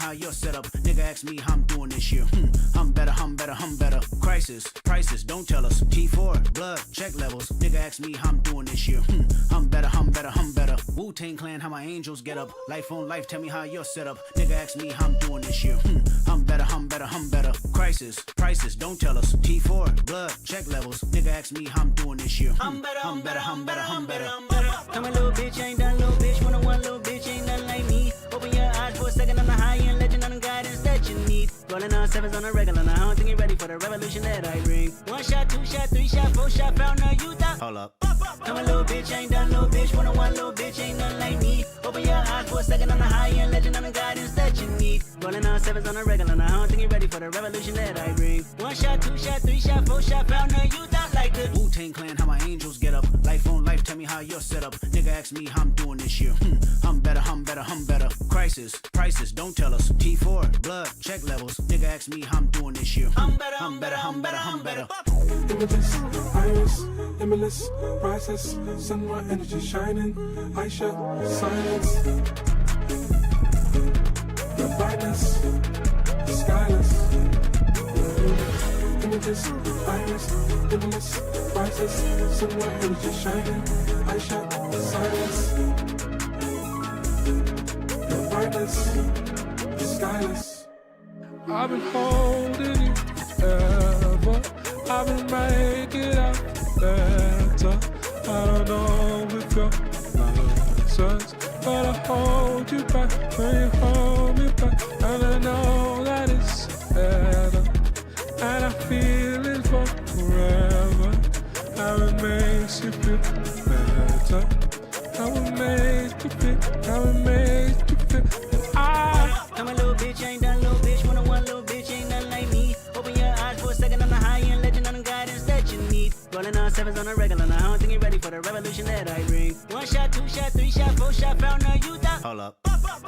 how you're set up. Nigga ask me how I'm doing this year. I'm better, I'm better, I'm better. Crisis, prices, don't tell us. T4, blood, check levels. Nigga ask me how I'm doing this year. I'm better, I'm better, I'm better. Wu-Tang Clan, how my angels get up. Life on life, tell me how you're set up. Nigga ask me how I'm doing this year. I'm better, I'm better, I'm better. Crisis, prices, don't tell us. T4, blood, check levels. Nigga ask me how I'm doing this year. I'm better, I'm better, I'm better, I'm better. Come a little bitch, ain't done little bitch. One little bitch, ain't nothing like me. Open your eyes for a second, I'm the high-end legend, I'm the guidance that you need. Rolling on sevens on a regular, now I don't think you're ready for the revolution that I bring. One shot, two shot, three shot, four shot, found a youth out. Hold up. Come a little bitch, ain't done little bitch. One little bitch, ain't nothing like me. Open your eyes for a second, I'm the high-end legend, I'm the guidance that you need. Rolling on sevens on a regular, now I don't think you're ready for the revolution that I bring. One shot, two shot, three shot, four shot, found a youth out like the Wu-Tang Clan, how my angels get up. Life on life, tell me how you're set up. Nigga ask me how I'm doing this year. I'm better, I'm better, I'm better. Crisis, prices, don't tell us. T4, blood, check levels. Nigga ask me how I'm doing this year. I'm better, I'm better, I'm better, I'm better. Images, iris, limitless, priceless, sunlight energy shining, I shall silence. The brightness, skyless. Images, iris, limitless, priceless, sunlight energy shining, I shall silence. The brightness, skyless. I've been holding you ever. I've been making it out better. I don't know if you're nonsense, but I hold you back when you hold me back, and I know that it's better, and I feel it for forever. How it makes you feel better. How it makes you feel. How it makes you feel. I'm a little bitch, ain't done little bitch. One little bitch, ain't nothing like me. Open your eyes for a second, I'm the high-end legend, I'm the guidance that you need. Rolling on sevens on a regular, now I don't think you're ready for the revolution that I bring. One shot, two shot, three shot, four shot, found a youth out. Hold up.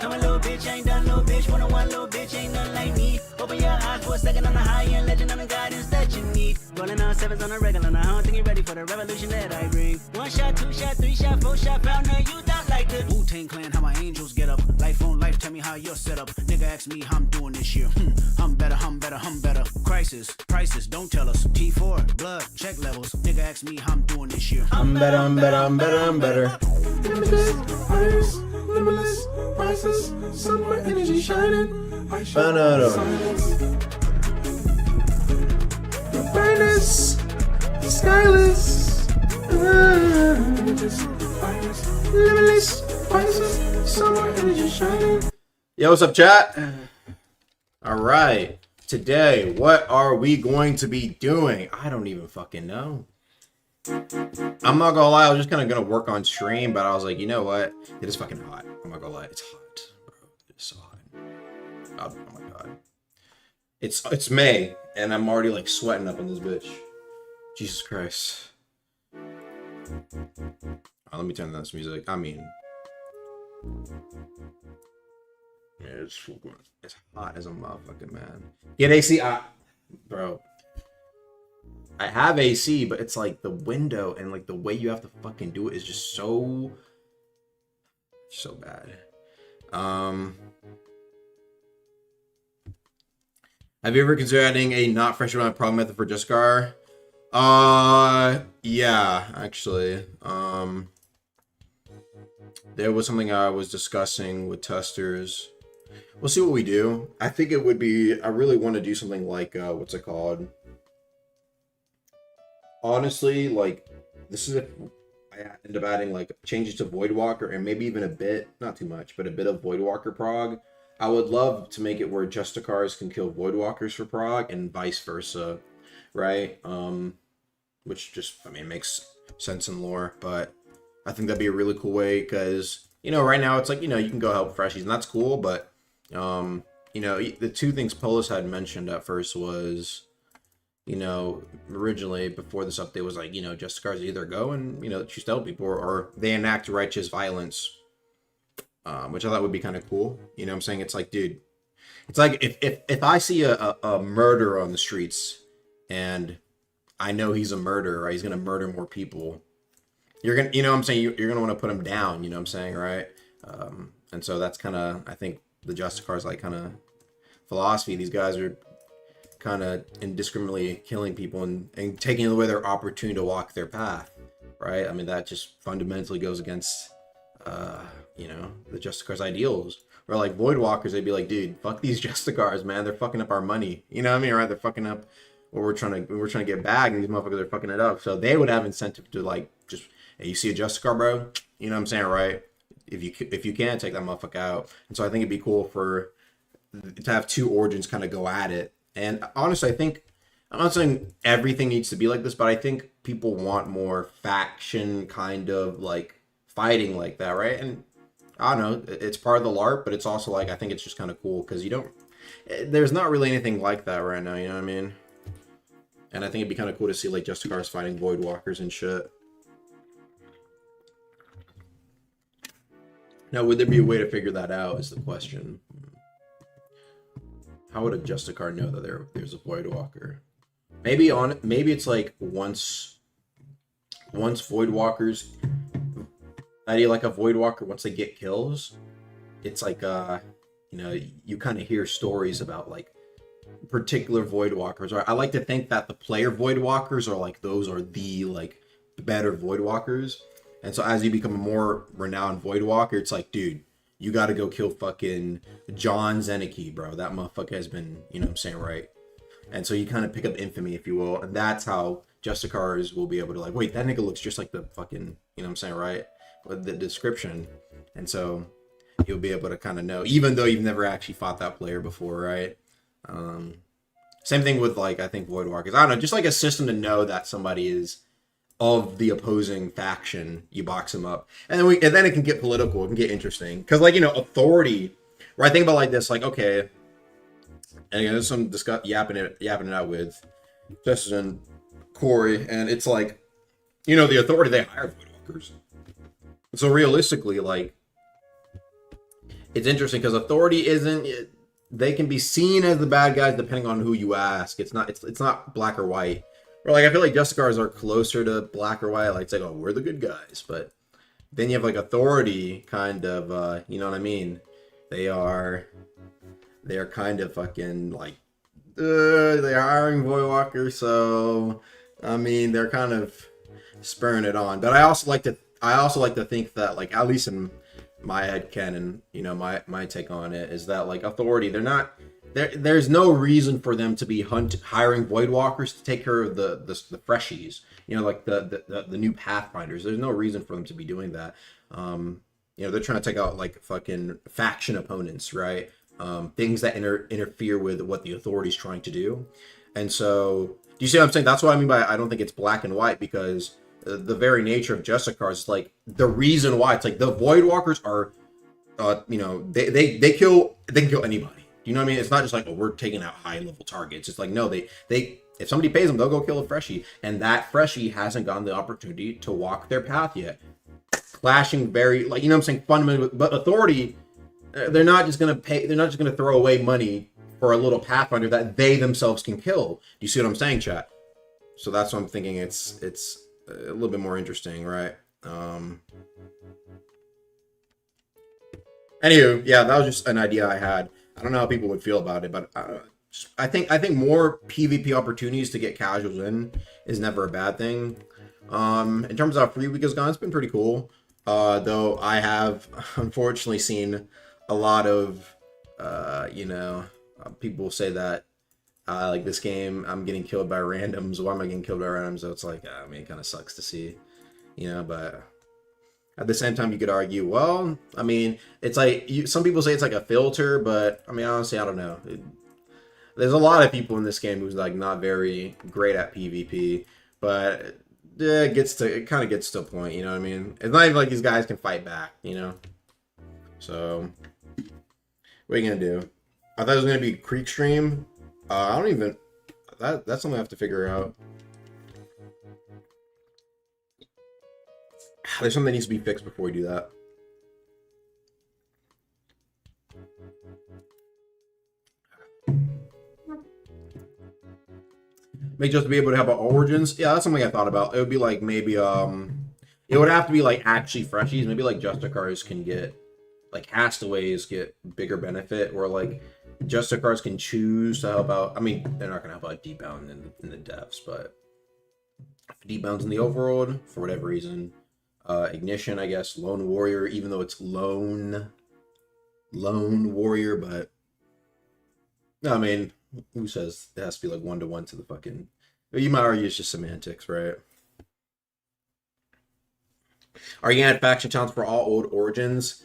I'm a little bitch, ain't done little bitch. One little bitch, ain't nothing like me. Open your eyes for a second, I'm the high-end legend, I'm the guidance that you need. Rolling on sevens on a regular, now I don't think you're ready for the revolution that I bring. One shot, two shot, three shot, four shot, found a youth out like the Wu-Tang Clan, how my angels get up. Life on life, tell me how you're set up. Nigga ask me how I'm doing this year. I'm better, I'm better, I'm better. Crisis, prices, don't tell us. T4, blood, check levels. Nigga ask me how I'm doing this year. I'm better, I'm better, I'm better, I'm better. Images, iris, limitless, priceless, sunlight energy shining, I shall Banana. silence. The brightness, skyless. Images, iris, limitless, priceless, sunlight energy shining. Yo, what's up, chat? All right. Today, what are we going to be doing? I don't even fucking know. I'm not gonna lie, I was just kind of gonna work on stream, but I was like, you know what? It is fucking hot. I'm not gonna lie, it's hot, bro. It's so hot. Oh my god. It's May, and I'm already like sweating up in this bitch. Jesus Christ. Let me turn down this music. I mean, yeah, it's hot as a motherfucker, man. Get AC, bro. I have AC, but it's like the window and like the way you have to fucking do it is just so bad. Have you ever considered adding a not fresh amount prog method for Justicar? Yeah, actually. There was something I was discussing with testers. We'll see what we do. I think it would be, I really want to do something like, what's it called? Honestly, like, this is if I end up adding, like, changes to Voidwalker and maybe even a bit, not too much, but a bit of Voidwalker prog. I would love to make it where Justicars can kill Voidwalkers for prog and vice versa, right? Which just, I mean, makes sense in lore, but I think that'd be a really cool way because, you know, right now it's like, you know, you can go help freshies and that's cool, but, you know, the two things Polis had mentioned at first was, you know, originally before this update was like, you know, Justicars either go and, you know, choose to help people or they enact righteous violence, which I thought would be kind of cool. You know what I'm saying? It's like, dude, it's like if I see a murderer on the streets and I know he's a murderer, right? He's going to murder more people. You're going to, you know what I'm saying? You're going to want to put him down, you know what I'm saying? Right. And so that's kind of, I think the Justicars like kind of philosophy. These guys are kind of indiscriminately killing people and taking away their opportunity to walk their path, right? I mean, that just fundamentally goes against, you know, the Justicar's ideals. Or like Voidwalkers, they'd be like, dude, fuck these Justicars, man. They're fucking up our money. You know what I mean, right? They're fucking up what we're trying to get back, and these motherfuckers are fucking it up. So they would have incentive to like just, hey, you see a Justicar, bro? You know what I'm saying, right? If you can, take that motherfucker out. And so I think it'd be cool for to have two origins kind of go at it. And honestly, I think, I'm not saying everything needs to be like this, but I think people want more faction kind of like fighting like that, right? And I don't know, it's part of the LARP, but it's also like, I think it's just kind of cool because there's not really anything like that right now, you know what I mean? And I think it'd be kind of cool to see like Justicars fighting Voidwalkers and shit. Now, would there be a way to figure that out is the question. How would a Justicar know that there's a Voidwalker? Maybe it's like once Voidwalkers, idea like a Voidwalker, once they get kills, it's like you know, you kind of hear stories about like particular Voidwalkers. Or I like to think that the player Voidwalkers are like, those are the like better Voidwalkers. And so as you become a more renowned Voidwalker, it's like, dude, you got to go kill fucking John Zeniki, bro. That motherfucker has been, you know what I'm saying, right? And so you kind of pick up infamy, if you will. And that's how Justicars will be able to like, wait, that nigga looks just like the fucking, you know what I'm saying, right? With the description. And so you'll be able to kind of know, even though you've never actually fought that player before, right? Same thing with like, I think Voidwalkers. I don't know, just like a system to know that somebody is of the opposing faction. You box them up, and then it can get political. It can get interesting because, like, you know, authority. Right? Think about like this. Like, okay, and there's some yapping it out with Justin and Corey, and it's like, you know, the authority, they hire Voidwalkers. So realistically, like, it's interesting because authority isn't. They can be seen as the bad guys depending on who you ask. It's not black or white. Or like, I feel like Justicars are closer to black or white. Like, it's like, oh, we're the good guys. But then you have like authority, kind of, you know what I mean? They are kind of fucking like, they're hiring Voidwalkers, so I mean, they're kind of spurring it on. But I also like to think that, like, at least in my head canon, you know, my take on it is that like authority, they're not. There's no reason for them to be hiring Voidwalkers to take care of the freshies, you know, like the new Pathfinders. There's no reason for them to be doing that. You know, they're trying to take out like fucking faction opponents, right? Things that interfere with what the authority's trying to do. And so, do you see what I'm saying? That's what I mean by I don't think it's black and white, because the very nature of Justicars is like the reason why it's like the Voidwalkers are, you know, they can kill anybody. You know what I mean? It's not just like, oh, we're taking out high level targets. It's like, no, they if somebody pays them, they'll go kill a freshie, and that freshie hasn't gotten the opportunity to walk their path yet. Clashing very, like, you know what I'm saying, fundamentally. But authority, they're not just gonna pay. They're not just gonna throw away money for a little Pathfinder that they themselves can kill. Do you see what I'm saying, chat? So that's what I'm thinking. It's a little bit more interesting, right? Anywho, yeah, that was just an idea I had. I don't know how people would feel about it, but I think more PvP opportunities to get casuals in is never a bad thing. In terms of how Free Week has gone, it's been pretty cool. Though I have unfortunately seen a lot of, you know, people say that like this game, I'm getting killed by randoms. Why am I getting killed by randoms? So it's like, I mean, it kind of sucks to see, you know, but at the same time, you could argue, well, I mean, it's like, some people say it's like a filter, but I mean, honestly, I don't know. There's a lot of people in this game who's like not very great at PvP, but it kind of gets to a point, you know what I mean? It's not even like these guys can fight back, you know? So, what are you gonna do? I thought it was gonna be Creek Stream. I don't even, that's something I have to figure out. There's something that needs to be fixed before we do that. May just be able to have origins. Yeah, that's something I thought about. It would be like maybe it would have to be like actually freshies. Maybe like Justicars can get, like, Castaways get bigger benefit, or like Justicars can choose to help out. I mean, they're not gonna help out Deepbound in the devs, but Deepbound's in the overworld for whatever reason. Ignition, I guess, Lone Warrior, even though it's Lone Warrior, but no, I mean, who says it has to be like 1-to-1 to the fucking? You might argue it's just semantics, right? Are you gonna add faction talents for all old origins?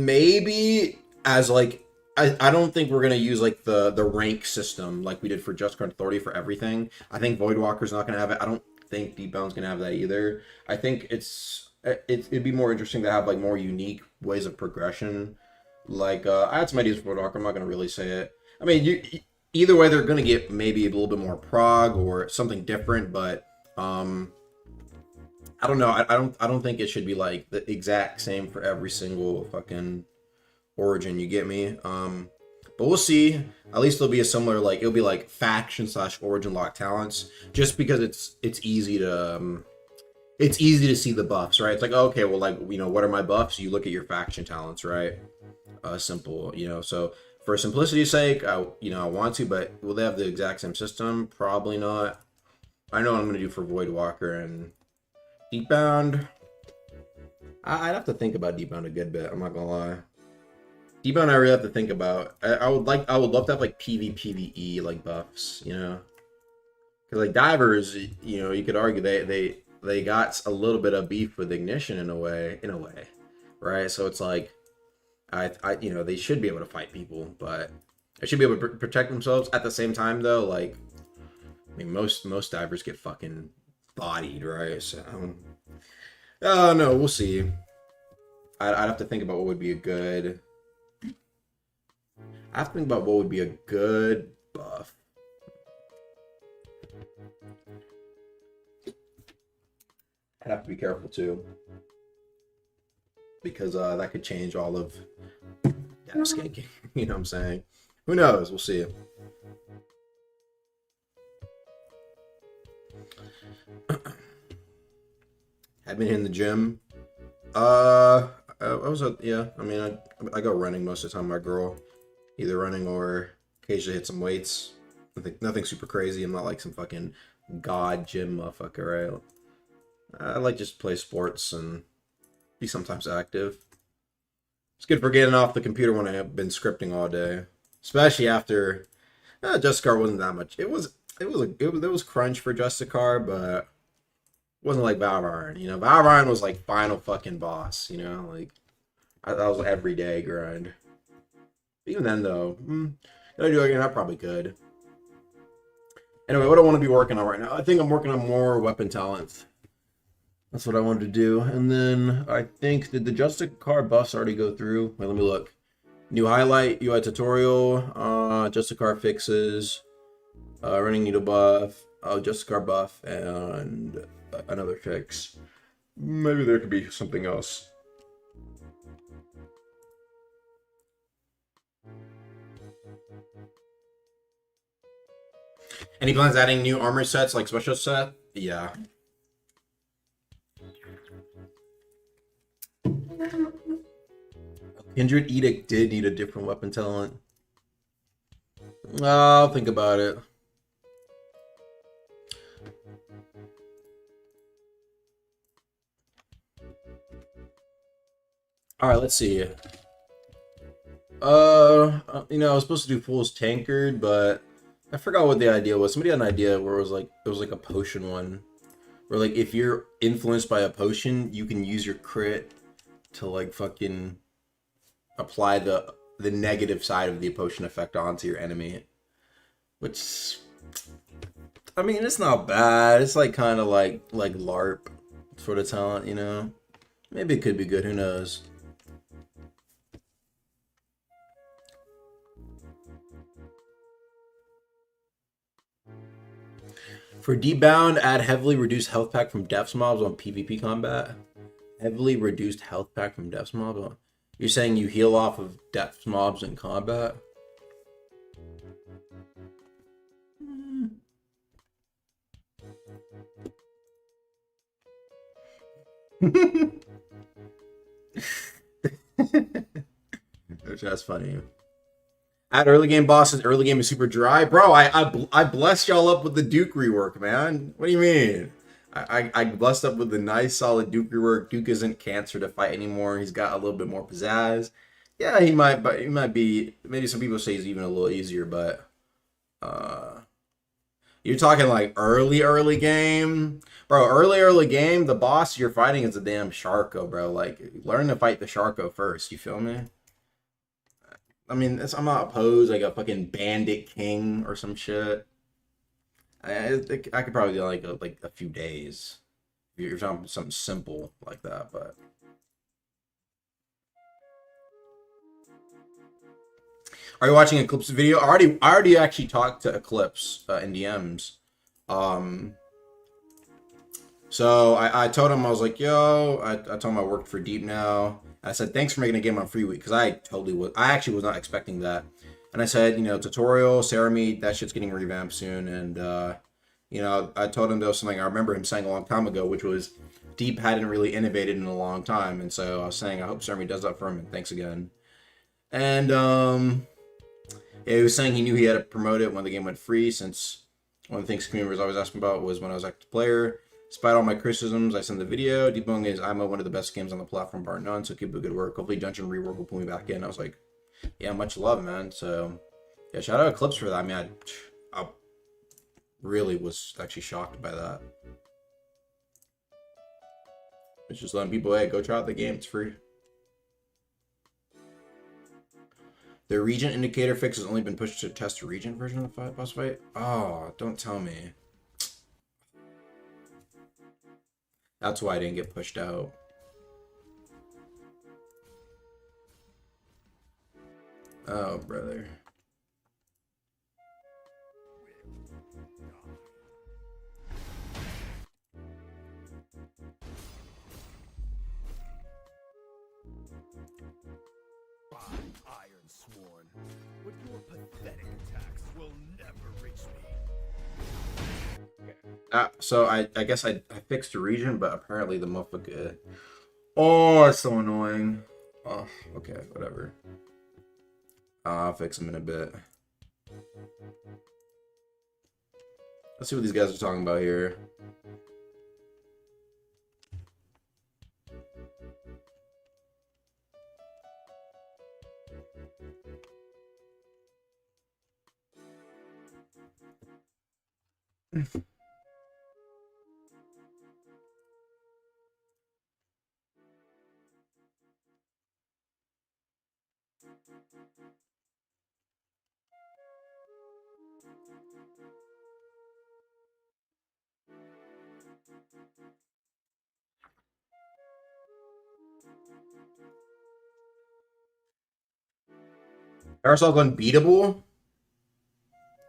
Maybe as like I don't think we're gonna use like the rank system like we did for Justicar Authority for everything. I think Voidwalker's not gonna have it. I don't think Deepbound's gonna have that either. I think it'd be more interesting to have like more unique ways of progression. Like I had some ideas for Voidwalker. I'm not gonna really say it. I mean, either way, they're gonna get maybe a little bit more prog or something different, but I don't know. I don't think it should be like the exact same for every single fucking origin. You get me? But we'll see. At least it'll be a similar like it'll be like faction / origin lock talents, just because it's easy to see the buffs, right? It's like, okay, well, like, you know, what are my buffs? You look at your faction talents, right? Simple, you know. So for simplicity's sake, I want to, but will they have the exact same system? Probably not. I know what I'm gonna do for Voidwalker and Deepbound. I'd have to think about Deepbound a good bit. I'm not gonna lie. Deepbound, I really have to think about. I would love to have like PvE like buffs, you know, because like divers, you know, you could argue they got a little bit of beef with Ignition in a way, right? So it's like, you know, they should be able to fight people, but they should be able to protect themselves. At the same time, though, like, I mean, most divers get fucking bodied, right? So, no, we'll see. I'd have to think about what would be a good. I have to think about what would be a good buff. I'd have to be careful too, because that could change all of skanking. You know what I'm saying? Who knows? We'll see. I've been in the gym. I was yeah. I mean, I go running most of the time. My girl, either running or occasionally hit some weights. Nothing super crazy. I'm not like some fucking god gym motherfucker, right? I like just play sports and be sometimes active. It's good for getting off the computer when I have been scripting all day, especially after Justicar wasn't that much. It was crunch for Justicar, but it wasn't like Valorant. You know, Valorant was like final fucking boss. You know, like that was everyday grind. Even then, though, gotta do it again. I probably could. Anyway, what I want to be working on right now, I think I'm working on more weapon talents. That's what I wanted to do. And then I think, did the Justicar buffs already go through? Wait, let me look. New highlight, UI tutorial, Justicar fixes, running needle buff, Justicar buff, and another fix. Maybe there could be something else. Any plans adding new armor sets like special set? Yeah. Kindred Edict did need a different weapon talent. I'll think about it. Alright, let's see. You know, I was supposed to do Fool's Tankard, but I forgot what the idea was. Somebody had an idea where it was like a potion one. Where like if you're influenced by a potion, you can use your crit to like fucking apply the negative side of the potion effect onto your enemy. Which, I mean, it's not bad. It's like kind of like LARP sort of talent, you know? Maybe it could be good, who knows? For Deepbound, add heavily reduced health pack from Death's mobs on PvP combat. Heavily reduced health pack from Death's mobs? You're saying you heal off of Death's mobs in combat? That's funny. At early game bosses, early game is super dry, bro. I blessed y'all up with the Duke rework, man. What do you mean? I blessed up with the nice solid Duke rework. Duke isn't cancer to fight anymore. He's got a little bit more pizzazz. Yeah, he might, but he might be. Maybe some people say he's even a little easier, but you're talking like early game, bro. Early game. The boss you're fighting is a damn Sharko, bro. Like, learn to fight the Sharko first. You feel me? I mean, I'm not opposed like a fucking Bandit King or some shit. I could probably do like a few days. If you're talking something simple like that, but. Are you watching Eclipse video? I already actually talked to Eclipse in DMs. So I told him, I was like, yo, I told him I worked for Deep now. I said, thanks for making a game on free week, because I actually was not expecting that. And I said, you know, tutorial, Ceramite, that shit's getting revamped soon. And, you know, I told him there was something I remember him saying a long time ago, which was Deep hadn't really innovated in a long time. And so I was saying, I hope Ceramite does that for him, and thanks again. And, yeah, he was saying he knew he had to promote it when the game went free, since one of the things community was always asking about was when I was active player. Despite all my criticisms, I sent the video. Deepwoken is one of the best games on the platform, bar none, so keep up the good work. Hopefully Dungeon Rework will pull me back in. I was like, yeah, much love, man. So, yeah, shout out Eclipse for that. I mean, I really was actually shocked by that. It's just letting people, hey, go try out the game. It's free. The region indicator fix has only been pushed to test a region version of the boss fight. Oh, don't tell me. That's why I didn't get pushed out. Oh, brother. Iron Sworn, but your pathetic attacks will never reach me. So I guess I fixed the region, but apparently the motherfucker. Oh, it's so annoying. Oh, okay, whatever. I'll fix them in a bit. Let's see what these guys are talking about here. Parasol's unbeatable?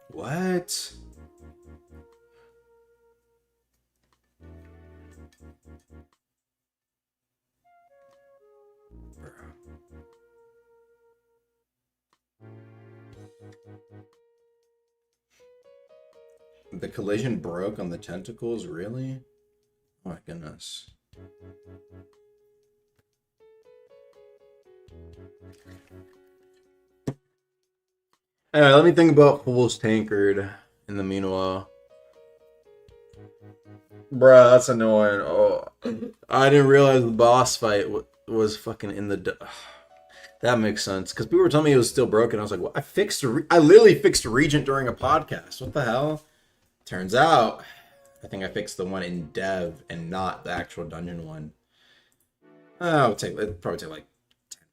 What? The collision broke on the tentacles, really? Oh my goodness. Anyway, let me think about Fool's Tankard in the meanwhile. Bruh, that's annoying. Oh, I didn't realize the boss fight was fucking in the... That makes sense. Because people were telling me it was still broken. I was like, well, I literally fixed Regent during a podcast. What the hell? Turns out, I think I fixed the one in dev and not the actual dungeon one. It'd probably take like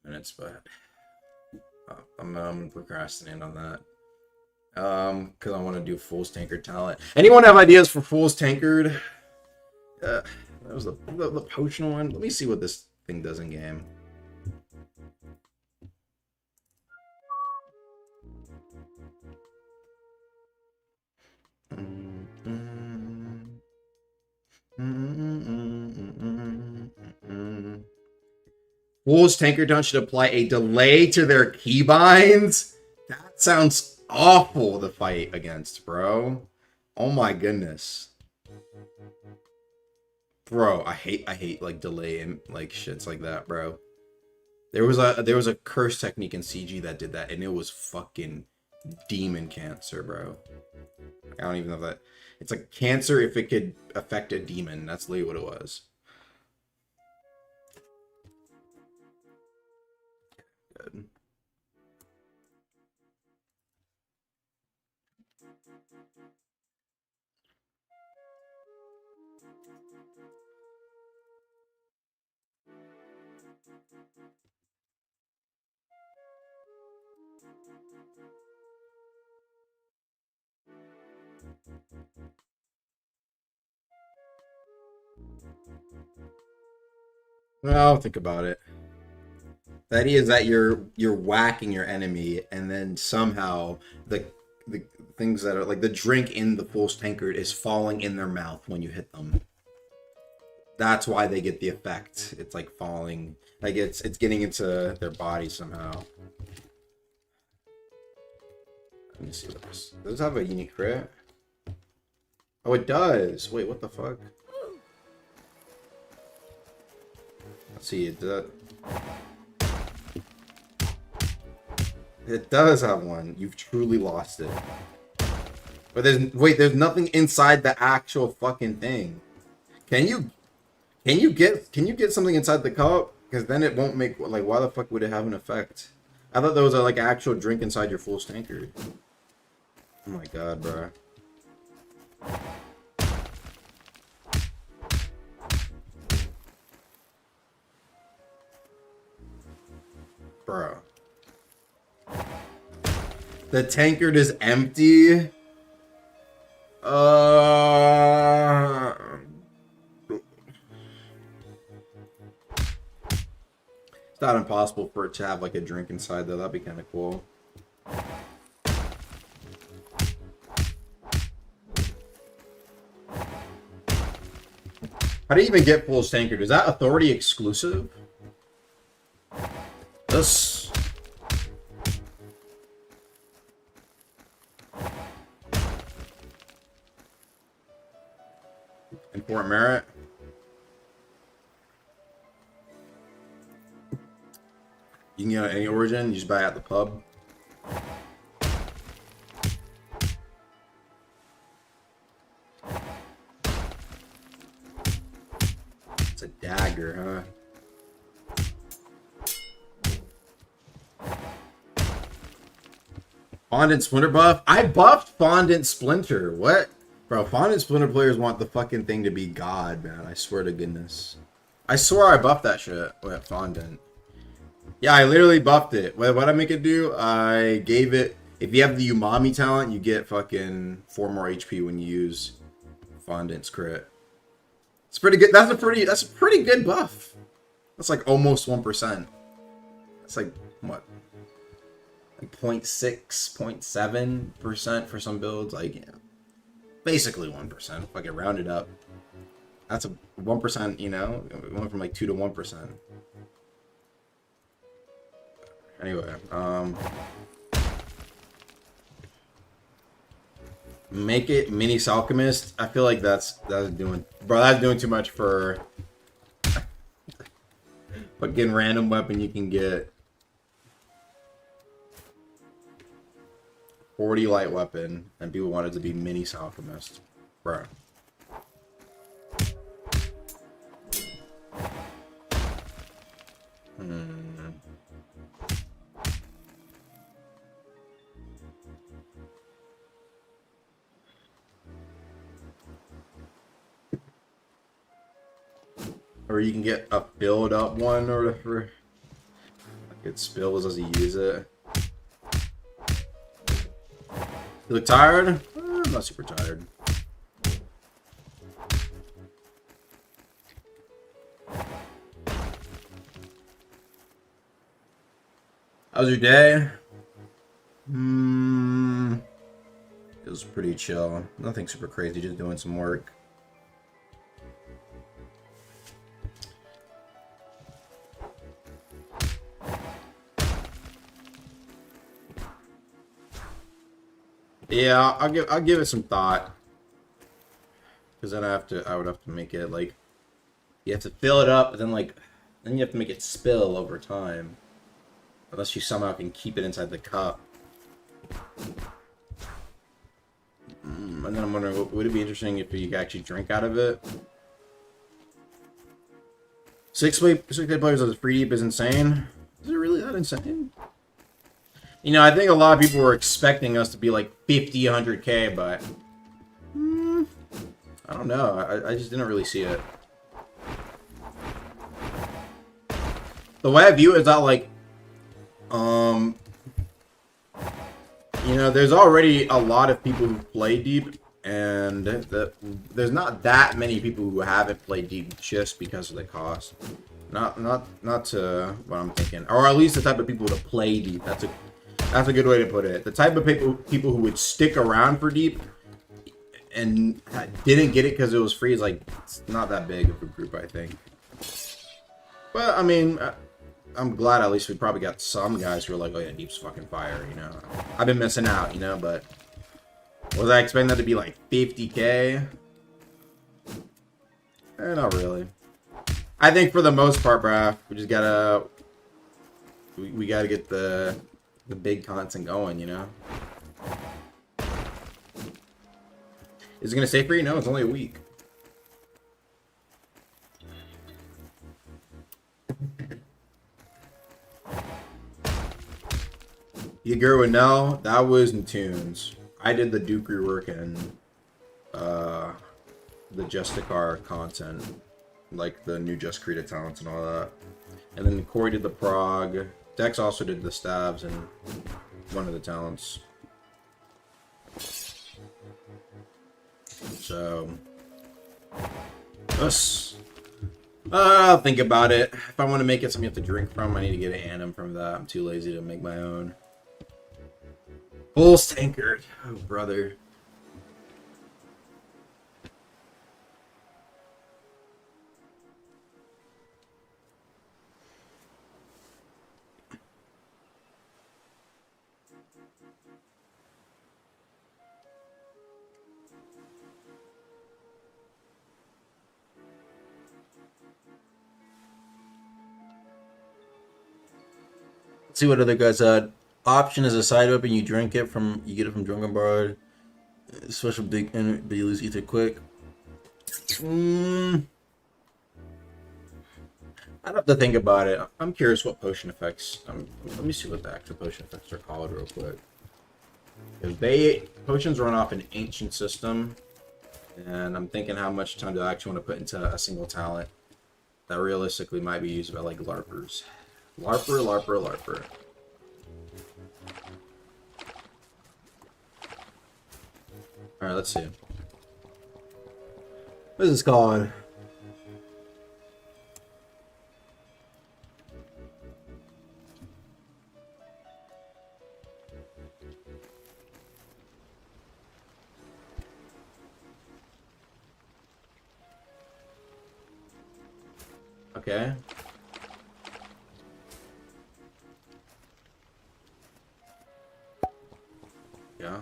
10 minutes, but I'm procrastinating on that. Because I want to do Fool's Tankard talent. Anyone have ideas for Fool's Tankard? That was the potion one. Let me see what this thing does in game. Fool's Tankard Dun should apply a delay to their keybinds? That sounds awful to fight against, bro. Oh my goodness. Bro, I hate like delay and like shits like that, bro. there was a curse technique in CG that did that, and it was fucking demon cancer, bro. I don't even know that. It's like cancer if it could affect a demon. That's literally what it was. Good. Well, think about it. The idea is that you're whacking your enemy, and then somehow the things that are like the drink in the Fool's Tankard is falling in their mouth when you hit them. That's why they get the effect. It's like falling, like it's getting into their body somehow. Let me see what this does. It have a unique crit? Oh, it does. Wait, what the fuck? Let's see. It does have one. You've truly lost it. But there's nothing inside the actual fucking thing. Can you get something inside the cup? Because then it won't make, like, why the fuck would it have an effect? I thought there was a, like, actual drink inside your Fool's Tankard. Oh my god, bro. Bro. The tankard is empty? It's not impossible for it to have like a drink inside though. That'd be kind of cool. How do you even get Fool's Tankard? Is that authority exclusive? This. Important merit. You can get it at any origin. You just buy it at the pub. It's a dagger, huh? Fondant Splinter buff? I buffed Fondant Splinter. What? Bro, Fondant Splinter players want the fucking thing to be God, man. I swear to goodness. I swear I buffed that shit with Fondant. Yeah, I literally buffed it. What did I make it do? I gave it... If you have the Umami talent, you get fucking 4 more HP when you use Fondant's crit. It's pretty good. That's a pretty good buff. That's like almost 1%. That's like, what? Like 0.6, 0.7% for some builds. Like, yeah. Basically 1%. If I can round it up. That's a 1%, you know? It went from like 2 to 1%. Anyway, make it Mini Alchemist. I feel like that's doing too much for fucking random weapon you can get. 40 light weapon, and people wanted to be Mini Alchemist. Bruh. Or you can get a build up one or whatever. Like it spills as you use it. You look tired? I'm not super tired. How's your day? It was pretty chill. Nothing super crazy, just doing some work. Yeah, I'll give it some thought. Because then I would have to make it like, you have to fill it up, but then you have to make it spill over time. Unless you somehow can keep it inside the cup. And then I'm wondering, would it be interesting if you could actually drink out of it? Six-way players as a free deep is insane. Is it really that insane? You know, I think a lot of people were expecting us to be like 50, 100K, but I don't know. I just didn't really see it. The way I view it is that, like, you know, there's already a lot of people who play deep, and there's not that many people who haven't played deep just because of the cost. Not to what I'm thinking, or at least the type of people to play deep. That's a good way to put it. The type of people who would stick around for deep and didn't get it because it was free is like, it's not that big of a group, I think. But I mean, I'm glad at least we probably got some guys who are like, oh yeah, deep's fucking fire, you know. I've been missing out, you know, but was I expecting that to be like 50K? Not really. I think for the most part, bruh, we just gotta we gotta get the big content going, you know. Is it gonna stay free? No, it's only a week. Yagur would know. That was in tunes. I did the Duke rework and the Justicar content, like the new Just Created talents and all that. And then Corey did the prog. Dex also did the stabs and one of the talents. So, I'll think about it. If I want to make it something you have to drink from, I need to get an anim from that. I'm too lazy to make my own. Full tankard. Oh, brother. Let's see what other guys had. Option is a side weapon. You drink it from. You get it from Drunken Bard. Special big, but you lose ether quick. I'd have to think about it. I'm curious what potion effects. Let me see what the actual potion effects are called real quick. Because potions run off an ancient system, and I'm thinking how much time do I actually want to put into a single talent that realistically might be used by like LARPers. LARPer. Alright, let's see. What is this called? Okay. Yeah.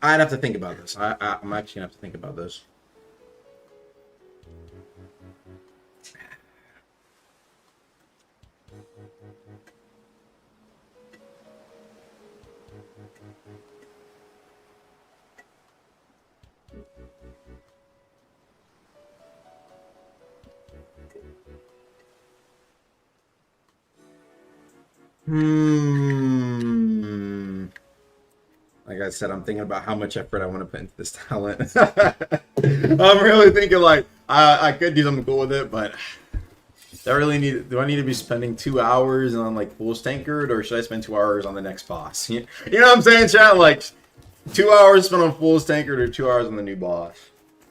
I'd have to think about this. I'm actually gonna have to think about this. Like I said, I'm thinking about how much effort I want to put into this talent. I'm really thinking like I could do something cool with it, but do I need to be spending 2 hours on like Fool's Tankard, or should I spend 2 hours on the next boss? You know what I'm saying, chat? Like 2 hours spent on Fool's Tankard or 2 hours on the new boss.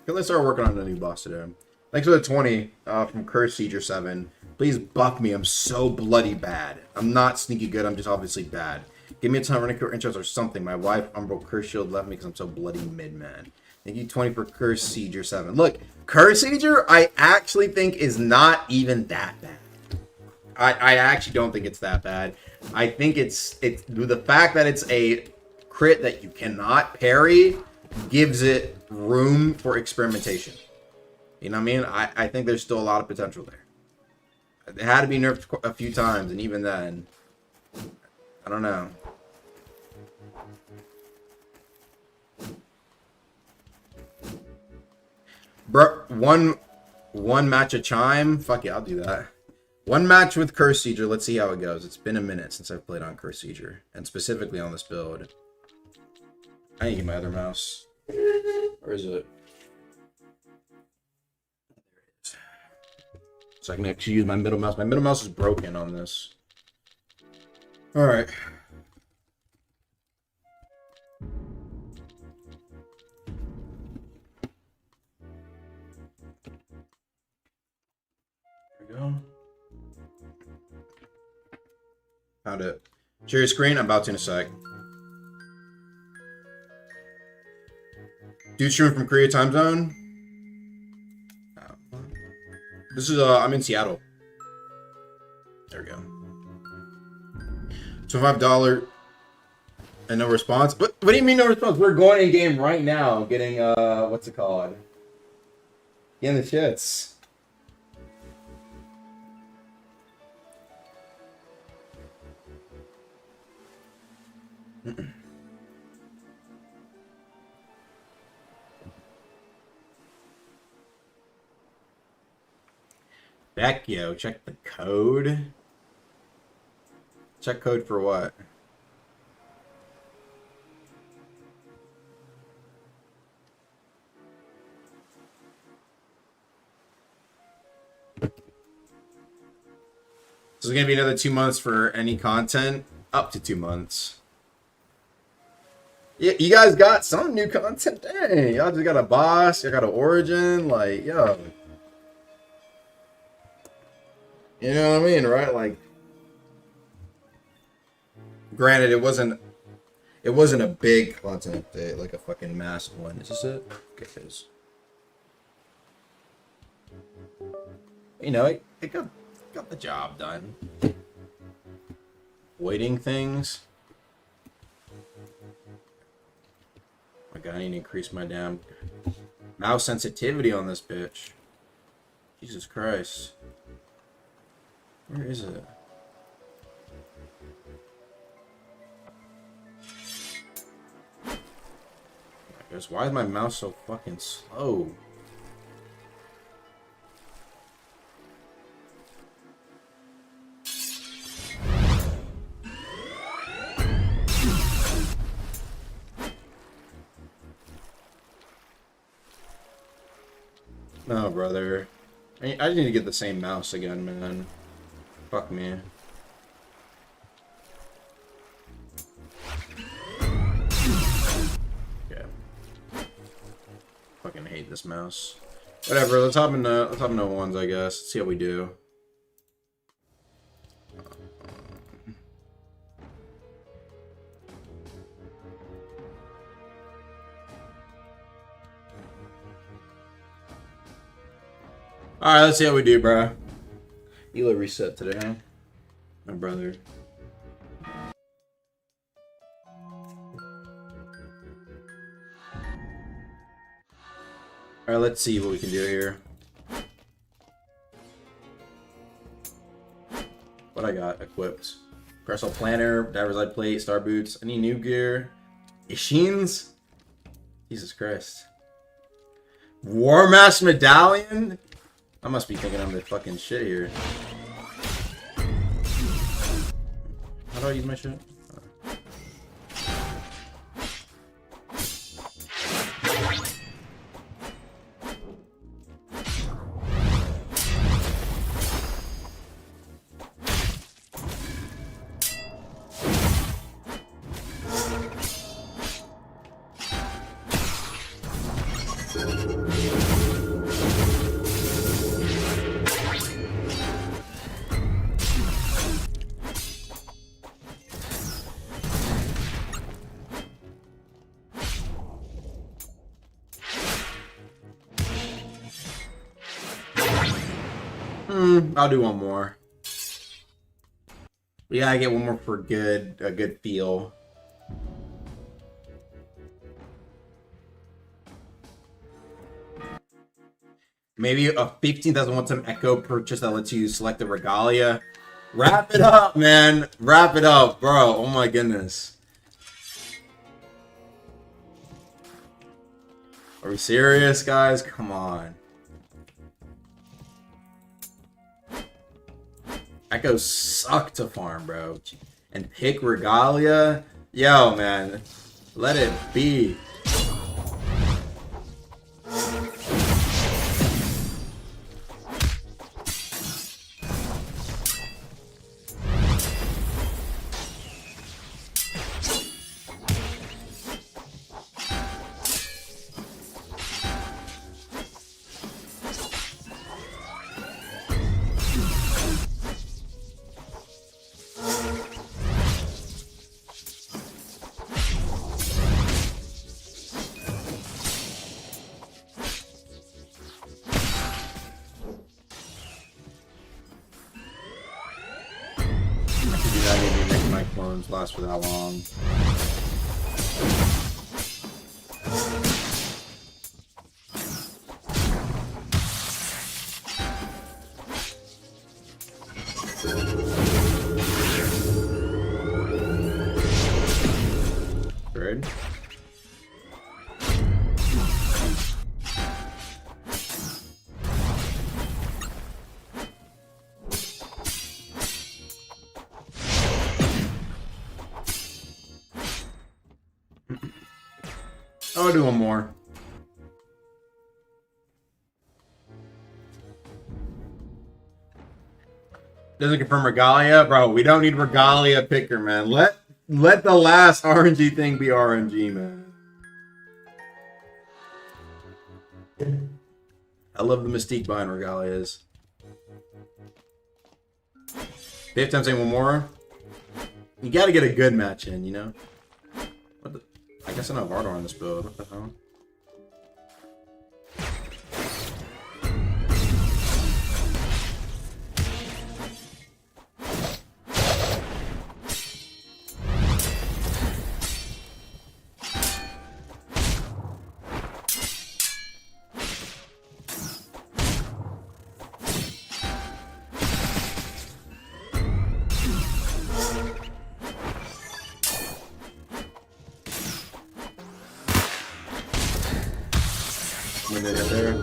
Okay, let's start working on the new boss today. Thanks for the 20 from Curse Sieger 7. Please buck me. I'm so bloody bad. I'm not sneaky good. I'm just obviously bad. Give me a ton of running cure intros or something. My wife, Umbral Curse Shield, left me because I'm so bloody mid, man. Thank you, 20 for Curse Sieger 7. Look, Curse Sieger, I actually think is not even that bad. I actually don't think it's that bad. I think it's the fact that it's a crit that you cannot parry gives it room for experimentation. You know what I mean? I think there's still a lot of potential there. It had to be nerfed a few times, and even then, I don't know. Bro, one match a chime? Fuck yeah, I'll do that. One match with Curse Sieger. Let's see how it goes. It's been a minute since I've played on Curse Sieger, and specifically on this build. I need to get my other mouse. Where is it? There it is. So I can actually use my middle mouse. My middle mouse is broken on this. All right. There we go. Found it. Share your screen. I'm about to in a sec. Dude streaming from Korea time zone. This is I'm in Seattle. There we go. $25 and no response. What do you mean no response? We're going in game right now, getting what's it called? Getting the shits. Vecchio, check the code. Check code for what? So it's gonna be another 2 months for any content, up to 2 months. Yeah, you guys got some new content. Dang, y'all just got a boss, y'all got an origin, like, yo. You know what I mean, right? Like, granted, it wasn't a big content update, like a fucking massive one. Is this it? Okay, it is. You know, it got the job done. Waiting things. My God, I need to increase my damn mouse sensitivity on this bitch. Jesus Christ. Where is it? I guess, why is my mouse so fucking slow? No, brother. I just need to get the same mouse again, man. Fuck me. Okay. Fucking hate this mouse. Whatever, let's hop into ones, I guess. Let's see how we do. Alright, let's see how we do, bro. Ela reset today, my brother. Alright, let's see what we can do here. What I got equipped? Crystal Planner, Diver's Eye Plate, Star Boots. Any new gear? Ishins? Jesus Christ. War Mask Medallion? I must be thinking I'm the fucking shit here. How do I use my shit? I'll do one more. We gotta get one more for a good feel. Maybe a 15,000 one-time echo purchase that lets you select the regalia. Wrap it up, man. Wrap it up, bro. Oh my goodness. Are we serious, guys? Come on. Echoes suck to farm, bro. And pick regalia? Yo, man. Let it be. Last for that long. Good. I'll do one more. Doesn't confirm regalia, bro. We don't need regalia picker, man. Let the last RNG thing be RNG, man. I love the mystique behind regalias. Fifth time saying one more. You got to get a good match in, you know. What the? I guess I don't have Ardor on this build. What the hell? When they get there.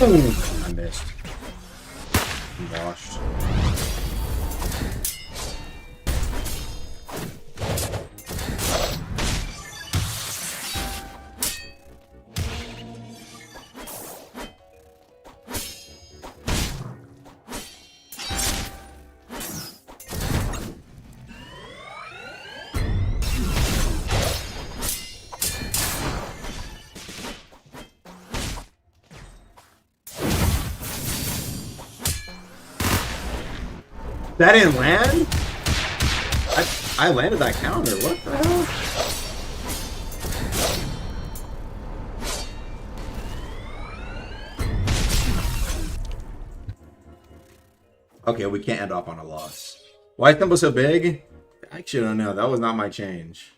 Oh, I missed. I'm washed. That didn't land? I landed that counter. What the hell? Okay, we can't end off on a loss. Why is Thimble so big? I actually don't know. That was not my change.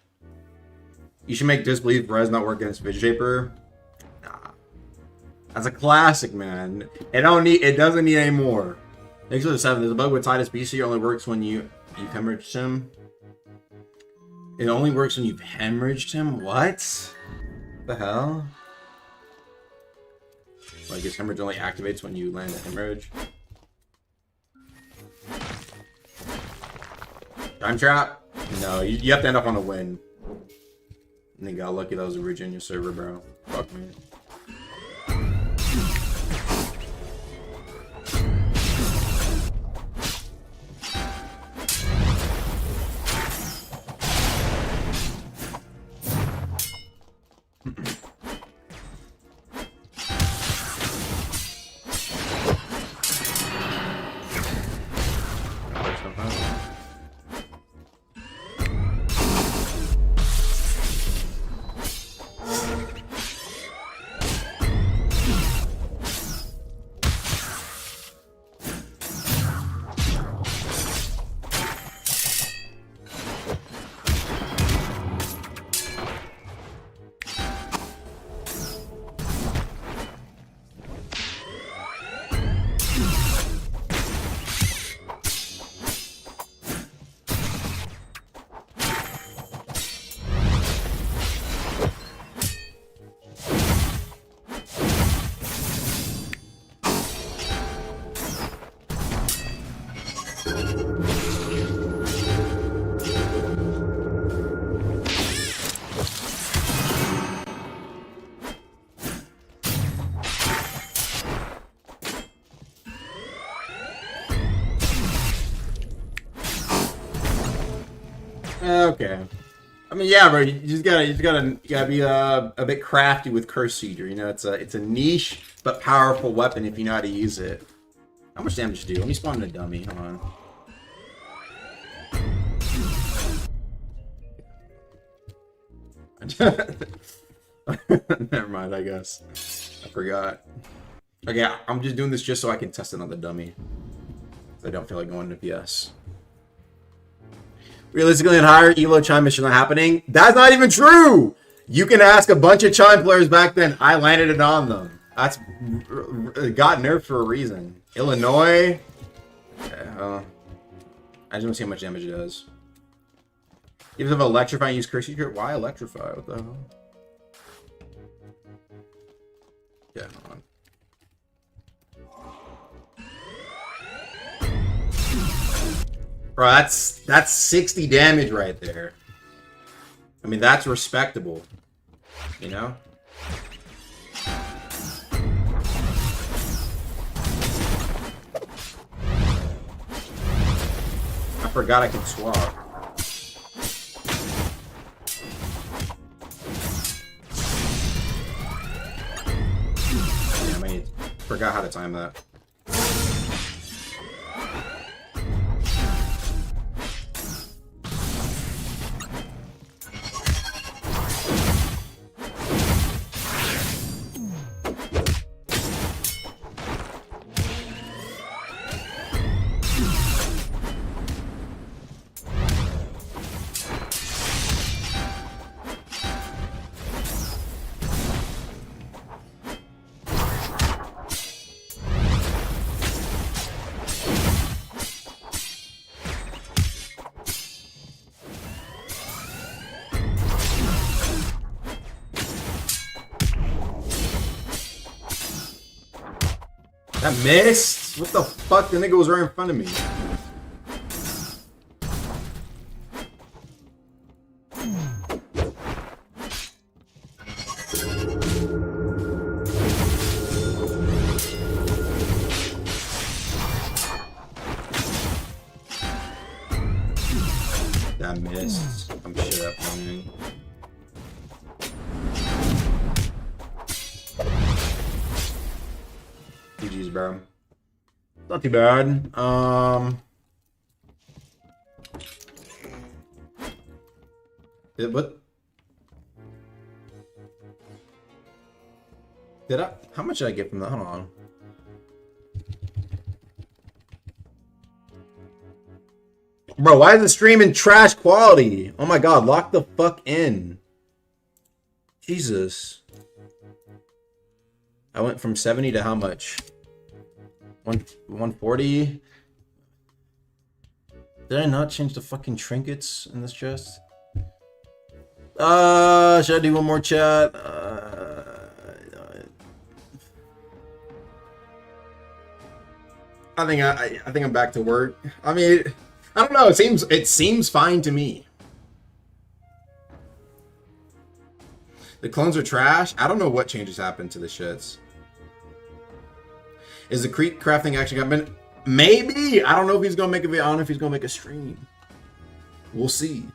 You should make Disbelief Res not work against Vision Shaper. Nah. That's a classic, man. It doesn't need any more. Next to the 7, there's a bug with Titus BC. It only works when you've hemorrhaged him. It only works when you've hemorrhaged him? What? The hell? Like his hemorrhage only activates when you land a hemorrhage? Time trap? No, you have to end up on a win. And they got lucky that was a Virginia server, bro. Fuck me. Okay. I mean, yeah, bro. You gotta be a bit crafty with Curse Seeker. You know, it's a niche but powerful weapon if you know how to use it. How much damage do? Let me spawn in a dummy. Hold on. Never mind. I guess I forgot. Okay, I'm just doing this just so I can test another dummy. I don't feel like going to PS. Realistically, in higher Elo Chime mission not happening. That's not even true. You can ask a bunch of Chime players back then. I landed it on them. That's got nerfed for a reason. Illinois. I just want to see how much damage it does. Even if electrify and use Curse Secret, why electrify? What the hell? Yeah, hold on. Bro, that's 60 damage right there. I mean, that's respectable. You know? I forgot I could swap. Damn, I forgot how to time that. That missed? What the fuck? The nigga was right in front of me. That missed. I'm shit up playing. GG's, bro. Not too bad. What? Did I? How much did I get from that? Hold on. Bro, why is the stream in trash quality? Oh my god, lock the fuck in. Jesus. I went from 70 to how much? 140? Did I not change the fucking trinkets in this chest? Should I do one more chat? I think I'm back to work. I mean, I don't know. It seems fine to me. The clones are trash. I don't know what changes happened to the shits. Is the Creek crafting action happening? Maybe. I don't know if he's gonna make a video. I don't know if he's gonna make a stream. We'll see.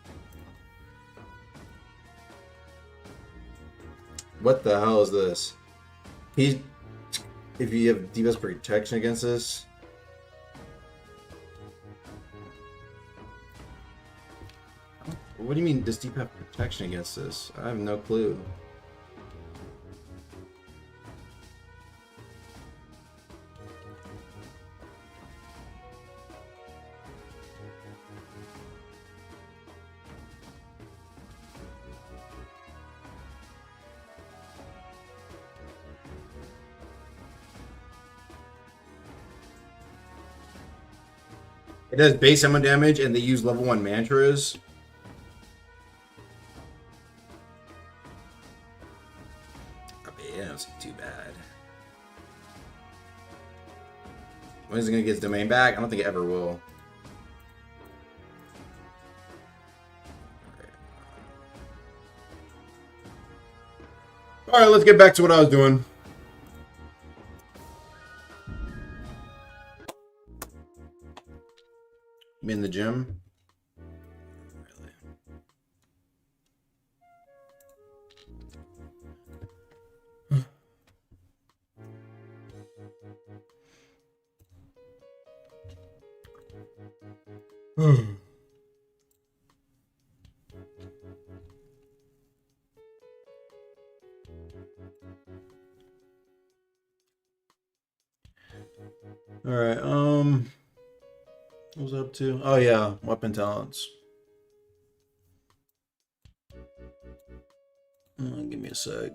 What the hell is this? If you have DPS protection against this. What do you mean, does DPS protection against this? I have no clue. It does base summon damage, and they use level 1 mantras. I mean, it doesn't seem too bad. When is it going to get its domain back? I don't think it ever will. Alright, let's get back to what I was doing. I'm in the gym. Really? All right. What was I up to? Oh yeah, weapon talents. Give me a sec.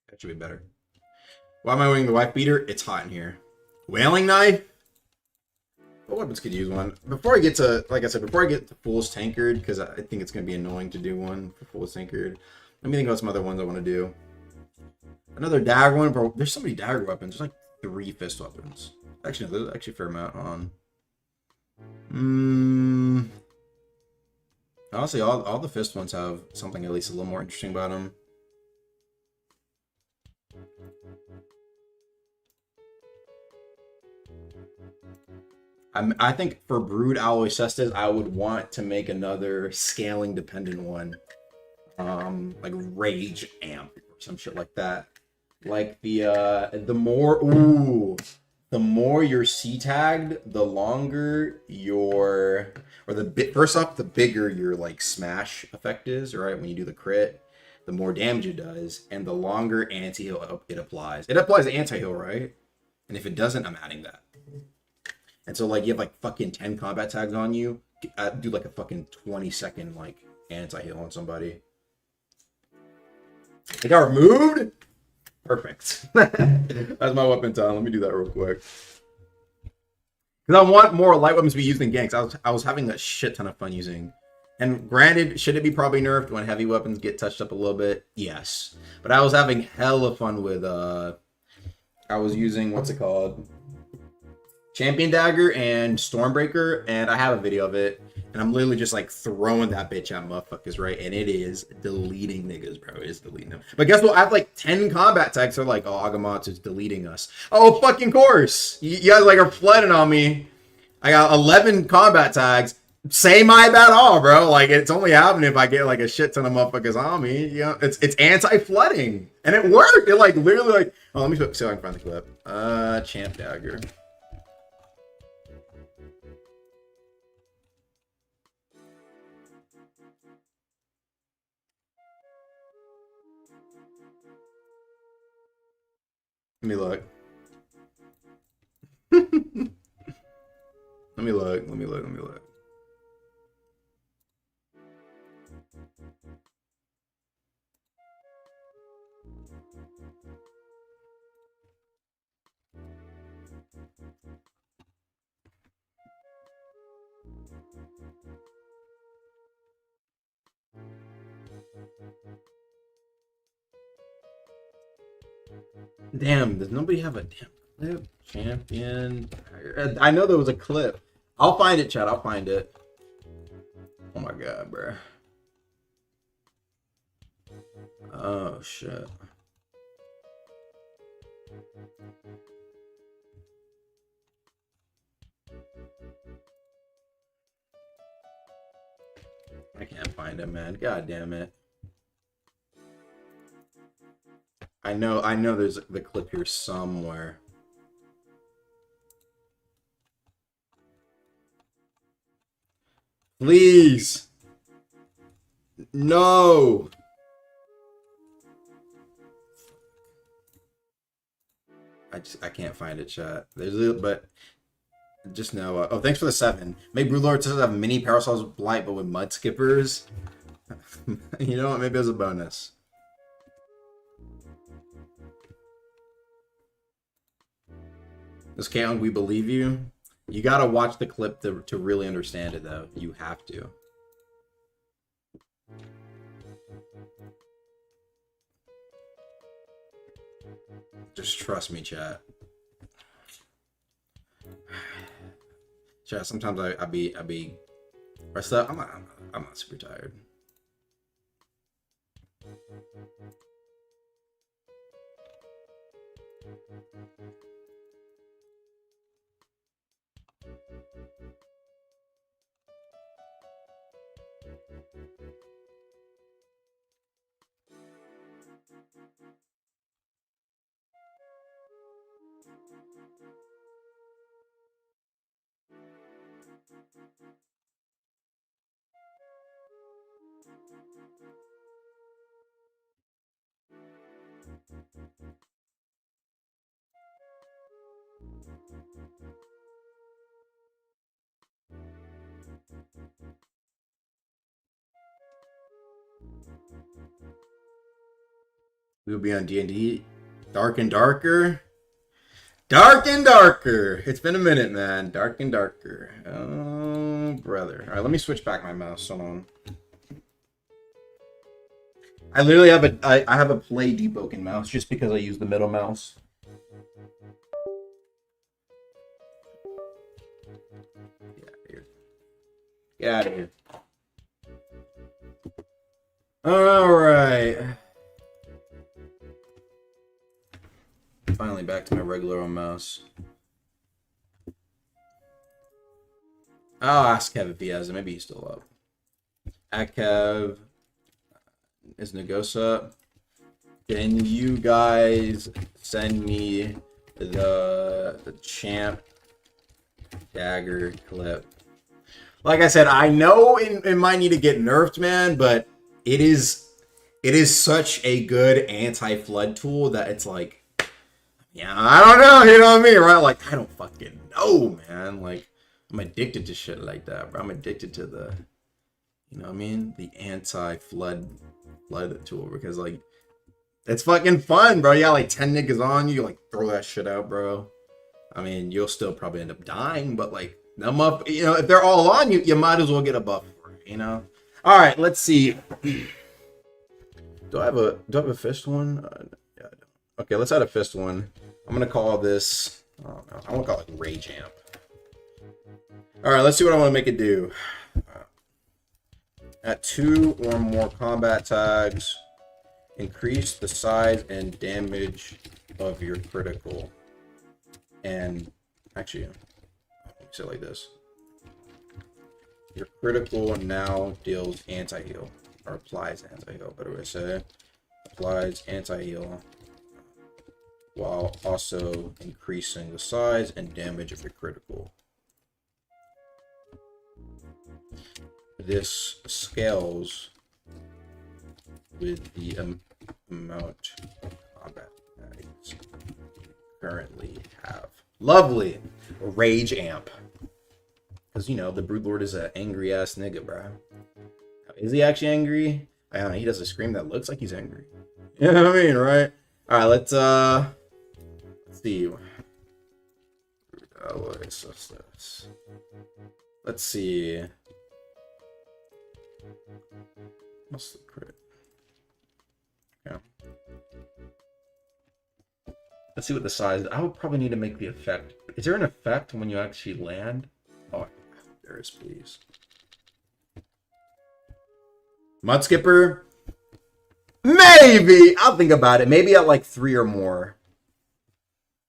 That should be better. Why am I wearing the wife beater? It's hot in here. Whaling knife? What weapons could use one? Before I get to, like I said, before I get to Fool's Tankard, because I think it's going to be annoying to do one for Fool's Tankard. Let me think about some other ones I want to do. Another dagger one, bro. There's so many dagger weapons. There's like 3 fist weapons. Actually, no, there's actually a fair amount on. Honestly, all the fist ones have something at least a little more interesting about them. I think for Brood Alloy Cestus, I would want to make another scaling dependent one. Like Rage Amp or some shit like that. Like the more you're C-tagged, the longer your, or first off, the bigger your like smash effect is, right? When you do the crit, the more damage it does, and the longer anti-heal it applies. It applies anti-heal, right? And if it doesn't, I'm adding that. And so like you have like fucking 10 combat tags on you, do like a fucking 20-second like anti-heal on somebody. It got removed? Perfect. That's my weapon time. Let me do that real quick. Because I want more light weapons to be used in ganks. I was having a shit ton of fun using. And granted, should it be probably nerfed when heavy weapons get touched up a little bit? Yes. But I was having hella fun with I was using, what's it called? Champion Dagger and Stormbreaker, and I have a video of it, and I'm literally just like throwing that bitch at motherfuckers, right? And it is deleting niggas, bro. It is deleting them. But guess what? I have like 10 combat tags. They're like, oh, Agamatsu's deleting us. Oh, fucking course. You guys like are flooding on me. I got 11 combat tags. Say my bad all, bro. Like, it's only happening if I get like a shit ton of motherfuckers on me. You know, it's anti-flooding. And it worked. It like literally like, oh, let me see if I can find the clip. Champ Dagger. Let me look. Let me look. Damn, does nobody have a damn clip? Champion. I know there was a clip. I'll find it, chat. I'll find it. Oh my god, bro. Oh shit. I can't find it, man. God damn it. I know there's the clip here somewhere. Please. No. I can't find it, chat. But just know. Oh, thanks for the 7. Make Broodlord says have mini parasols with blight, but with mud skippers. You know what? Maybe as a bonus. This Kaon, we believe you. You gotta watch the clip to really understand it, though. You have to. Just trust me, chat. Chat. Sometimes I be rest up. I'm not super tired. We'll be on D&D. Dark and Darker. Dark and Darker. It's been a minute, man. Dark and Darker. Oh, brother. All right, let me switch back my mouse. Hold on. I literally have I have a play Deepwoken mouse just because I use the middle mouse. Get out of here. Get out of here. All right. Finally back to my regular old mouse. I'll ask Kev if he has it. Maybe he's still up. At Kev. Is Nagosa? Can you guys send me the champ dagger clip? Like I said, I know it might need to get nerfed, man, but it is such a good anti-flood tool that it's like, yeah, I don't know, you know what I mean, right? Like, I don't fucking know, man. Like, I'm addicted to shit like that, bro. I'm addicted to the, you know what I mean? The anti-flood tool, because like it's fucking fun, bro. You got like 10 niggas on you, like throw that shit out, bro. I mean, you'll still probably end up dying, but like them up, you know, if they're all on you, you might as well get a buff for it, you know. All right, let's see. do I have a fist one? Yeah, I don't. Okay, let's add a fist one. I'm gonna call this, I don't know, I want to call it Rage Amp. All right, let's see what I want to make it do. At 2 or more combat tags, increase the size and damage of your critical. And actually, let me say it like this. Your critical now deals anti-heal, or applies anti-heal, better way to say it. Applies anti-heal while also increasing the size and damage of your critical. This scales with the amount of combat tags you currently have. Lovely! Rage Amp. Because, you know, the Broodlord is an angry ass nigga, bro. Is he actually angry? I don't know, he does a scream that looks like he's angry. You know what I mean, right? Alright, let's see. Let's see. What's the crit? Yeah. Let's see what the size is. I would probably need to make the effect. Is there an effect when you actually land? Oh, there is, please. Mudskipper? Maybe! I'll think about it. Maybe at like 3 or more.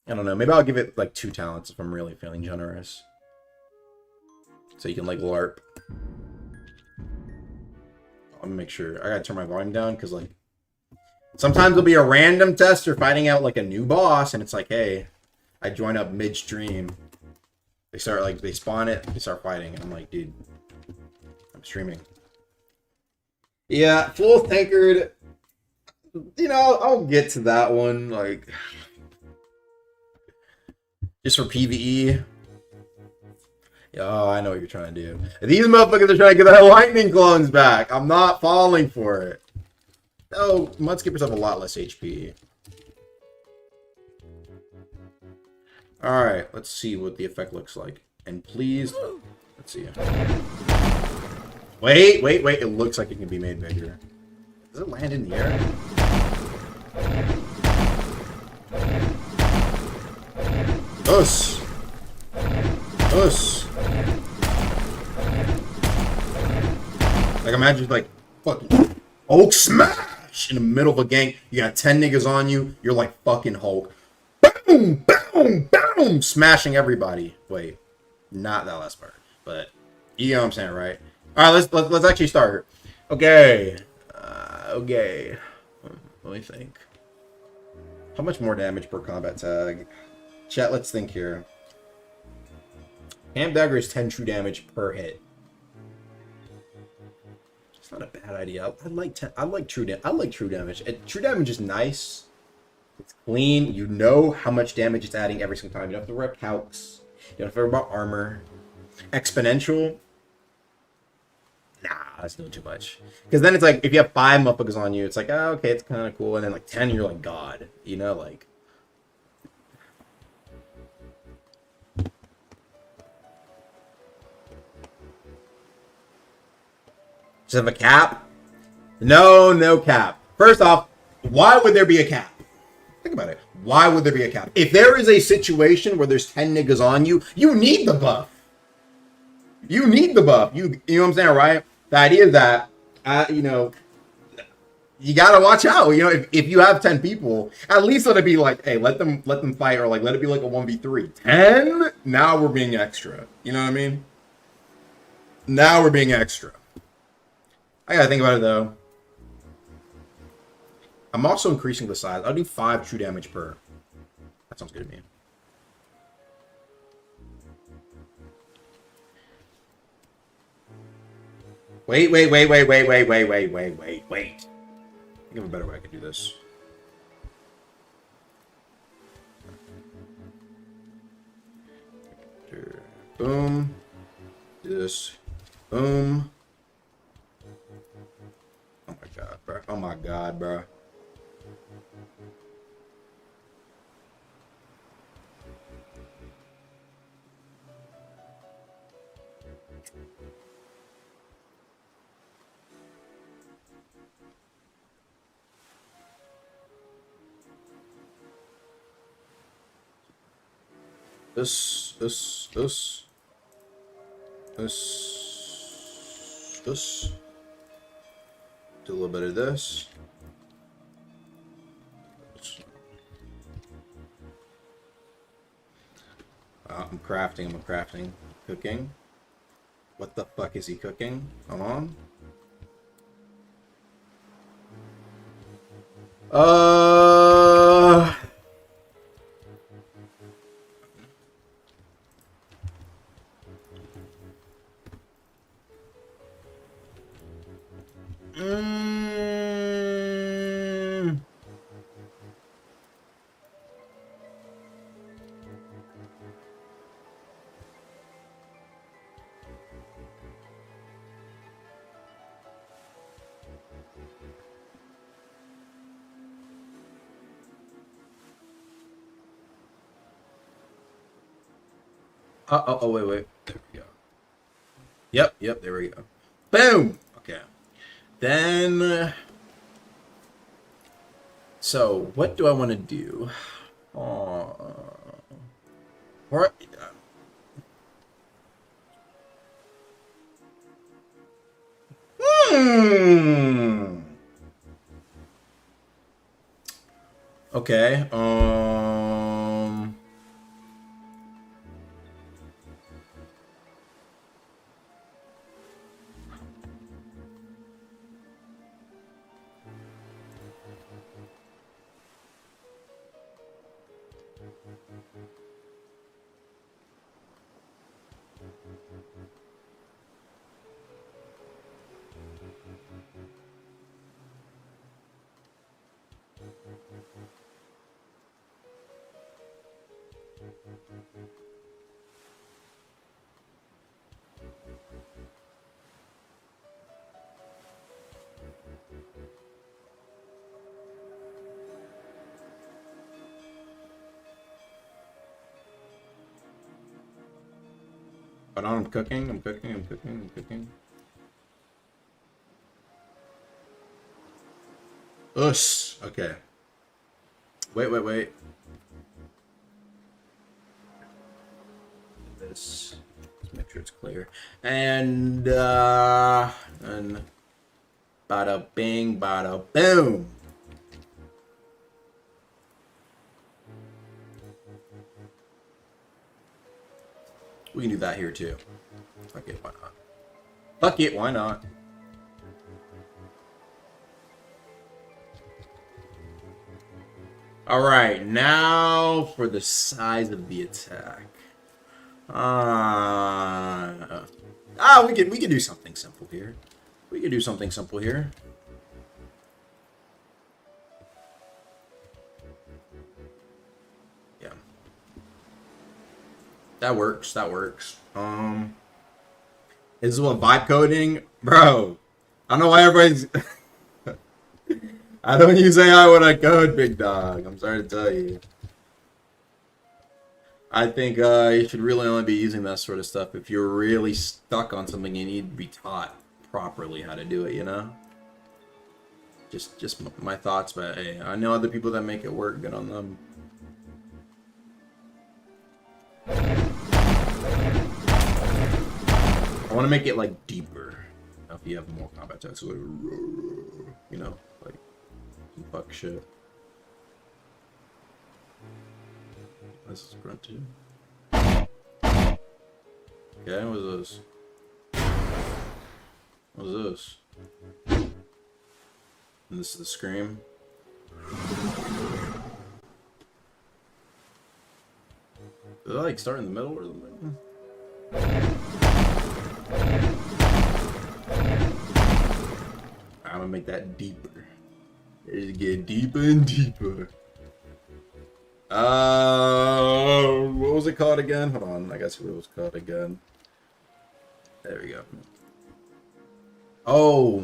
I don't know. Maybe I'll give it like 2 talents if I'm really feeling generous. So you can like LARP. I'm gonna make sure. I gotta turn my volume down because like sometimes there'll be a random tester fighting out like a new boss and it's like, hey, I join up midstream. They start like, they spawn it, they start fighting, and I'm like, dude, I'm streaming. Yeah, full tankard. You know, I'll get to that one, like just for PvE. Oh, I know what you're trying to do. These motherfuckers are trying to get that lightning clones back. I'm not falling for it. Oh, Mudskippers have a lot less HP. Alright, let's see what the effect looks like. And please, let's see. Wait. It looks like it can be made bigger. Does it land in the air? Us. Like, imagine, like, fucking Hulk smash in the middle of a gang. You got 10 niggas on you. You're like fucking Hulk. Boom, boom, boom, smashing everybody. Wait, not that last part, but you know what I'm saying, right? All right, let's actually start. Okay, okay. Let me think. How much more damage per combat tag? Chat, let's think here. Hand dagger is 10 true damage per hit. It's not a bad idea. I like true damage. True damage is nice. It's clean. You know how much damage it's adding every single time. You don't have to worry about calcs. You don't have to worry about armor. Exponential. nah, that's doing too much. Because then it's like, if you have 5 motherfuckers on you, it's like, oh, okay, it's kind of cool. And then like 10, you're like, God, you know, like. Just have a cap? No cap. First off, why would there be a cap? Think about it. Why would there be a cap? If there is a situation where there's 10 niggas on you, you need the buff. You need the buff. You know what I'm saying, right? The idea is that, you know, you gotta watch out. You know, if you have 10 people, at least let it be like, hey, let them fight, or like let it be like a 1v3. 10? Now we're being extra. You know what I mean? Now we're being extra. I gotta think about it though. I'm also increasing the size. I'll do 5 true damage per. That sounds good to me. Wait. I think of a better way I could do this. Boom. Do this. Boom. Oh my god, bro. Oh my god, bro. This. Do a little bit of this. I'm crafting. Cooking. What the fuck is he cooking? Hold on. Oh, wait. There we go. Yep, there we go. Boom! Okay. Then... So, what do I want to do? Or... Okay, but I'm cooking. Us. Okay. Wait. This. Let's make sure it's clear. And bada bing, bada boom. We can do that here too. Fuck it, why not? Fuck it, why not? Alright, now for the size of the attack. We can do something simple here. Yeah. That works. This is what vibe coding. Bro, I don't know why everybody's... I don't use AI when I code, big dog. I'm sorry to tell you. I think you should really only be using that sort of stuff if you're really stuck on something. You need to be taught properly how to do it, you know? Just my thoughts, but hey, I know other people that make it work. Good on them. I want to make it like deeper. If you have more combat attacks, so like, you know, like some fuck shit. This is grunt too. Okay, what's this? What's this? And this is the scream. Did I like start in the middle or the middle? I'm gonna make that deeper. Just get deeper and deeper. What was it called again? Hold on, I guess what it was called again. There we go. Oh.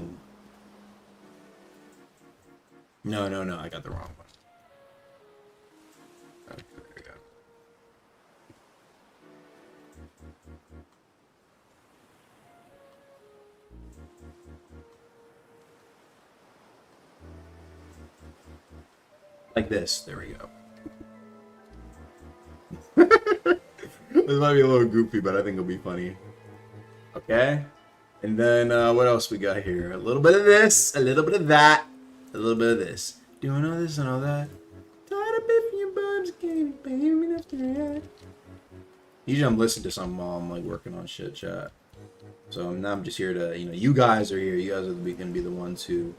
No, I got the wrong one. Okay, there we go. Like this, there we go. This might be a little goofy, but I think it'll be funny. Okay? And then, what else we got here? A little bit of this, a little bit of that, a little bit of this. Doing all this and all that. Tired of biffing your bums, can't pay me enough to react. Usually I'm listening to something while I'm like working on shit, chat. So now I'm just here to, you know, you guys are here. You guys are gonna be the ones who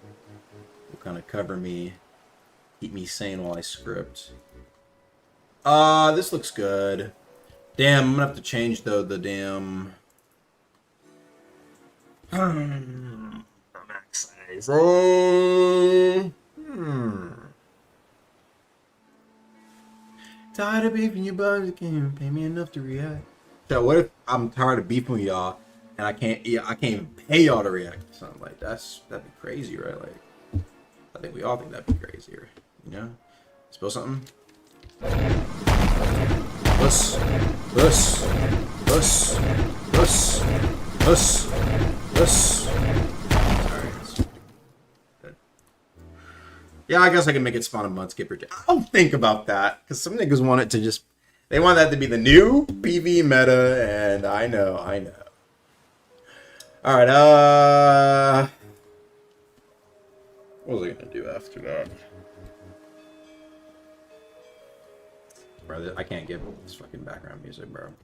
will kind of cover me, keep me sane while I script. This looks good. Damn, I'm gonna have to change though the damn max size. Tired of beefing you bums, you can't even pay me enough to react. So what if I'm tired of beefing with y'all and I can't even pay y'all to react to something? Like that'd be crazy, right? Like I think we all think that'd be crazy, right? You know? Spill something? Puss. Sorry. Good. Yeah, I guess I can make it spawn a mud skipper. I'll think about that, because some niggas want it to just... They want that to be the new PV meta, and I know. Alright, what was I gonna do after that? Bro, I can't give this fucking background music, bro.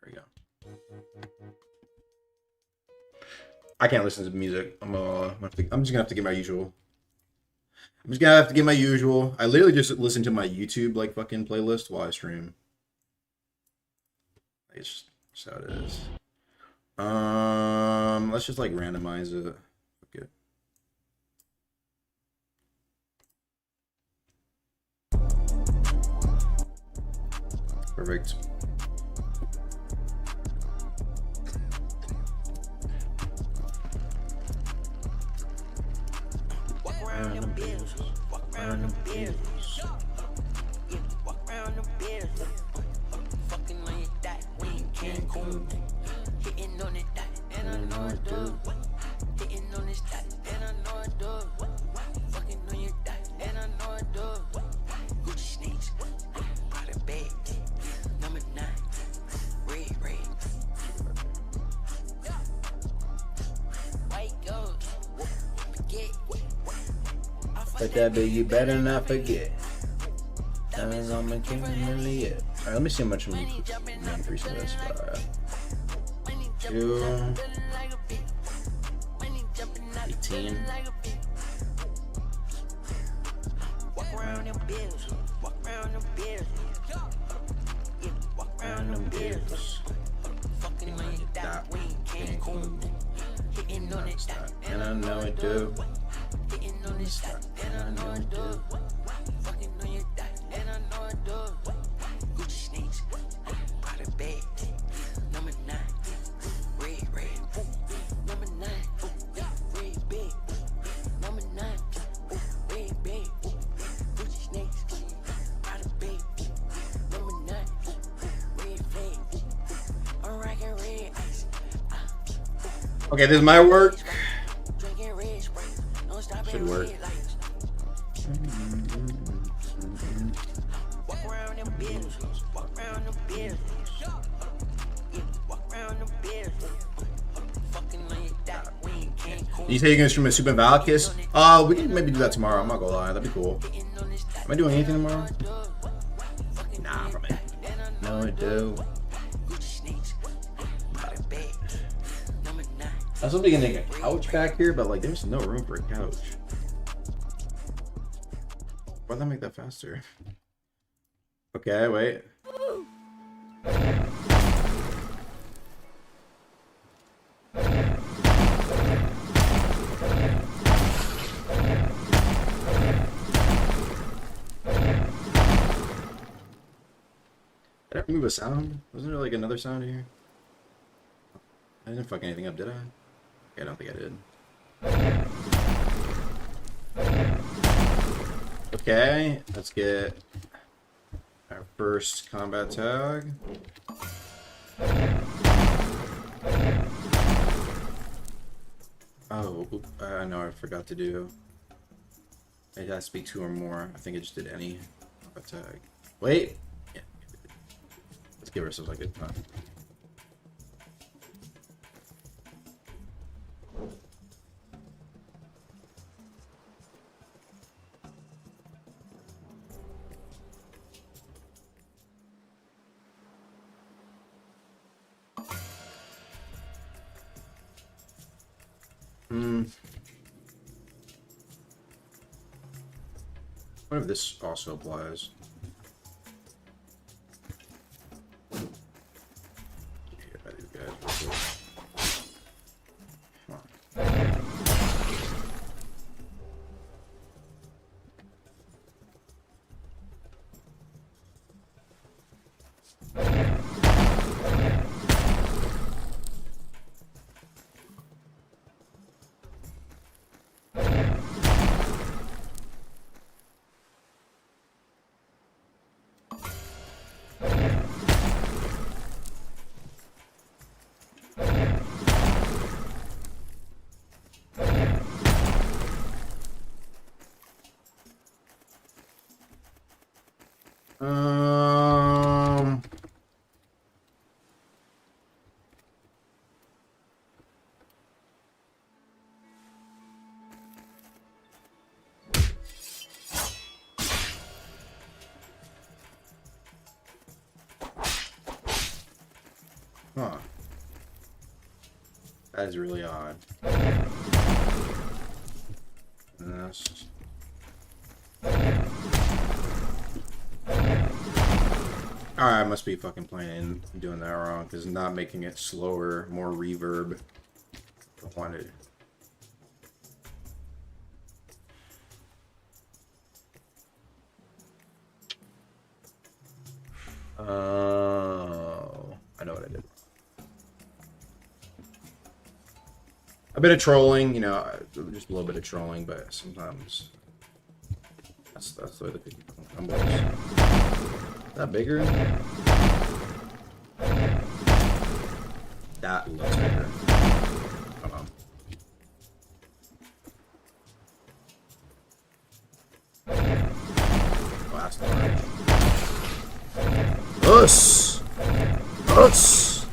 There we go. I can't listen to music. I'm just gonna have to get my usual. I literally just listen to my YouTube like fucking playlist while I stream. It's just how it is. Let's just like randomize it. Okay. Perfect. Walk around them bills. Walk around them bills. Yeah, walk around them bills. Fucking on your dot, we ain't Cancun. Hitting on it dot, and I know it do. Hitting on this dot, and I know it do. Fucking on your dot, and I know it do. Gucci sneaks, Prada bag, number 9, red. White gold, forget. But that bitch, you better not forget. Diamonds on my king, really it. Alright, let me see how much I'm gonna increase this. 2, 18. Walk around them bills. Walk around them bills. Yeah, walk around them bills. Fucking on your dot, we ain't Cancun. Hitting on it dot, And I know it do. hitting on this dot, and I know it do. Fucking on your dot, and I know it do. Gucci sneaks, Prada bag, number 9, red, number 9. Okay, this might work. Should work. You say you're gonna stream a Super Valkis? We can maybe do that tomorrow. I'm not gonna lie, that'd be cool. Am I doing anything tomorrow? Nah, probably. No, I do. I was hoping to get a couch back here, but like, there's no room for a couch. Why'd that make that faster? Okay, wait. Did I remove a sound? Wasn't there like another sound here? I didn't fuck anything up, did I? Okay, I don't think I did. Okay, let's get our first combat tag. Oh, I know I forgot to do. It has to be 2 or more. I think I just did any combat tag. Wait! Yeah. Let's give ourselves a good time. What if this also applies? Huh. That is really odd. This. Alright, I must be fucking playing doing that wrong, because not making it slower, more reverb. I wanted. Oh, I know what I did. A bit of trolling, you know, just a little bit of trolling, but sometimes that's the way the cookie crumbles. Is that bigger? That looks bigger. Hold on. Oh, that's large. Us! Us!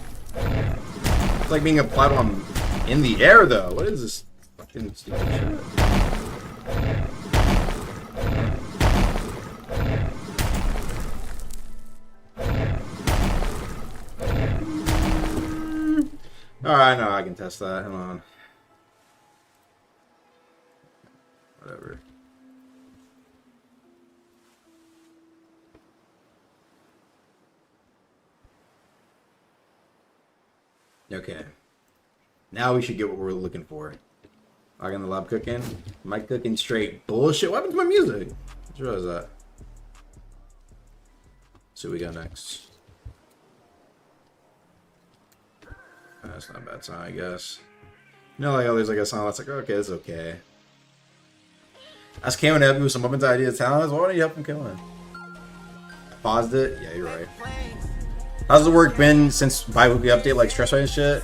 It's like being applied on in the air, though. What is this fucking stupid shit? Alright, no, I can test that. Hold on. Whatever. Okay. Now we should get what we're looking for. Log in the lab cooking. Am I cooking straight bullshit? What happened to my music? I just realized that. Let's see what we got next. That's not a bad sign, I guess. You know, like, oh, there's like a song that's like, okay, it's okay. Ask Cameron to help me with some weapons ideas, talents. Why don't you help him killing? Paused it? Yeah, you're right. How's the work been since bi-weekly update, like stress rate and shit?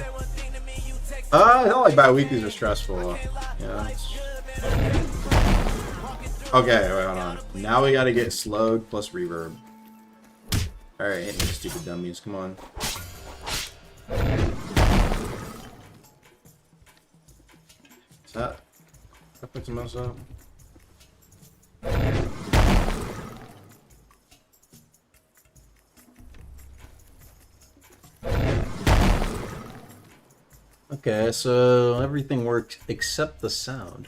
I don't like bi-weeklies are stressful. Yeah. Okay, wait, hold on. Now we gotta get slowed plus reverb. Alright, hit me, stupid dummies. Come on. Is that? I put some else up. Okay, so everything works except the sound.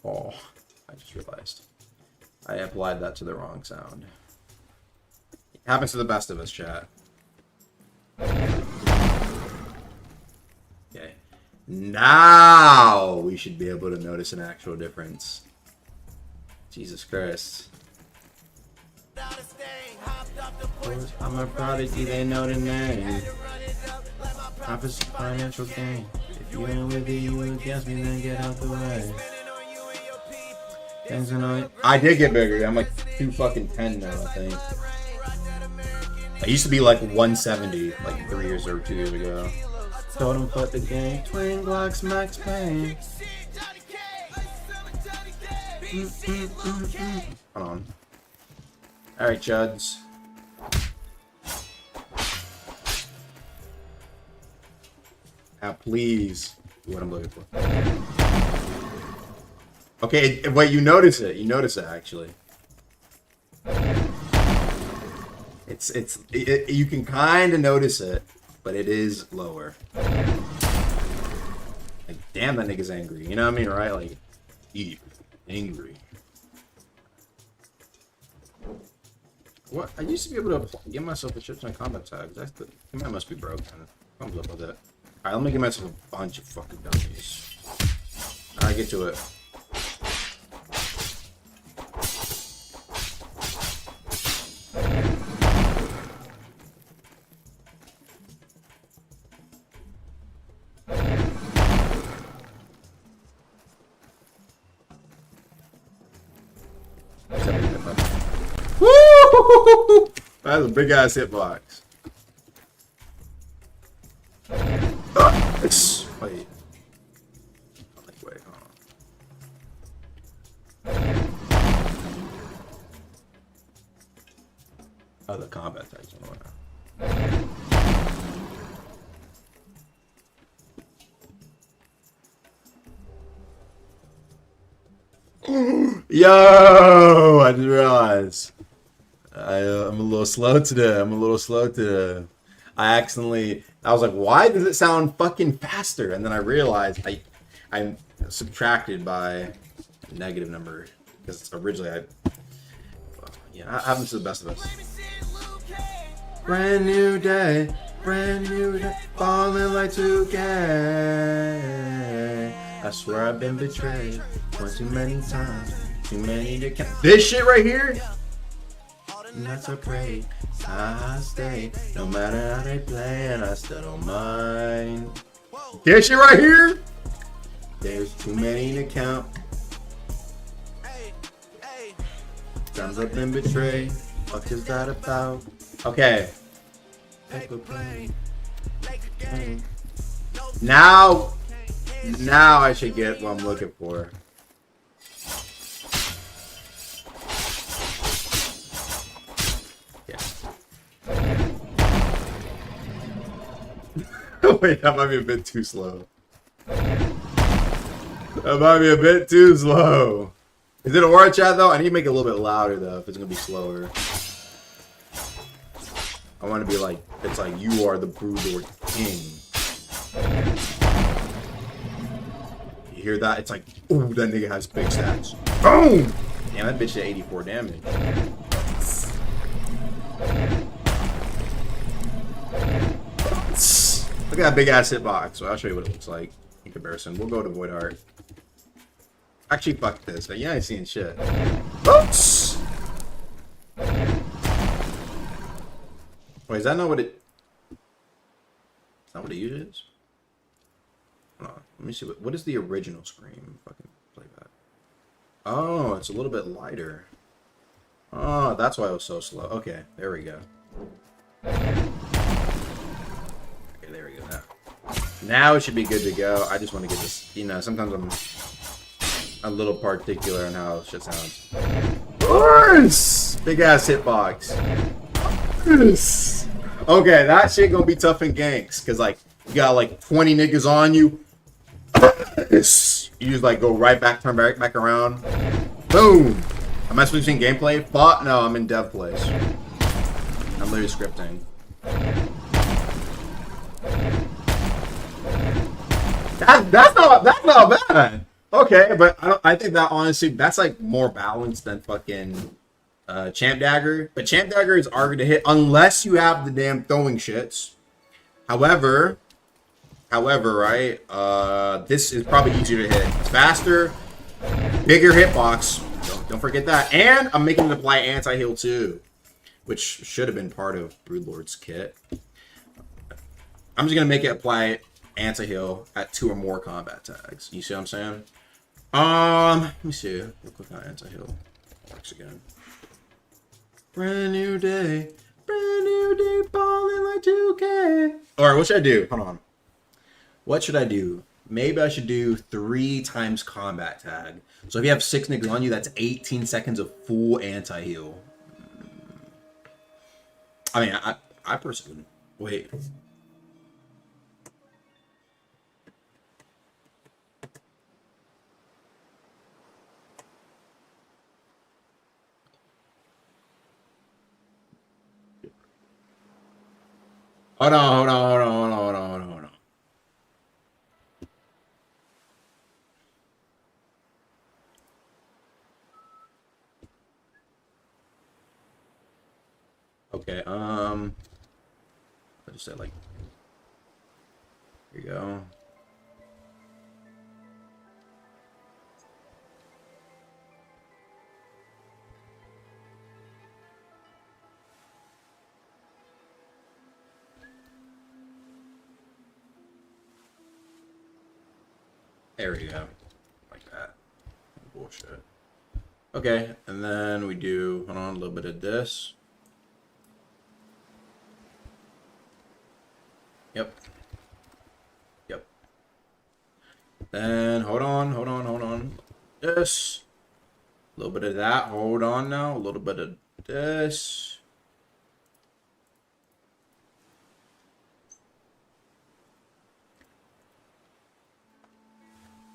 Oh, I just realized. I applied that to the wrong sound. It happens to the best of us, chat. Okay. Now we should be able to notice an actual difference. Jesus Christ. I'm a prodigy, they know the name. Opposite financial gain. If you ain't with it, you against me, then get out the way. I did get bigger. I'm like 210 now, I think. I used to be like 170 like 3 years or 2 years ago. Told him fuck the game. Twin Glocks, Max Payne. Hold on. Alright, Chuds. Now, please, what I'm looking for. Okay, wait, you notice it. You notice it, actually. You can kind of notice it, but it is lower. Like, damn, that nigga's angry. You know what I mean, right? Like, angry. What? I used to be able to give myself a shit ton of combat tags. That's the command must be broken. Comes up with it. Alright, let me give myself a bunch of fucking dummies. Alright, get to it. Woo! That's a big ass hitbox. Wait. Wait, hold on. Oh, the combat tags. Yo! I didn't realize. I'm a little slow today. I was like, why does it sound fucking faster? And then I realized I'm subtracted by a negative number. Because originally yeah, it happens to the best of us. Brand new day, falling like 2K. I swear I've been betrayed one too many times, too many to count. This shit right here? Not so great. I stay, no matter how they play, and I still don't mind. This shit right here? There's too many to count. Times I've been betrayed. Fuck is that about? Okay. Now I should get what I'm looking for. Wait, that might be a bit too slow. That might be a bit too slow. Is it a word chat though? I need to make it a little bit louder though if it's gonna be slower. I want to be like, it's like you are the Broodlord King. You hear that? It's like, ooh, that nigga has big stats. Boom! Damn, that bitch did 84 damage. Look at that big ass hitbox. So I'll show you what it looks like in comparison. We'll go to Void Art. Actually, fuck this. You ain't seeing shit. Oops! Wait, is that not what it... Is that what it usually is? Hold on. Let me see. What is the original scream? Fucking play that. Oh, it's a little bit lighter. Oh, that's why it was so slow. Okay, there we go. Okay, there we go. Now it should be good to go. I just want to get this, you know, sometimes I'm a little particular on how shit sounds. Burns! Big ass hitbox. Burns! Okay, that shit gonna be tough in ganks, cause like you got like 20 niggas on you. You just like go right back, turn back around. Boom! Am I switching gameplay? But no, I'm in dev place. I'm literally scripting. That's not bad. Okay, but I think that honestly that's like more balanced than fucking Champ Dagger. But Champ Dagger is harder to hit unless you have the damn throwing shits. However, right? This is probably easier to hit. It's faster, bigger hitbox. Don't forget that. And I'm making it apply anti-heal too, which should have been part of Broodlord's kit. I'm just gonna make it apply anti-heal at 2 or more combat tags. You see what I'm saying? Let me see. We'll click on anti-heal. Works again. Brand new day, balling like 2K. All right, what should I do? Hold on. What should I do? Maybe I should do 3 times combat tag. So if you have 6 niggas on you, that's 18 seconds of full anti-heal. I mean, I personally wait. Hold on. Okay, I just said like, here you go. There we go. Like that. Bullshit. Okay, and then we do, hold on, a little bit of this. Yep. Then, hold on. This. A little bit of that. Hold on now. A little bit of this.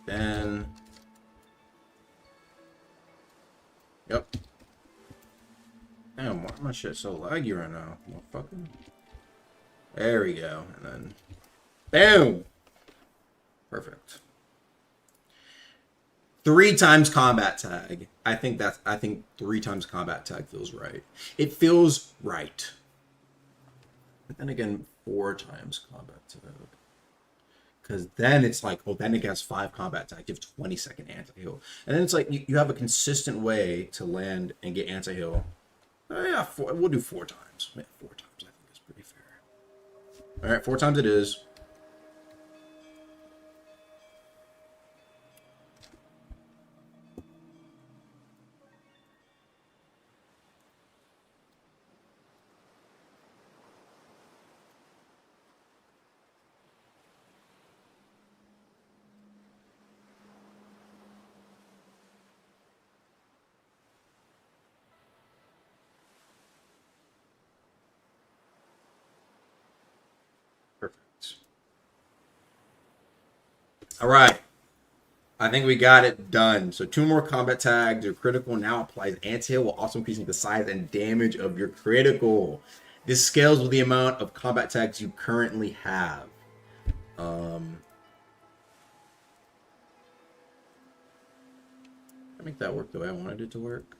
Then. Yep. Damn, why my shit so laggy right now, motherfucker? There we go. And then. Boom! Perfect. 3 times combat tag. I think 3 times combat tag feels right. It feels right. But then again, 4 times combat tag. Because then it's like, oh, then it gets 5 combat tag. You have 20-second anti-heal. And then it's like, you have a consistent way to land and get anti-heal. Yeah, we'll do 4 times. Yeah, 4 times, I think is pretty fair. Alright, 4 times it is. All right. I think we got it done. So 2 more combat tags. Your critical now applies anti-heal while also increasing the size and damage of your critical. This scales with the amount of combat tags you currently have. I make that work the way I wanted it to work.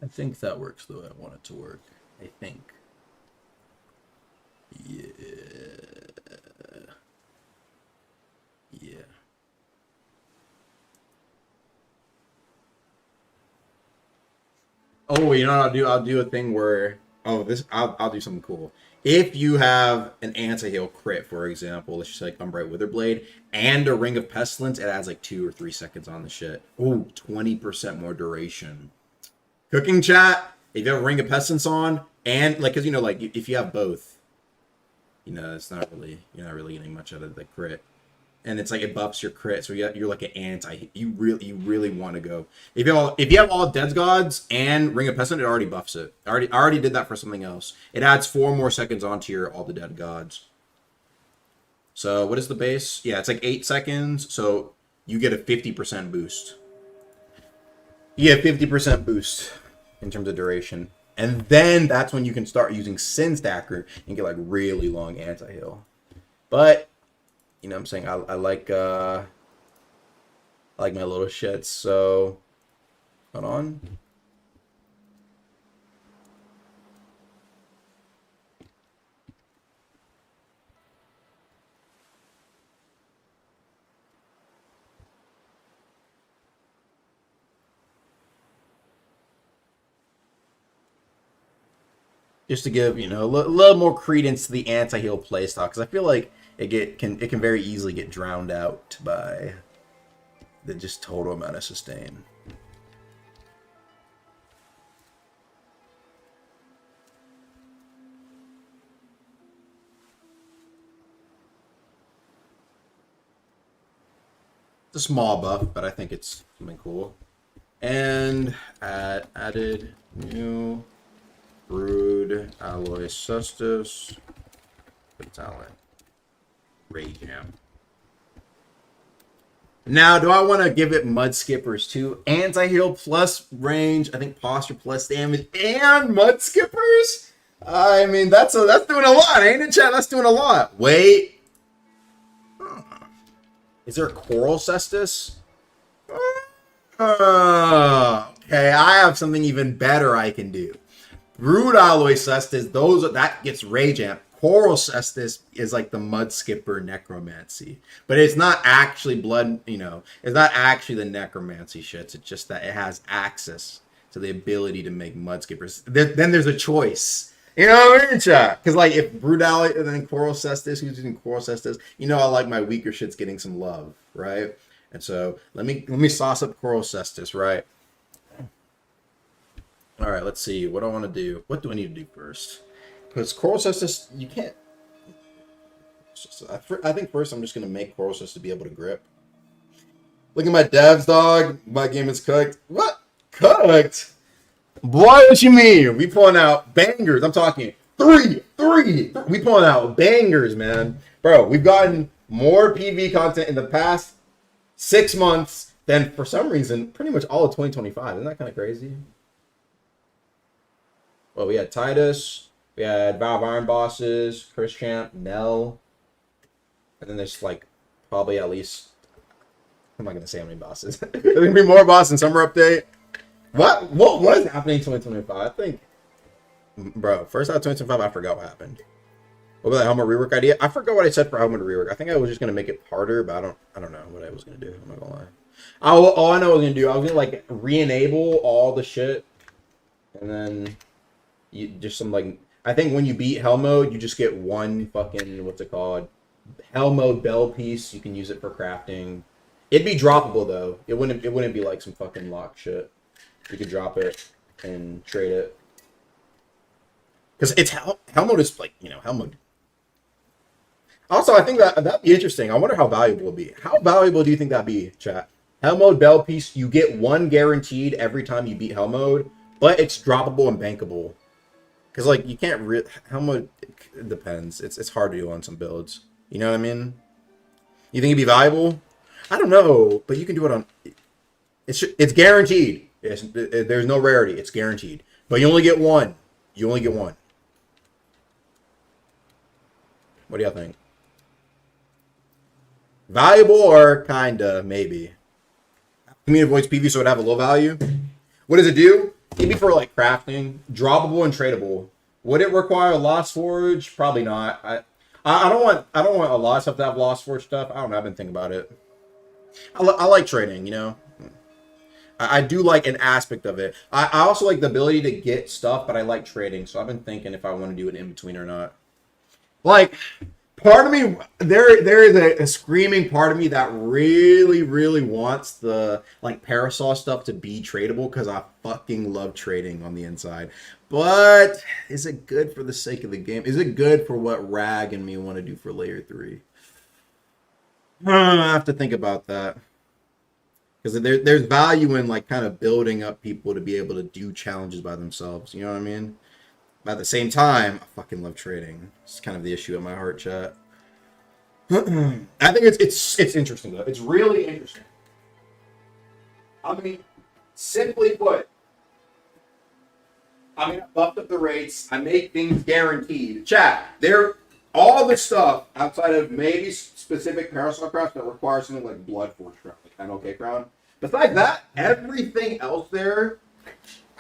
I think that works the way I want it to work. I think. Yeah. Oh, you know what I'll do? I'll do a thing where Oh, this I'll do something cool. If you have an anti-heal crit, for example, let's just say like Umbright Witherblade and a Ring of Pestilence, it adds like 2 or 3 seconds on the shit. Ooh, 20% more duration. Cooking chat, if you have a Ring of Pestilence on, and like, cause you know, like if you have both, you know, it's not really, you're not really getting much out of the crit. And it's like it buffs your crit, so you're like an anti. You really want to go. If you have all Dead Gods and Ring of Pestilence, it already buffs it. I already did that for something else. It adds 4 more seconds onto your all the Dead Gods. So what is the base? Yeah, it's like 8 seconds. So you get a 50% boost. You get 50% boost in terms of duration, and then that's when you can start using Sin Stacker and get like really long anti-heal. But you know what I'm saying? I like my little shits, so hold on. Just to give, you know, a little more credence to the anti-heal playstyle, because I feel like it can very easily get drowned out by the just total amount of sustain. It's a small buff, but I think it's something cool. And added new Brood Alloy Cestus talent. Rage Jam. Now, do I want to give it Mud Skippers too? Anti-heal plus range, I think posture plus damage, and Mud Skippers? I mean, that's doing a lot, ain't it, chat? That's doing a lot. Wait. Is there a Coral Cestus? Okay, I have something even better I can do. Brood Alloy Cestus, that gets Rage Amp. Coral Cestus is like the Mud Skipper Necromancy. But it's not actually blood, you know, it's not actually the Necromancy shits. It's just that it has access to the ability to make Mud Skippers. Then there's a choice. You know what I mean, chat? Because like if Brood Alloy and then Coral Cestus, who's using Coral Cestus, you know I like my weaker shits getting some love, right? And so let me sauce up Coral Cestus, right? All right, let's see. What do I want to do? What do I need to do first? Because Coral Cestus, you can't. I think first I'm just going to make Coral Cestus be able to grip. Look at my devs, dog. My game is cooked. What? Cooked? Boy, what you mean? We pulling out bangers. I'm talking three. We pulling out bangers, man. Bro, we've gotten more PV content in the past 6 months than, for some reason, pretty much all of 2025. Isn't that kind of crazy? Well, we had Titus. We had Valve Iron Bosses, Chris Champ, Nell. And then there's like probably at least, I'm not going to say how many bosses. There's going to be more bosses in Summer Update. What is happening in 2025? I think, bro, first out of 2025, I forgot what happened. What about that helmet rework idea? I forgot what I said for helmet rework. I think I was just going to make it harder, but I don't know what I was going to do. I'm not going to lie. All I know I was going to do, I was going to like re-enable all the shit. And then you just some like, I think when you beat Hell Mode, you just get one fucking, what's it called? Hell Mode Bell piece. You can use it for crafting. It'd be droppable though. It wouldn't be like some fucking lock shit. You could drop it and trade it. Because it's Hell Mode is like, you know, Hell Mode. Also, I think that'd be interesting. I wonder how valuable it'd be. How valuable do you think that'd be, chat? Hell Mode Bell piece, you get one guaranteed every time you beat Hell Mode, but it's droppable and bankable. Because, like, you can't really... Hell Mode, it depends. It's hard to do on some builds. You know what I mean? You think it'd be valuable? I don't know, but you can do it on... It's guaranteed. There's no rarity. It's guaranteed. But you only get one. You only get one. What do y'all think? Valuable or kinda, maybe? Community avoids PV so it'd have a low value. What does it do? Maybe for like crafting, droppable and tradable. Would it require Lost Forge? Probably not. I don't want a lot of stuff to have Lost Forge stuff. I don't know. I've been thinking about it. I like trading, you know. I do like an aspect of it. I also like the ability to get stuff, but I like trading. So I've been thinking if I want to do an in-between or not. Like, part of me, there is a screaming part of me that really, really wants the, like, Parasol stuff to be tradable because I fucking love trading on the inside. But is it good for the sake of the game? Is it good for what Rag and me want to do for Layer 3? I have to think about that. Because there's value in, like, kind of building up people to be able to do challenges by themselves. You know what I mean? But at the same time, I fucking love trading. It's kind of the issue in my heart, chat. I think it's interesting, though. It's really interesting. I mean, simply put, I mean, I buffed up the rates. I make things guaranteed. Chat, all the stuff outside of maybe specific Parasol crafts that require something like Blood Forge crown, like NOK crown. Besides that, everything else there,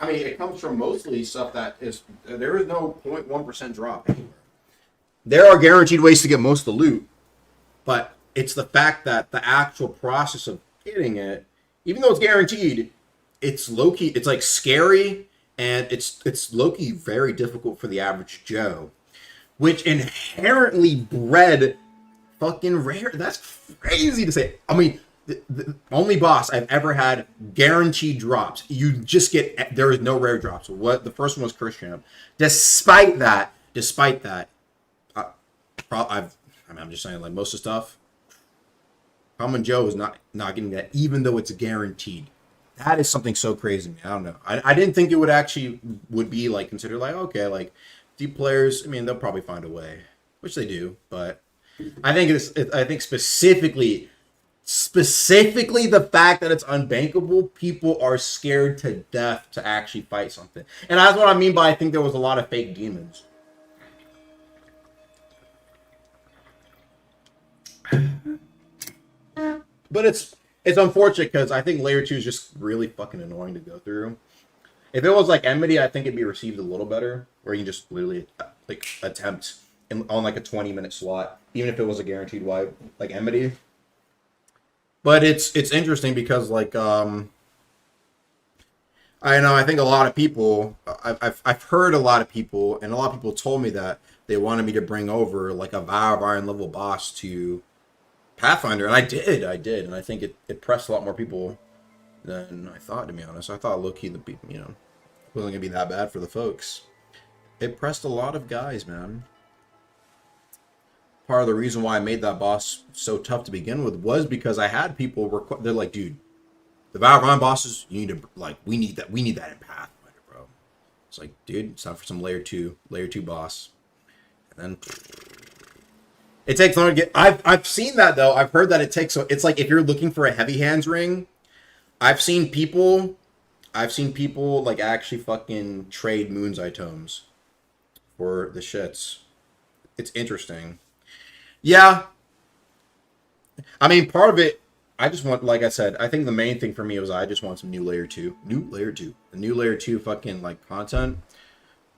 I mean, it comes from mostly stuff that is, there is no 0.1% drop anywhere. There are guaranteed ways to get most of the loot, but it's the fact that the actual process of getting it, even though it's guaranteed, it's low-key, it's like scary, and it's low-key very difficult for the average Joe. Which inherently bred fucking rare. That's crazy to say. I mean, the only boss I've ever had guaranteed drops. You just get, there is no rare drops. What the first one was Curse Champ. Despite that, I'm just saying, like, most of the stuff, Common Joe is not getting that, even though it's guaranteed. That is something so crazy to me. I don't know. I didn't think it would be like considered like, okay, like, deep players, I mean, they'll probably find a way, which they do. But I think I think specifically the fact that it's unbankable, people are scared to death to actually fight something, and that's what I mean by I think there was a lot of fake demons. But it's unfortunate because I think Layer 2 is just really fucking annoying to go through. If it was like Enmity, I think it'd be received a little better, where you can just literally like attempt on like a 20-minute slot, even if it was a guaranteed wipe, like Enmity. But it's interesting because like I know I think a lot of people I've heard a lot of people, and a lot of people told me that they wanted me to bring over like a Vow of Iron level boss to Pathfinder, and I did, and I think it pressed a lot more people than I thought, to be honest. I thought low-key it wasn't gonna be that bad for the folks. It pressed a lot of guys, man. Part of the reason why I made that boss so tough to begin with was because I had people they're like, dude, the Vow of Iron bosses, you need to, like, we need that in Pathfinder, bro. It's like, dude, it's time for some layer 2 boss. And then it takes long to get. I've seen that though. I've heard that it takes, so it's like if you're looking for a heavy hands ring, I've seen people like actually fucking trade Moon's Tomes for the shits. It's interesting. Yeah. I mean, part of it, I just want, like I said, I think the main thing for me was I just want some new layer 2. The new layer 2 fucking like content.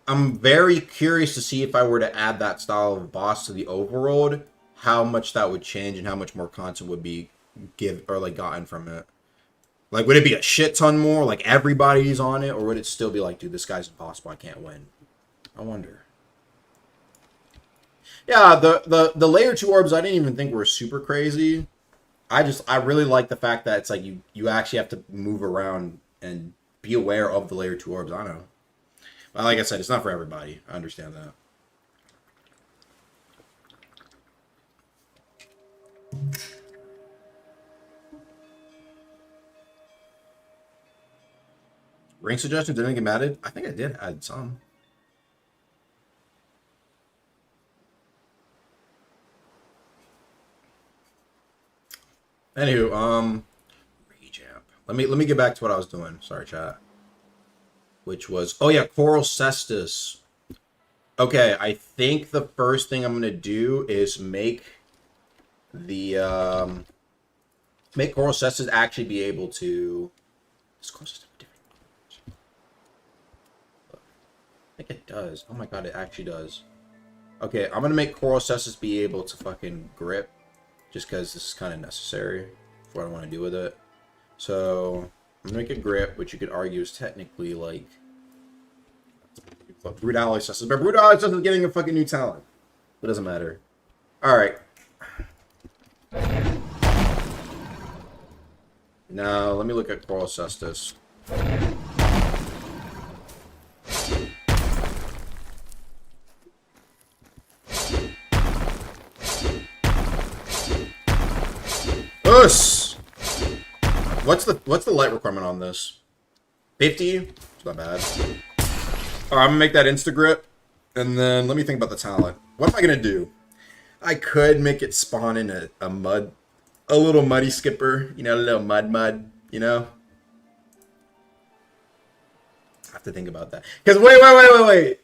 I'm very curious to see if I were to add that style of boss to the overworld, how much that would change and how much more content would be gotten from it. Like, would it be a shit ton more? Like, everybody's on it? Or would it still be like, dude, this guy's impossible, I can't win? I wonder. Yeah, the layer 2 orbs, I didn't even think were super crazy. I really like the fact that it's like you actually have to move around and be aware of the layer 2 orbs. I don't know. But like I said, it's not for everybody. I understand that. Ring suggestions didn't get added? I think I did add some. Anywho, Rage Amp. Let me get back to what I was doing. Sorry, chat. Which was, oh yeah, Coral Cestus. Okay, I think the first thing I'm gonna do is make the make Coral Cestus actually be able to. Is Coral Cestus different? I think it does. Oh my god, it actually does. Okay, I'm gonna make Coral Cestus be able to fucking grip, just because this is kind of necessary for what I want to do with it. So I'm gonna make a grip, which you could argue is technically like Brute Alloy Cestus, but Brute Alloy Cestus is getting a fucking new talent. It doesn't matter. Alright. Now, let me look at Coral Cestus. Us! What's the light requirement on this? 50? It's not bad. Alright, I'm gonna make that Insta Grip. And then let me think about the talent. What am I gonna do? I could make it spawn in a little muddy skipper, you know, a little mud, you know? I have to think about that. Because wait.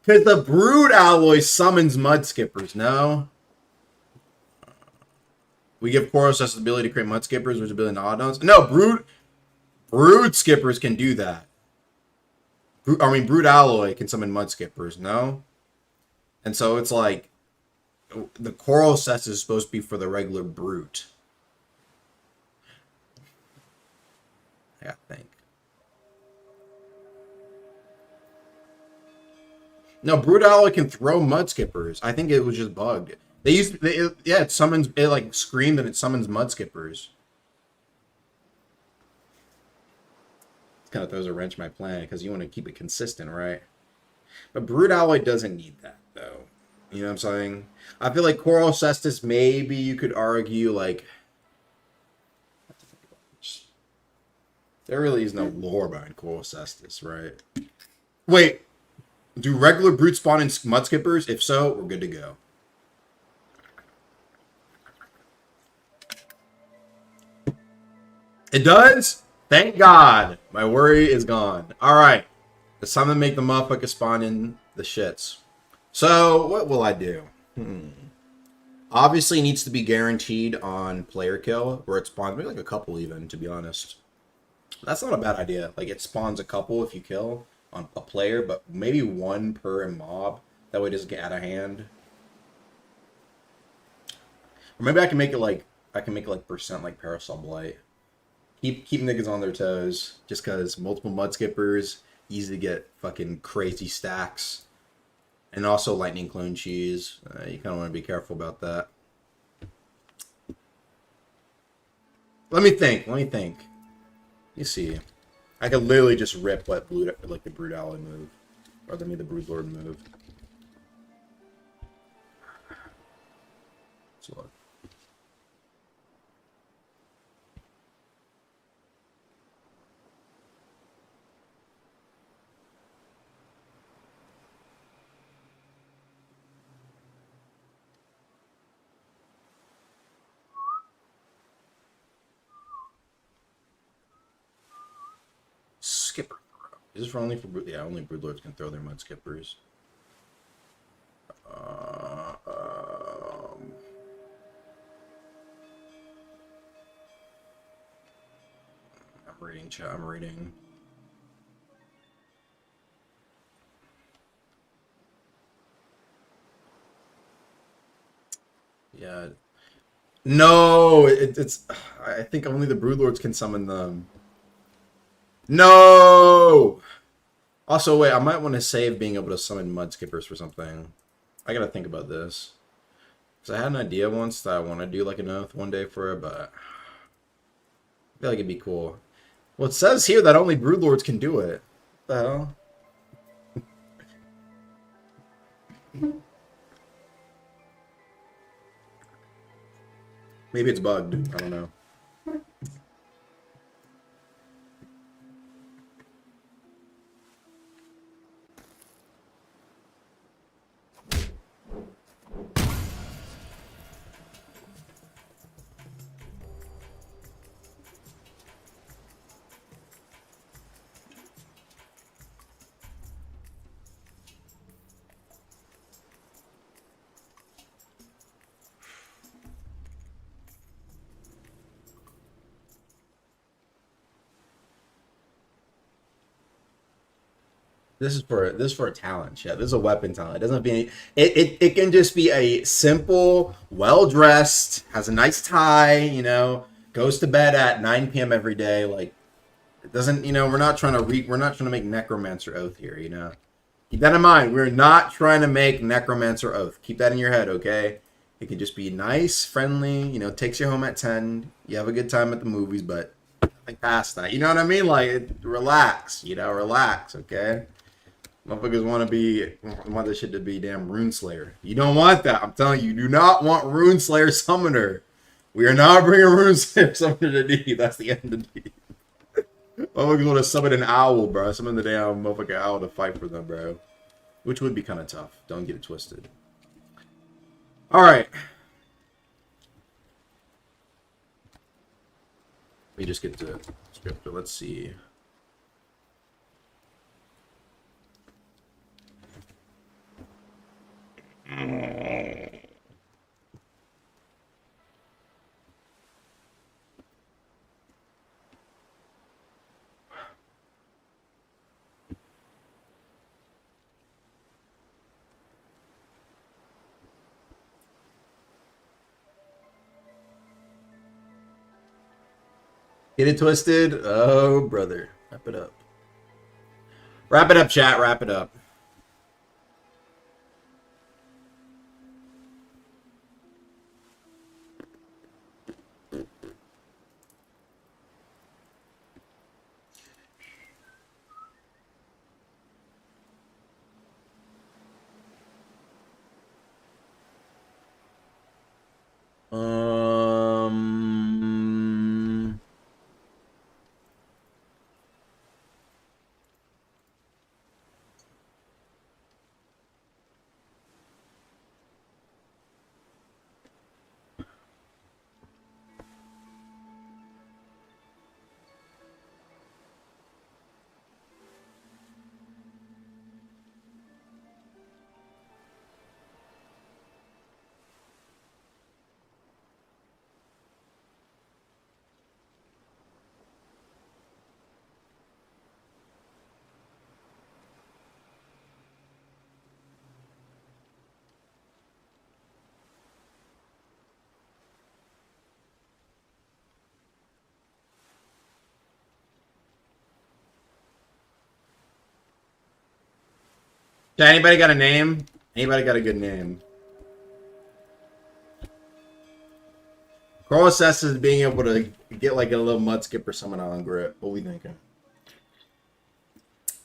Because the Brood Alloy summons mud skippers, no? We give Koros the ability to create mud skippers, which ability to add-ons. No, Brood skippers can do that. Brood Alloy can summon mud skippers, no? And so it's like the Coral Cestus is supposed to be for the regular Brute. I gotta think. No, Brood Alloy can throw mud skippers. I think it was just bugged. It summons, it like screamed and it summons mud skippers. It kind of throws a wrench in my plan because you want to keep it consistent, right? But Brood Alloy doesn't need that though. You know what I'm saying? I feel like Coral Cestus, maybe you could argue like there really is no lore behind Coral Cestus, right? Wait, do regular Brute spawn in mud skippers? If so, we're good to go. It does? Thank God. My worry is gone. Alright. It's time to make the motherfucker spawn in the shits. So, what will I do? Obviously, it needs to be guaranteed on player kill, where it spawns maybe like a couple even, to be honest. That's not a bad idea. Like, it spawns a couple if you kill on a player, but maybe one per mob. That way it doesn't get out of hand. Or maybe I can make it like, percent like Parasol Blight. Keep niggas on their toes, just because multiple mud skippers, easy to get fucking crazy stacks. And also lightning clone cheese. You kind of want to be careful about that. Let me think. You see. I could literally just rip the Brood Alloy move. Or the Brood Lord move. Let's look. Skipper throw. Is this for only for Brood? Yeah, only Broodlords can throw their mud skippers. I'm reading, chat. I'm reading. Yeah. No, it's. I think only the Broodlords can summon them. No! Also, wait, I might want to save being able to summon mud skippers for something. I gotta think about this. Because I had an idea once that I want to do like an oath one day for it, but I feel like it'd be cool. Well, it says here that only Broodlords can do it. What the hell? Maybe it's bugged. I don't know. This is for a talent, yeah. This is a weapon talent. It doesn't be it can just be a simple, well dressed, has a nice tie, you know, goes to bed at 9 p.m. every day. Like It doesn't, you know, we're not trying to make Necromancer Oath here, you know. Keep that in mind. We're not trying to make Necromancer Oath. Keep that in your head, okay? It can just be nice, friendly, you know, takes you home at 10. You have a good time at the movies, but nothing past that. You know what I mean? Like, relax, you know, relax, okay? Motherfuckers want this shit to be damn Runeslayer. You don't want that. I'm telling you, you do not want Runeslayer Summoner. We are not bringing Runeslayer Summoner to D. That's the end of D. Motherfuckers want to summon an owl, bro. Summon the damn motherfucking owl to fight for them, bro. Which would be kind of tough. Don't get it twisted. Alright. Let me just get to script. Let's see. Get it twisted? Oh, brother. Wrap it up. Wrap it up, chat. Wrap it up. Um... Yeah, anybody got a name? Anybody got a good name? Carl assesses being able to get like a little mud skipper summon on grip. What we thinking?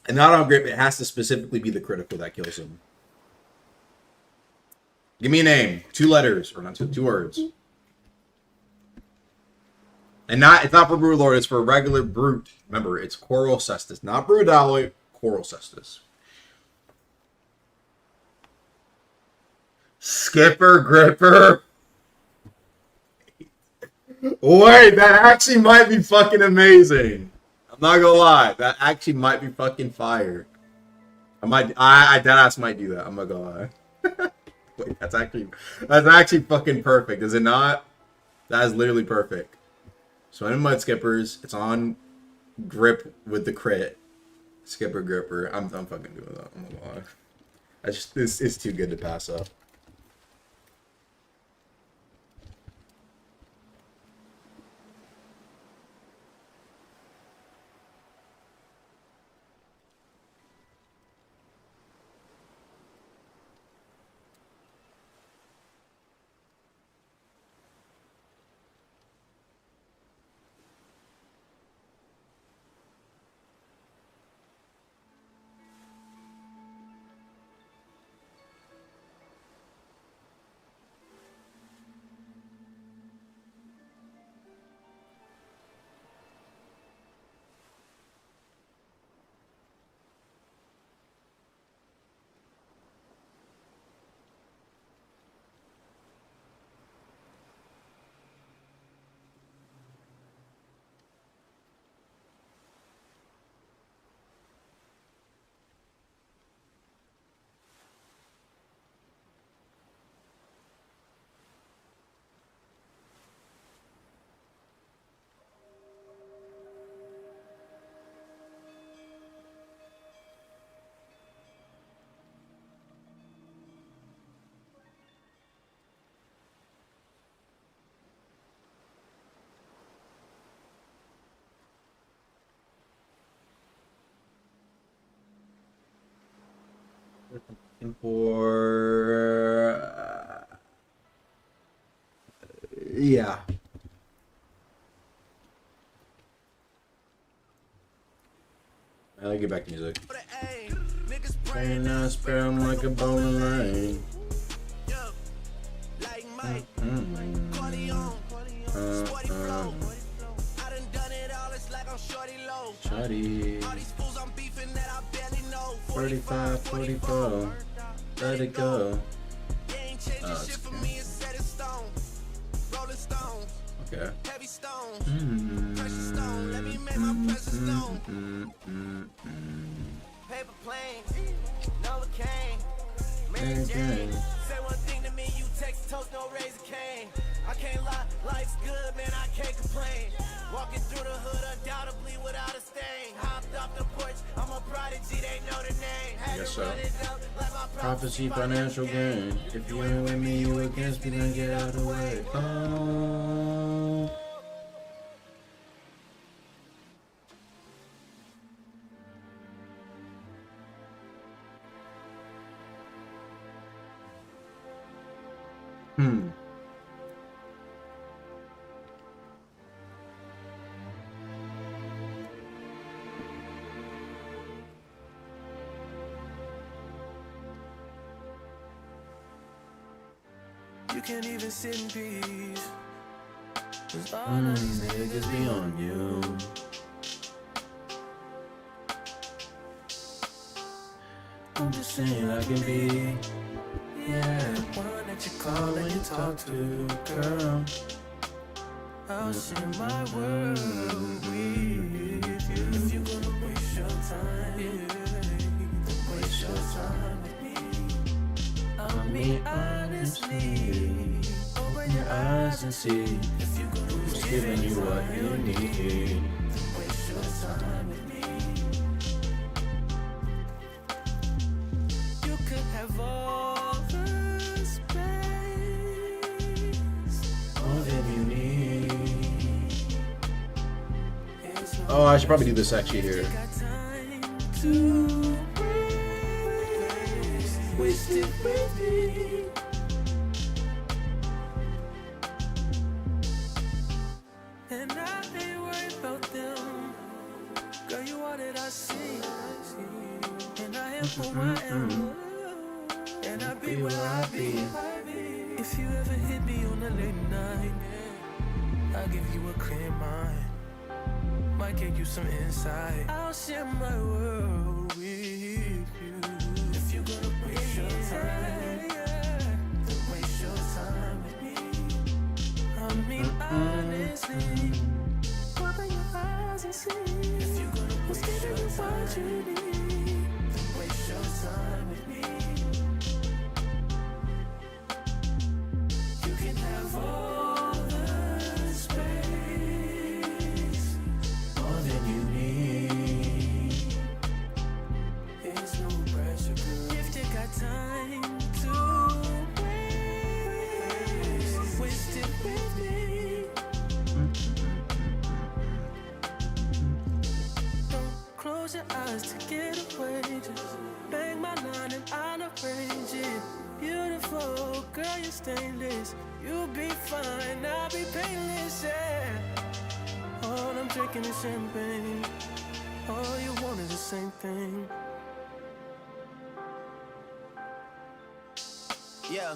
And not on grip, it has to specifically be the critical that kills him. Give me a name. 2 letters. Or not 2 words. And it's not for Brood Lord, it's for a regular brute. Remember, it's Coral Cestus. Not Brood Alloy, Coral Cestus. Skipper Gripper. Wait, that actually might be fucking amazing. I'm not gonna lie. That actually might be fucking fire. I deadass might do that. I'm not gonna lie. Wait, that's actually fucking perfect, is it not? That is literally perfect. So in Mud Skippers, it's on grip with the crit. Skipper Gripper. I'm fucking doing that. I'm not gonna lie. This is too good to pass up. For yeah. I'll get back to music. And I spare him like a bowling lane. Like Mike, Corleone, Sporty Flow. I done done it all, it's like I'm shorty low. Shawty. All these fools I'm beefing that I barely know. 45, 44. Let it go. They ain't changing shit for me, it's set in stone. Rolling stones, Okay. heavy stones, precious stone. Let me make my presence known. Paper planes, Novocaine, Mary Jane. Say one thing to me, you text toast, no razor cane. I can't lie, life's good, man, I can't complain. Walking through the hood, undoubtedly without a stain. Hopped off the porch, I'm a prodigy, they know the name. I guess so. Prophecy, financial gain. If you ain't with me, you against me, then get out of the way. Oh. You can't even sit in peace. Cause all of these Niggas be on you. I'm just saying I can be, yeah, one that you call and you talk to, girl. I'll share my world with you. If you're gonna waste your time, waste your time with me. I mean honestly, Open your eyes and see if you're gonna who's giving you what you need. waste your time with me. You could have all the space. More than you need. It's no Oh, I should probably do this actually here. got time to waste it with me. And I ain't worried about them. Girl, you all that I see. And I am who I am. And I be where I be. If you ever hit me on a late night, I'll give you a clear mind. Might give you some insight. I'll share my world with you. If you're gonna waste your time, then waste your time with me. I mean honestly, open your eyes and see. If you're gonna waste your time, what you need, then waste your time with me. You can have all the space. More than you need. It's no pressure, girl. If you got time to waste it with me. Don't close your eyes to get away. Just bang my line and I'll arrange it. Beautiful, girl, you're stainless. You'll be fine, I'll be painless, yeah. All I'm drinking is champagne. All you want is the same thing. Yeah.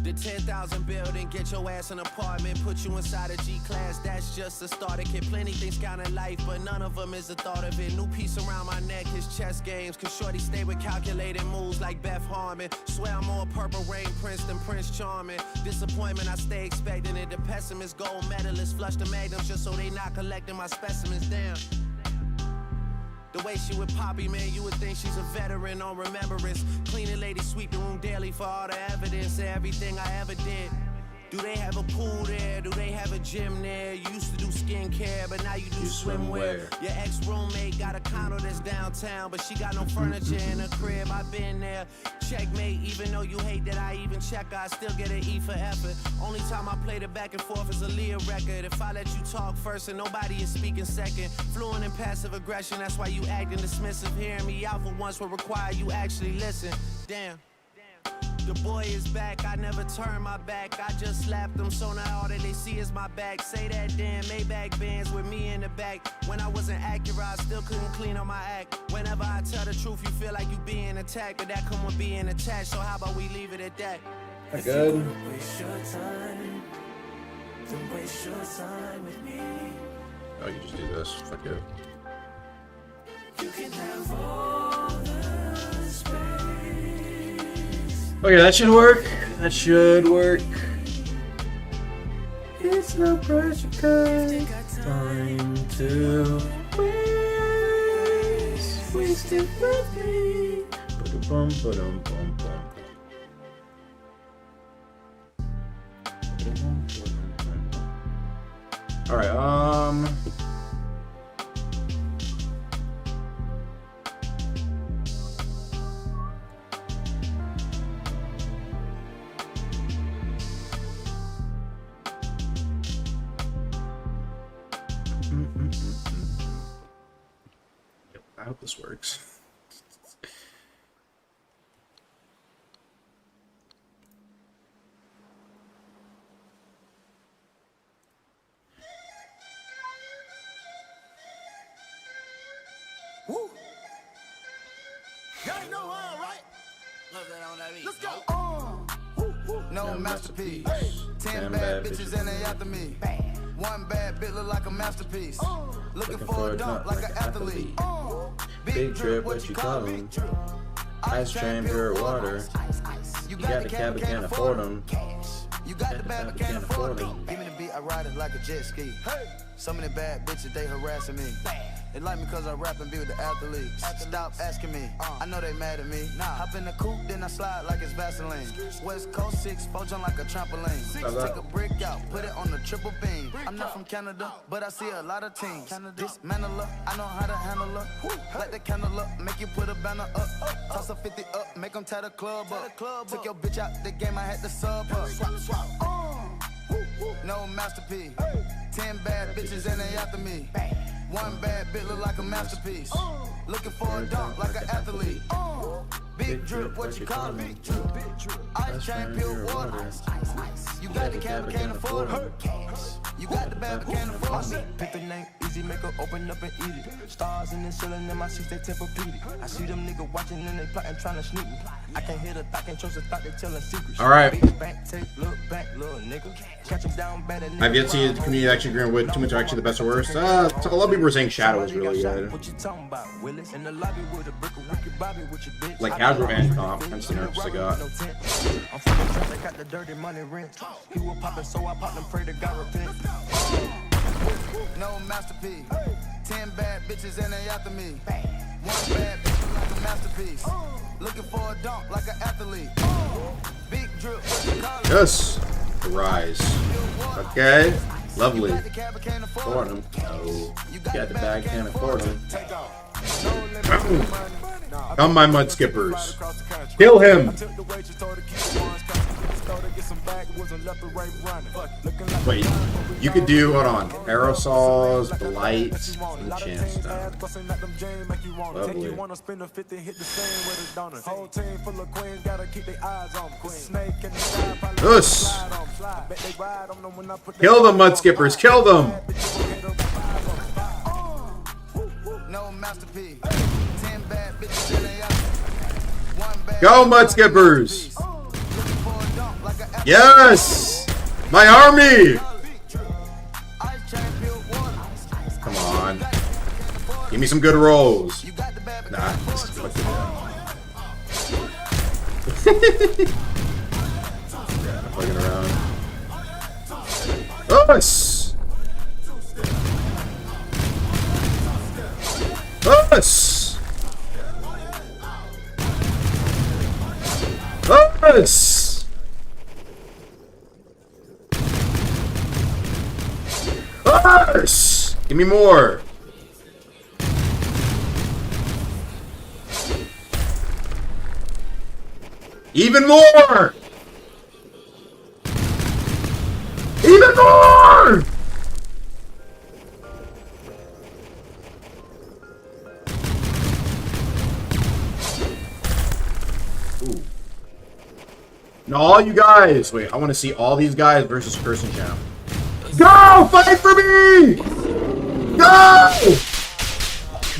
The 10,000 building, get your ass an apartment, put you inside a G-class, that's just a starter kit. Plenty things count in life, but none of them is the thought of it. New piece around my neck is chess games, cause shorty stay with calculated moves like Beth Harmon. Swear I'm more Purple Rain Prince than Prince Charming. Disappointment I stay expecting it, the pessimist gold medalist flush the magnums just so they not collecting my specimens, damn. The way she with Poppy, man, you would think she's a veteran on remembrance. Cleaning lady sweep the room daily for all the evidence of everything I ever did. Do they have a pool there? Do they have a gym there? You used to do skincare, but now you do swimwear. Your ex-roommate got a condo that's downtown, but she got no furniture in her crib. I've been there. Checkmate, even though you hate that I even check, I still get an E for effort. Only time I play the back and forth is a Leah record. If I let you talk first and nobody is speaking second. Fluent in passive aggression, that's why you acting dismissive. Hearing me out for once will require you actually listen. Damn. The boy is back, I never turn my back. I just slapped them, so now all that they see is my back. Say that damn Maybach Benz with me in the back. When I wasn't accurate, I still couldn't clean on my act. Whenever I tell the truth, you feel like you being attacked, but that come with being attached. So how about we leave it at that? Good. Don't waste your time. Don't waste your time with me. Oh, you just do this. Fuck it. You can have all the space. Okay, that should work. That should work. It's no pressure, cause time to waste. Waste it with me. Ba-dum, ba-dum, bum, bum. All right. Yep, I hope this works. Woo. Y'all ain't know why, right? Love that on that beat. Let's go. No masterpiece. 10 bad bitches and they after me. One bad bit look like a masterpiece. Looking for a dunk like an athlete. Big drip, what you call them? Ice train, pure water. You got the cab, but can't afford them. You got the bad, but can't afford them. Give me the beat, I ride it like a jet ski. Some of the bad bitches, they harassing me. They like me cause I rap and be with the athletes. Stop asking me, I know they mad at me. Hop in the coupe, then I slide like it's Vaseline. West Coast 6, jump like a trampoline. Take a brick out, put it on the triple beam. I'm not from Canada, but I see a lot of teams. Dismantle her, I know how to handle her. Light the candle up, make you put a banner up. Toss a 50 up, make them tie the club up. Took your bitch out the game, I had to sub her. No masterpiece. 10 bad bitches and they after me. One bad bit look like a masterpiece. Looking for a dunk like an athlete. Big drip, what you call me? Ice train, pure water. You got the cab, but can't afford it. You got the bad, but can't afford it. Pick the name, easy, make her open up and eat it. Stars in the ceiling in my seats, they Tempur-Pedic. I see them niggas watching and they plotting, trying to sneak me. I can't hear the thought, can't trust the thought, they telling secrets. All right. Back, take, look back, little nigga. Catch him down bad and I've yet to see the community action agreement with too much actually the best or worst. A lot of people were saying Shadow was really good. What you talking about, Willis? In the lobby with a brick of wicked Bobby with your bitch. Like casual and comp, hence the nerfs I got. I'm from the trap, they got the dirty money rent. He was popping, so I popped and pray to God repent. No masterpiece. 10 bad bitches and they after me. One bad bitch like a masterpiece. Looking for a dunk like an athlete. Big drip, what you call it? Yes, the rise. Okay, lovely. Afford him. No, got the bag, can't afford him. Come, my mud skippers. Kill him. Wait, you could do, hold on, aerosols, blight, and chance stone. Lovely. Us. Kill them, mud skippers, kill them. No masterpiece. 10 bad bitches and they one bad Go, mud skippers. Yes, my army. Come on, give me some good rolls. Nah, this is fucking yeah, I'm fucking around. Us. Us. Us. Give me more. Even more. Even more. Ooh. Now all you guys, wait, I want to see all these guys versus Person Champ. Go! Fight for me! Go!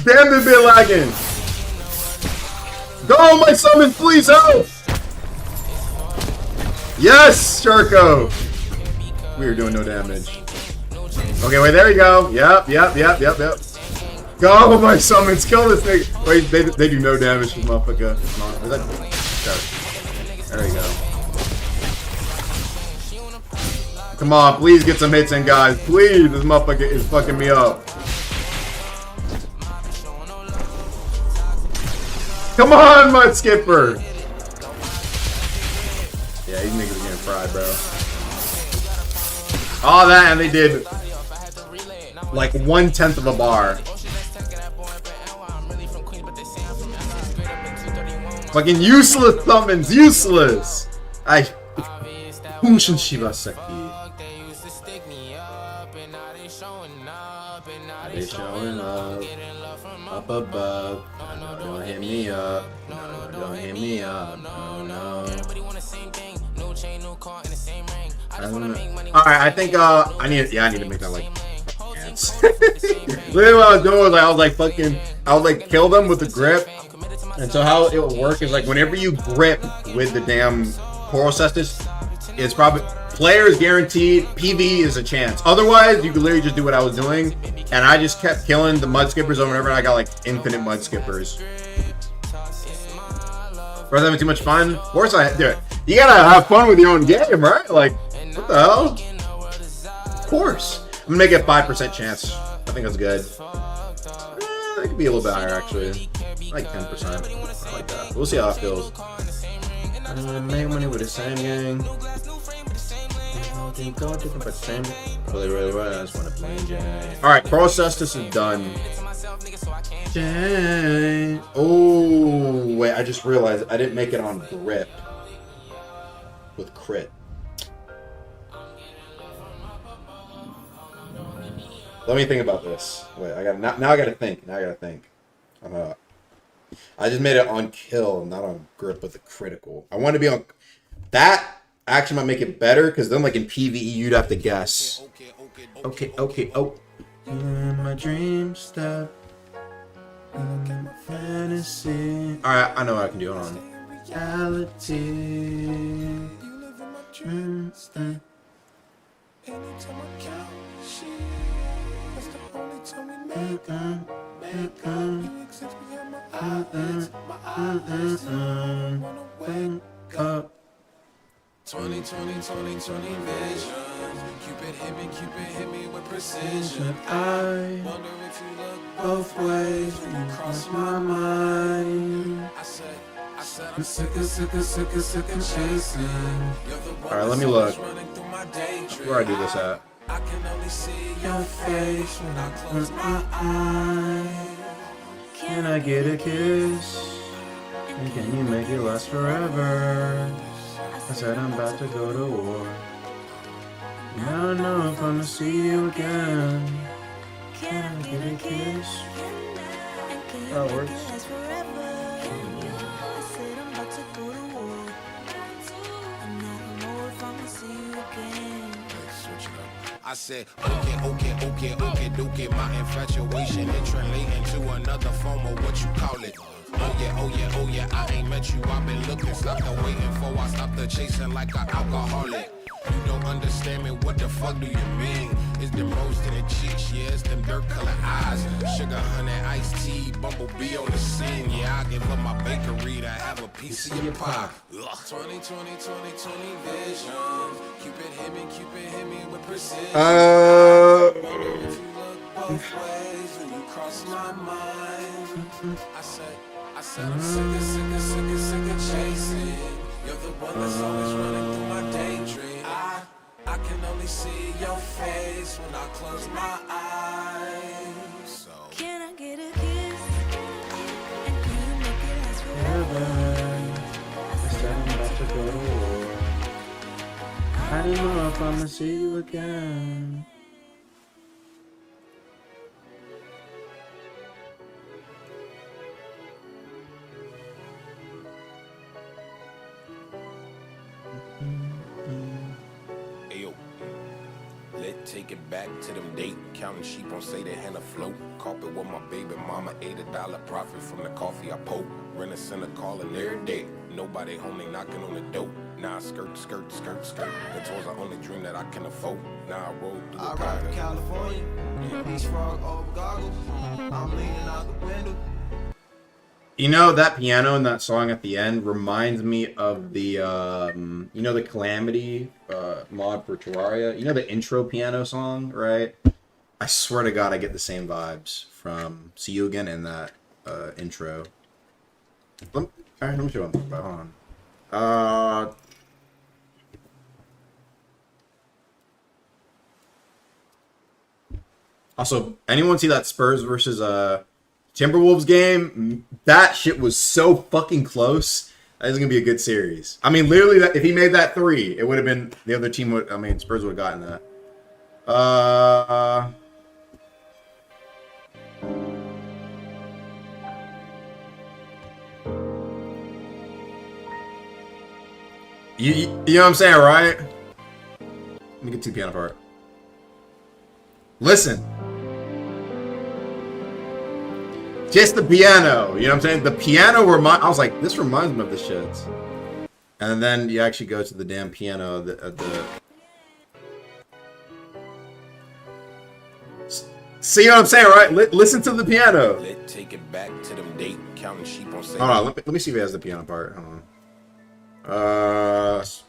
Damn, this bit lagging. Go, my summons, please help! Yes, Sharko! We are doing no damage. Okay, wait, there you go. Yep. Go, my summons, kill this nigga. Wait, they do no damage to this motherfucker. There you go. Come on, please get some hits in, guys. Please, this motherfucker is fucking me up. Come on, Mud Skipper. Yeah, these niggas are getting fried, bro. All that, and they did like 1/10 of a bar. Fucking useless summons, useless. They showing up above. No, don't hit me up. No, don't hit me up. No. All right, I think I need to make that like dance. Literally, what I was doing was I was like kill them with the grip. And so how it will work is like whenever you grip with the damn Coral Cestus, it's probably players guaranteed. PV is a chance. Otherwise, you could literally just do what I was doing, and I just kept killing the Mud Skippers over and over, and I got like infinite Mud Skippers. Was having too much fun? Of course I do it. You gotta have fun with your own game, right? Like, what the hell? Of course. I'm gonna make it a 5% chance. I think that's good. It could be a little bit higher actually. Like 10%. I like that. We'll see how it feels. I'm gonna make money with the same gang. Really, I just want to play Jay. Alright, Coral Cestus is done. Jay. Oh, wait, I just realized I didn't make it on grip. With crit. Let me think about this. Wait, I gotta think. I just made it on kill, not on grip with the critical. I want to be on that. Actually might make it better because then like in PvE you'd have to guess. Okay. Oh, in my dream step. In my fantasy. All right, I know what I can do. Hold on. Reality. Dream step. Wake up. 2020 vision. Cupid hit me with precision. I wonder if you look both ways when you cross my mind. I said I'm sick of chasing. Alright, let me look. Where I do this at? I can only see your face when I close my eyes. Can I get a kiss? And can you make it last forever? I said I'm about to go to war. Now I know if I'm gonna see you again. Can I get a kiss? That works. I said, okay, my infatuation it translating to another form of what you call it. Oh yeah, I ain't met you, I've been looking, stopped the waiting for, I stopped the chasing like an alcoholic. You don't understand me, what the fuck do you mean? It's them rose to the cheeks, yeah, it's them dirt colored eyes. Sugar, honey, iced tea, bumblebee on the scene. Yeah, I give up my bakery to have a piece of your pie. 2020 vision. Cupid hit me with precision. If you look both ways when you cross my mind. I said I'm sick of chasing. You're the one that's always running through my daydream. I can only see your face when I close my eyes. I don't know if I'ma see you again. Ayo, let's take it back to them date. Counting sheep on say they hand afloat. Carpet with my baby mama, $8 profit from the coffee I poke. Rent a center calling every day. Nobody home, they knocking on the door. Now I skirt. The tours are only dream that I can afford. Now I roll through the I ride to California, beach frog over goggles. I'm leaning out the window. You know, that piano in that song at the end reminds me of the, you know, the Calamity mod for Terraria. You know the intro piano song, right? I swear to God, I get the same vibes from See You Again in that intro. Alright, let me show them. Hold on. Also, anyone see that Spurs versus Timberwolves game? That shit was so fucking close. That is gonna be a good series. I mean, literally, if he made that three, it would have been the other team. Would, I mean, Spurs would have gotten that. You know what I'm saying, right? Let me get two piano part. Listen. Just the piano, you know what I'm saying? The piano I was like, this reminds me of the shits. And then you actually go to the damn piano See what I'm saying, right? Listen to the piano. Let's take it back to them date. Counting sheep on say. Hold on, let me see if he has the piano part. Hold on. Let's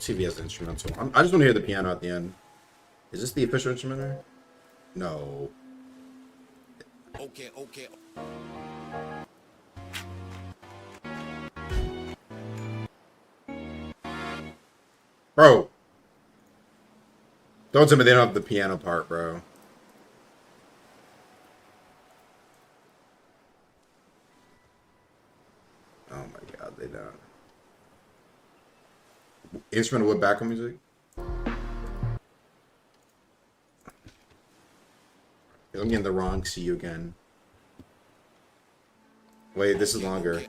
see if he has the instrumental. I just want to hear the piano at the end. Is this the official instrument there? No. Okay. Bro. Don't tell me they don't have the piano part, bro. Oh my God, they don't. Instrumental with background music? I'm getting the wrong See You Again. Wait, this is longer.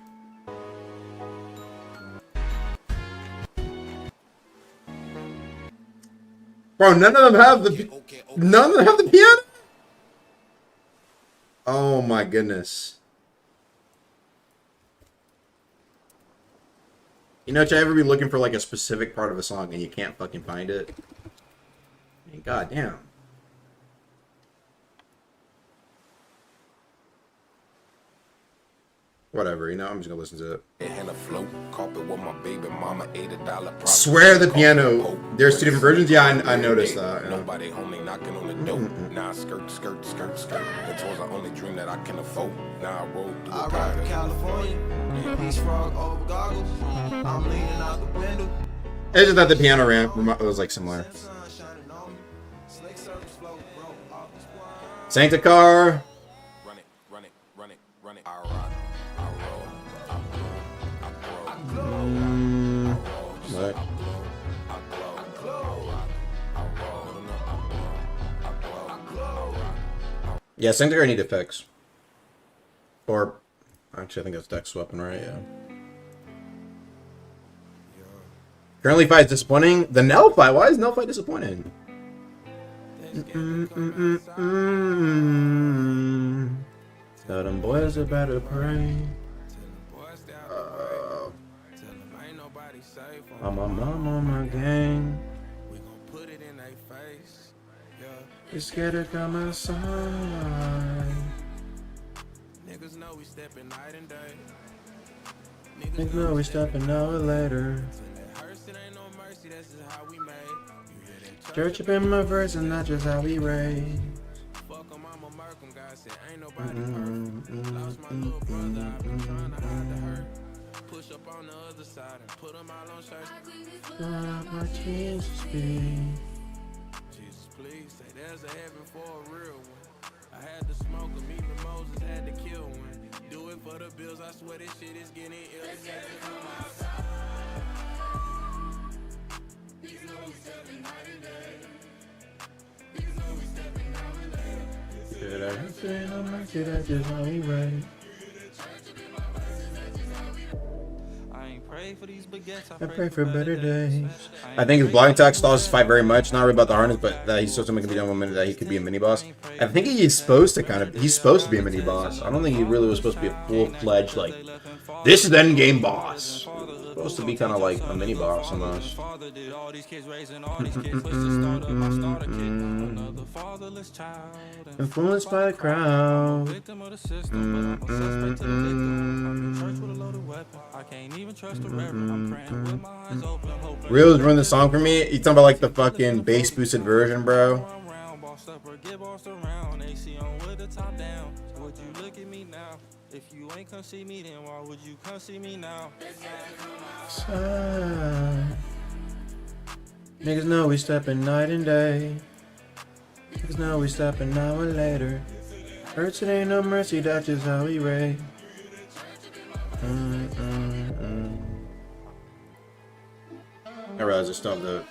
Bro, none of them have the piano? Oh my goodness. You know, should I ever be looking for like a specific part of a song and you can't fucking find it? I mean, God damn. Whatever, you know, I'm just gonna listen to it. Swear the piano. There's two different versions. Yeah, I noticed that. Yeah. Nobody home, they knocking on the door. Now I skirt. The tours are only dream that I can afford. Now I roll through the I ride to California, beach frog over goggles. I'm leaning out the window. It's just that the piano ramp was like similar. Sancticar. Run it. I rock. What? Yeah, Sancticar need to fix. Or, actually, I think that's Dex weapon, right? Yeah. Currently fight is disappointing. The Nell fight? Why is Nell fight disappointing? Tell them boys better pray. I'm my mom on my gang. We gon' put it in their face. Yeah. You scared to come outside. Niggas know we stepping night and day. Niggas know we stepping out later. It ain't no mercy, that's just how we made. You hear that Church up in my verse and that's just how we raise. fuck 'em, I'm a murk 'em. God said ain't nobody perfect. Lost my little brother, I've been trying to hide the hurt. Push up on the other side and put 'em all on shirts. My Jesus be. Jesus, please say there's a heaven for a real one. I had to smoke 'em, even Moses had to kill one. Do it for the bills, I swear this shit is getting ill. I pray for better days. I think his blind attack stalls his fight very much. Not really about the harness, but that he's supposed to make it be done 1 minute that he could be a mini boss. I think he's supposed to he's supposed to be a mini boss. I don't think he really was supposed to be a full-fledged, like, this is the end game boss. Supposed to be kind of like a mini boss almost. Influenced by the crowd. Real's ruined the song for me. You talking about like the fucking bass boosted version, bro? If you ain't come see me, then why would you come see me now? Niggas know we stepping night and day. Niggas know we stepping now and later. Hurts, it ain't no mercy, that's just how we rate. I realize I still have the...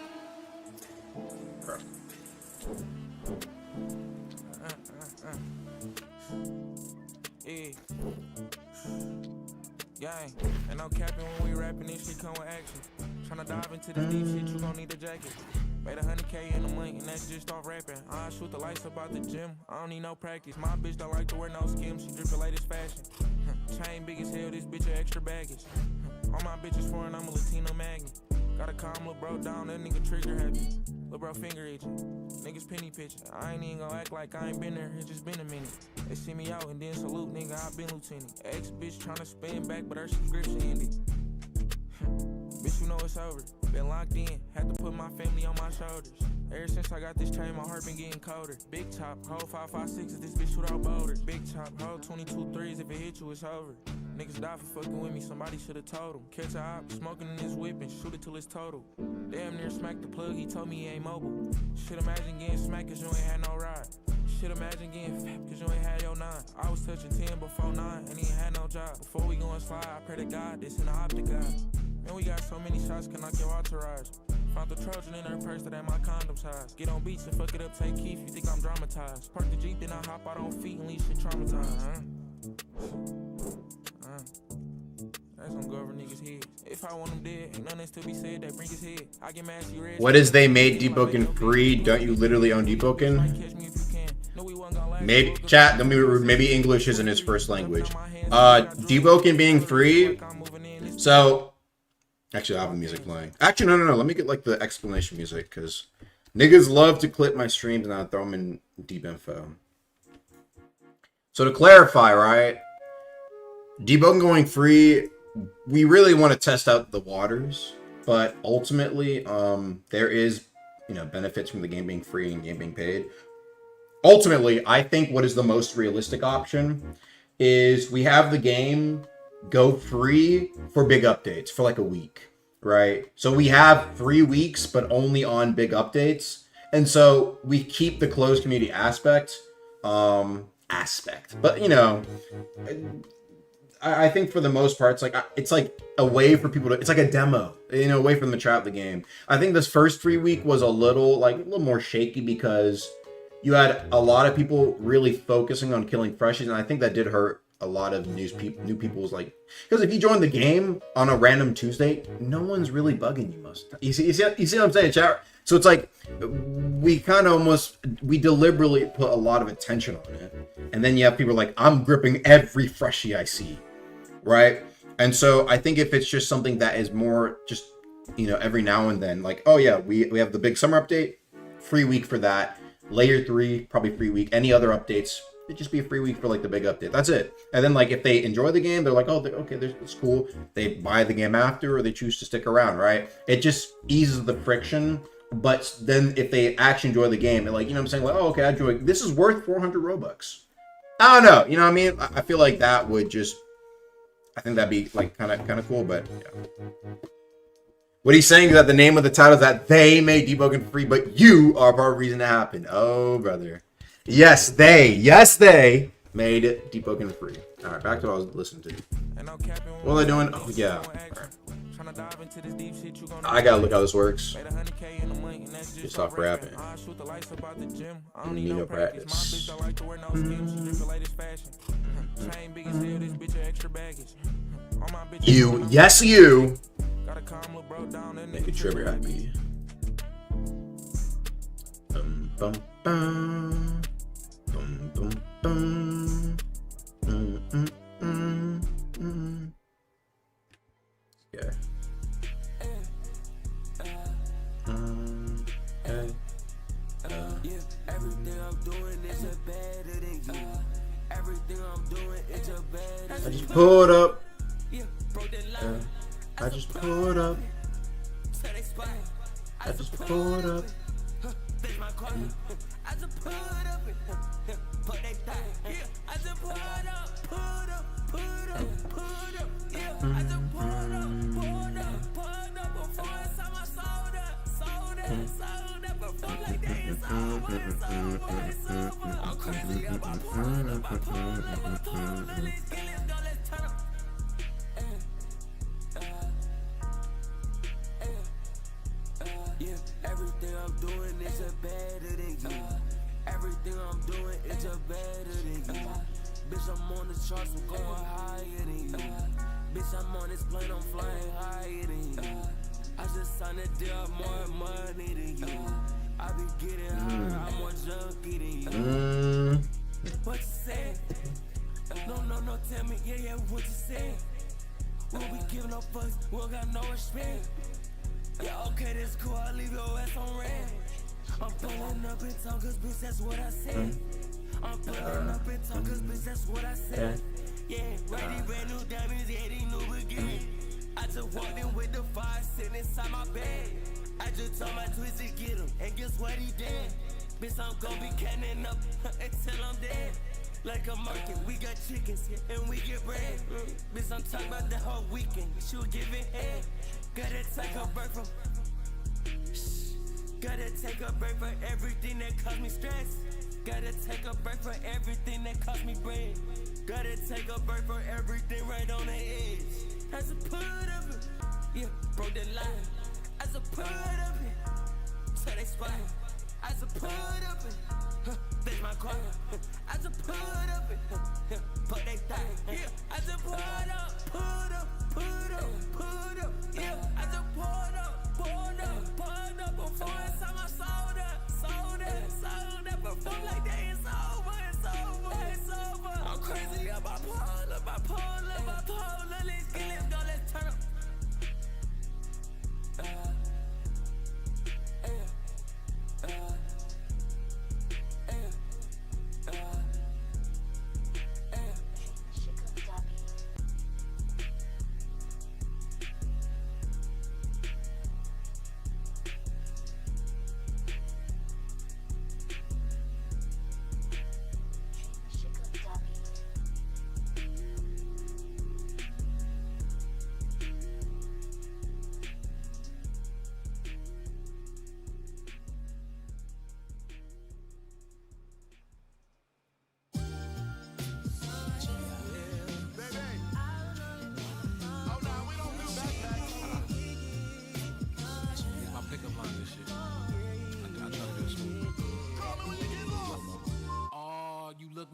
Gang, and I'm capping when we rapping, this shit come with action. Tryna dive into this deep shit, you gon' need a jacket. Made 100K in a month, and that's just off rapping. I shoot the lights up out the gym, I don't need no practice. My bitch don't like to wear no skims, she drip the latest fashion. Chain big as hell, this bitch a extra baggage. All my bitches foreign, I'm a Latino magnet. Gotta calm lil' bro down, that nigga trigger happy. Lil' bro finger itching, niggas penny pitching. I ain't even gon' act like I ain't been there, it's just been a minute. They see me out and then salute, nigga, I been lieutenant. Ex bitch tryna spin back, but her subscription ended. Bitch, you know it's over. Been locked in, had to put my family on my shoulders. Ever since I got this chain, my heart been getting colder. Big top, hold 5.56 this bitch shoot out boulders. Big top, hold 22 threes, if it hit you, it's over. Niggas die for fucking with me, somebody should've told him. Catch a op, smoking in his whip and shoot it till it's total. Damn near smacked the plug, he told me he ain't mobile. Shit, imagine getting smacked cause you ain't had no ride. Shit, imagine getting fat cause you ain't had your 9. I was touching 10 before 9 and he ain't had no job. Before we go and slide, I pray to God, this in the optic guy. Man, we got so many shots, can knock your entourage. Found the Trojan in her purse that had my condom size. Get on beats and fuck it up, take Keith, you think I'm dramatized. Park the Jeep, then I hop out on feet and leave shit traumatized. That's gonna go over niggas' head. If I want him dead, ain't nothing still be said that bring his head. I get mad, you red. What is they made Deepwoken free? Don't you literally own Deepwoken? Maybe chat. Don't be rude. Maybe English isn't his first language. Deepwoken being free. So, actually, I have the music playing. Actually, no. Let me get like the explanation music because niggas love to clip my streams and I throw them in deep info. So to clarify, right? Deepwoken going free. We really want to test out the waters, but ultimately, there is, benefits from the game being free and game being paid. Ultimately, I think what is the most realistic option is we have the game go free for big updates for like a week, right? So we have 3 weeks, but only on big updates. And so we keep the closed community aspect. But, I think for the most part, it's like a way for people to, it's like a demo, a way for them to try out the game. I think this first free week was a little more shaky because you had a lot of people really focusing on killing freshies, and I think that did hurt a lot of new people's because if you join the game on a random Tuesday, no one's really bugging you most. You see what I'm saying, chat? So it's like we kind of we deliberately put a lot of attention on it, and then you have people like, I'm gripping every freshie I see, right? And so I think if it's just something that is more just every now and then, like, oh yeah, we have the big summer update, free week for that. Layer 3, probably free week. Any other updates, it'd just be a free week for like the big update. That's it. And then if they enjoy the game, they're like, oh, okay, it's cool. They buy the game after, or they choose to stick around, right? It just eases the friction. But then if they actually enjoy the game, and I'm saying, oh, okay, I enjoy. This is worth 400 Robux. I don't know. You know what I mean? I feel like that would just. I think that'd be kind of cool, but yeah. What he's saying is that the name of the title is that they made Deepwoken free, but you are part of the reason it happened. Oh, brother. Yes, they made Deepwoken free. All right, back to what I was listening to. What are they doing? Oh, yeah. All right. I gotta look how this works. Just stop rapping. Need no practice. You, yes, you. Make a trigger happy. Bum bum bum. Bum bum bum. Yeah. Everything I'm doing is a better than you. Everything I'm doing is a better. I just pulled up. I just pulled up. I just pulled up. I just put up, put they thing. I just put up, yeah. I just put up before I saw my soda, before like that it's over. I'm crazy about pulling up, let's go, let's turn up. Yeah, everything I'm doing is a better than you. Everything I'm doing is a better than you. Bitch, I'm on the charts, I'm going higher than you. Bitch, I'm on this plane, I'm flying higher than you. I just signed a deal, more money than you. I be getting higher, I'm more junkie than you. What you say? No, tell me, yeah, what you say? We'll be giving no fucks, we don't got no respect. Yeah, okay, that's cool, I'll leave your ass on red. I'm pulling up in town, cause bitch, that's what I said. I'm pulling up in town, cause bitch, that's what I said. Yeah, ready, brand new diamonds, yeah, they new beginning. I just walked in with the fire sitting inside my bed. I just told my twist to get him, and guess what he did? Bitch, I'm gon' be canning up until I'm dead. Like a market, we got chickens, yeah, and we get bread. Bitch, I'm talking about the whole weekend, she was giving head. Gotta take a break from. Gotta take a break for everything that caused me stress. Gotta take a break for everything that cost me bread. Gotta take a break for everything right on the edge. As a put of it, yeah, broke the line. As a put of it, till they spot. As a put of it, that's my car. As a put of it, put they thing. Yeah, as a put up, yeah. I just poured up before I saw my soda, before like that it's over. I'm crazy about pull up, let's go, let's turn up.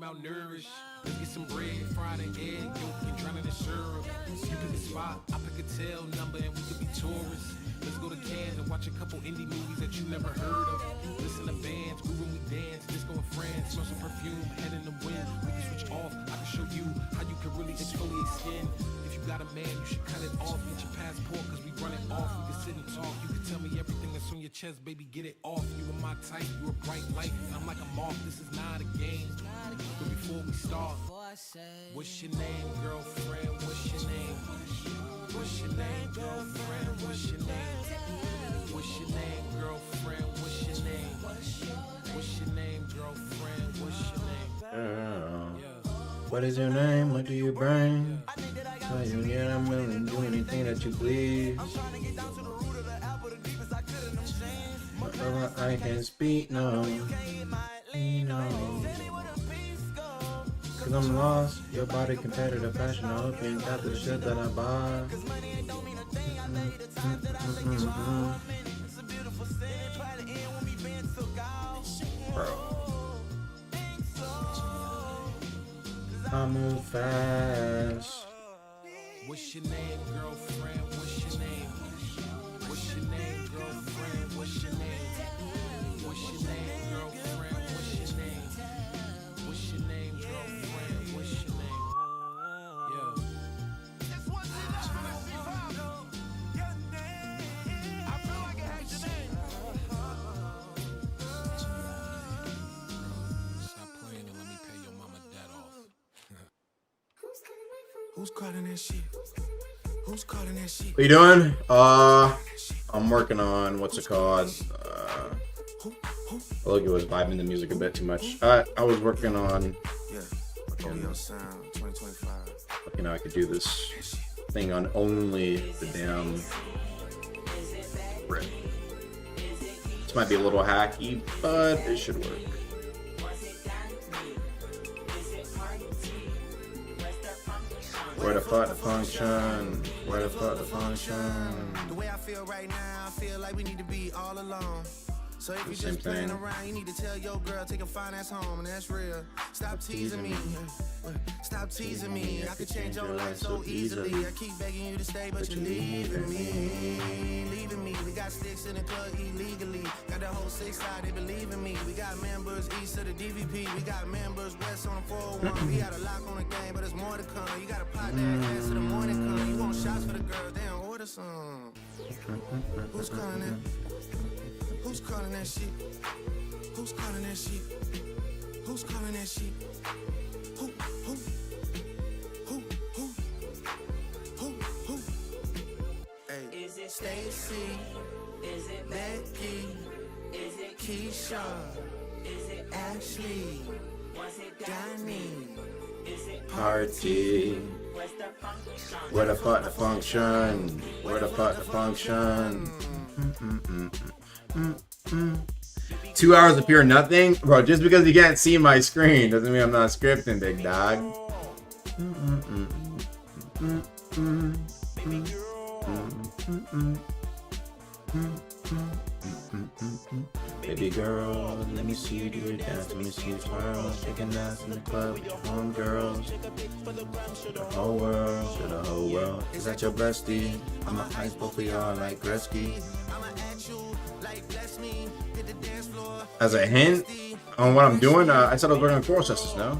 Malnourished. Let's get some bread, fried an egg, yolk, and drown it in syrup. You pick a spot, I pick a tail number, and we could be tourists. Let's go to Cannes and watch a couple indie movies that you never heard of. Listen to bands, groove when we dance, disco in France, smell some perfume, head in the wind. We can switch off, I can show you how you can really exfoliate skin. If you got a man, you should cut it off, get your passport, cause we run it off. We can sit and talk, you can tell me everything that's on your chest, baby, get it off. You are my type, you a bright light, and I'm like a moth, this is not a game. But before we start, what's your name, girlfriend? What's your name? What's your name, girlfriend? What's your name? What's your name, girlfriend? What's your name? What's your name, girlfriend? What's your name? What is your name? What do you bring? Tell you, yeah, I'm willing to do anything that you please. Whatever I can speak, no. Cause I'm lost, your body competitive fashion, I hope you ain't got the shit that I buy. I move fast. What's your name, girlfriend? What's your name? What's your name, girlfriend? What's your name? What's your name, girlfriend? What's your name? What's your name, girlfriend? What's your name? Yeah. I feel like I had your name. Stop playing and let me pay your mama debt off. Who's calling that shit? Who's calling that shit? What you doing? I'm working on what's it called? Logan was vibing the music a bit too much. I was working on looking how I could do this thing on only the damn riff. This might be a little hacky, but it should work. Where the fuck the function? Where the fuck the function? The way I feel right now, I feel like we need to be all alone. So if you Same just playing thing. around, you need to tell your girl, take a fine ass home, and that's real. Stop teasing me. Stop teasing me. I could change your life so easily. I keep begging you to stay, but you're leaving me. Leaving me. We got sticks in the club illegally. Got the whole 6 side, they believe in me. We got members east of the DVP. We got members west on the 401. We got a lock on the game, but there's more to come. You got a pot that ass to the morning come. You want shots for the girls, they don't order some. Who's calling it? Who's calling that shit? Who's calling that shit? Who's calling that shit? Who? Hey. Is it Stacy? Is it Becky? Is it Keisha? Is it Ashley? Was it Danny? Is it Party. Where the fuck the function? Where the fuck the function? 2 hours of pure nothing? Bro, just because you can't see my screen doesn't mean I'm not scripting, big dog. Baby girl, let me see you do it dance, let me see you twirl, shaking ass in the club with your homegirls. To the whole world, to the whole world. Is that your bestie? I'ma ice both of y'all like Gretzky. As a hint on what I'm doing, I said I was working on choral sisters now.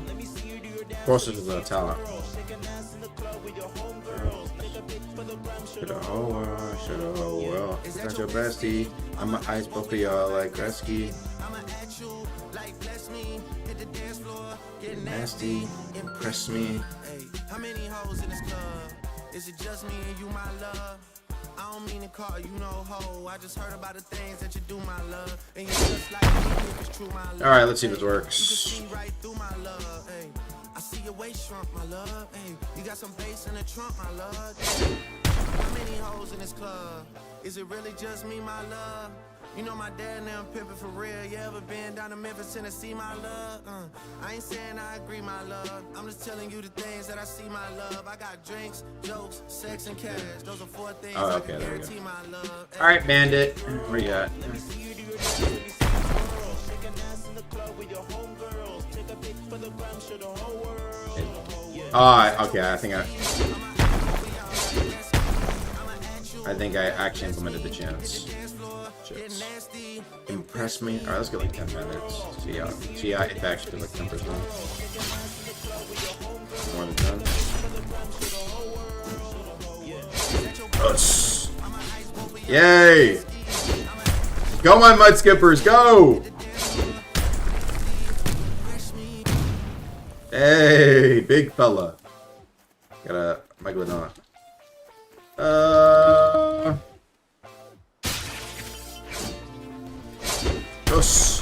Choral sisters is a talent. To the whole world, to the whole world. Is that your bestie? I'ma ice both of y'all like Gretzky. Get nasty, impress me. Hey, how many hoes in this club? Is it just me and you, my love? I don't mean to call you no hoe. I just heard about the things that you do, my love. And you're just like me if it's true, my love. Alright, let's see if this You works. can see right through my love. Hey, I see your waist shrunk, my love. Hey, you got some bass in the trunk, my love. How many hoes in this club? Is it really just me, my love? You know my dad now pimping for real. You ever been down to Memphis, Tennessee, my love? I ain't saying I agree, my love. I'm just telling you the things that I see, my love. I got drinks, jokes, sex, and cash. Those are 4 things I can guarantee, my love. All right, Bandit, where you at? Okay. I think I actually implemented the chance. Chits. Impress me. All right, let's get like 10 minutes. See how it actually like 10%. More than 10. Us. Yay! Go, my mud skippers, go! Hey, big fella. Got a megalodon. Us.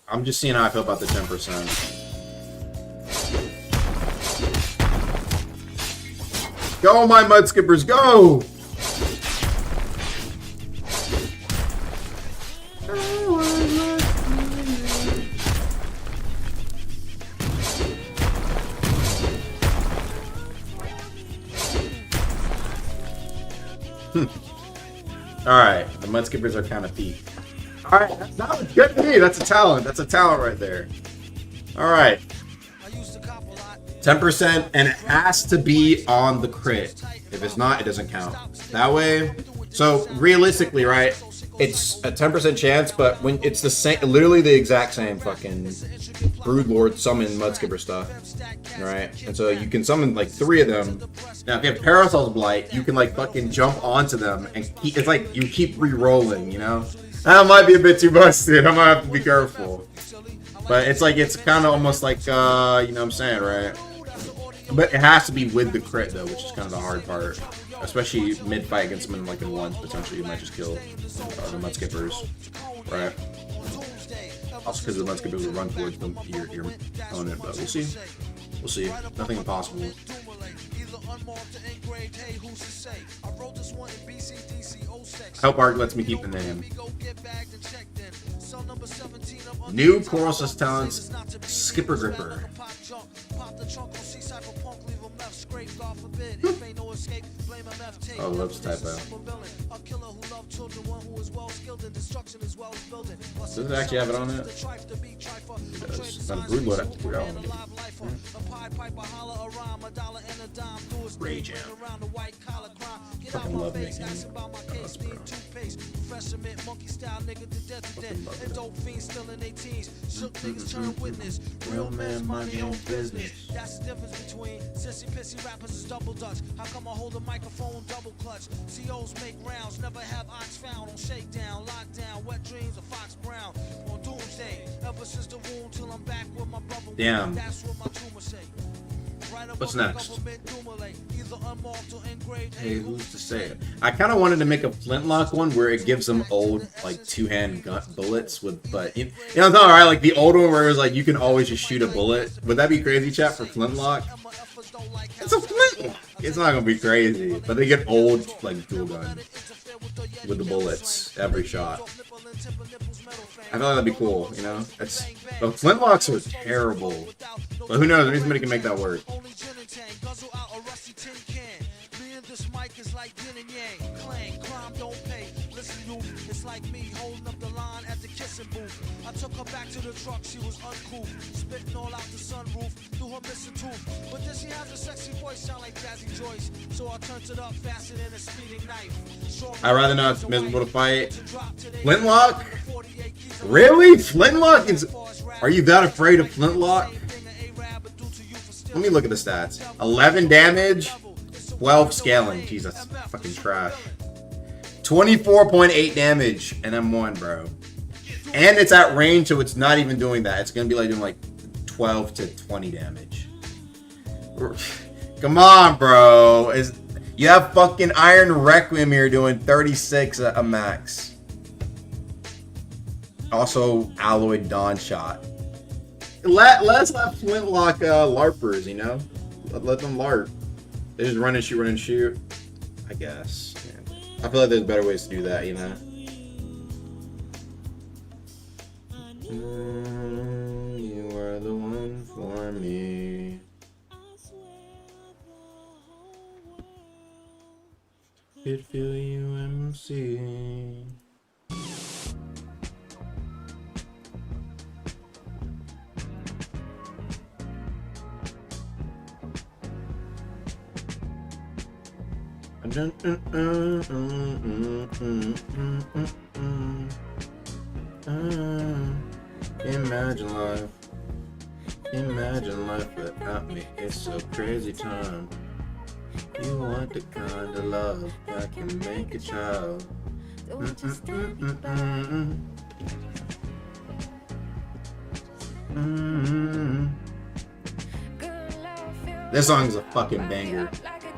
I'm just seeing how I feel about the 10%. Go, my mud skippers, go! Alright, the Mudskippers are kind of peak. Alright, that was good to me. That's a talent. That's a talent right there. Alright. 10%, and it has to be on the crit. If it's not, it doesn't count. That way, so realistically, right, it's a 10% chance, but when it's the same, literally the exact same fucking Broodlord summon Mudskipper stuff, right? And so you can summon like 3 of them. Now, if you have Parasol's Blight, you can like fucking jump onto them and keep, it's like you keep re-rolling, you know? That might be a bit too busted. I might have to be careful. But it's like, it's kind of almost like, you know what I'm saying, right? But it has to be with the crit, though, which is kind of the hard part. Especially mid-fight against someone like in ones, potentially you might just kill the Mudskippers, right? Also because the Mudskippers will run towards them, your opponent, but we'll see. We'll see. Nothing impossible. I hope Ark lets me keep the name. New Coral's talents, Skipper Gripper. Oh, loves typo. Does it actually have it on it? It does. It's not a Broodlord. Rage Jam. Fucking love making those, bro. Real man, mind your own business. That's the difference between sissy pissy rappers is double dutch. How come I hold a microphone double clutch? COs make rounds, never have ox found on shakedown, lockdown, wet dreams of Fox Brown on doomsday. Ever since the womb till I'm back with my brother. Damn. That's what my tumor say. What's next? Hey, who's to say it? I kind of wanted to make a flintlock one where it gives them old, like, 2-hand gun bullets with, but, you know, it's alright, like, the old one where it was like, you can always just shoot a bullet. Would that be crazy, chat, for flintlock? It's a flintlock! It's not gonna be crazy, but they get old, like, dual gun with the bullets every shot. I thought that'd be cool, you know? It's, but flintlocks are terrible. But who knows, maybe somebody can make that work. I took her back to the truck, she was uncool, spitting all out the sunroof, through her missing tooth. But then she has a sexy voice, sound like Jazzy Joyce. So I turned it up faster than a speeding knife. I'd rather not miserable to fight. Flintlock? Really? Flintlock is... Are you that afraid of Flintlock? Let me look at the stats. 11 damage, 12 scaling. Jeez, that's fucking trash. 24.8 damage, and M1, bro. And it's at range, so it's not even doing that. It's gonna be like doing like 12 to 20 damage. Come on, bro. You have fucking Iron Requiem here doing 36 a max. Also, Alloyed Dawn Shot. Let's let Flintlock LARPers, you know? Let them LARP. They just run and shoot. I guess. I feel like there's better ways to do that, you know? You are the one for me. Could feel you MC. Imagine life without me. It's a crazy time. You want the kind of love that can make a child. This song's a fucking banger.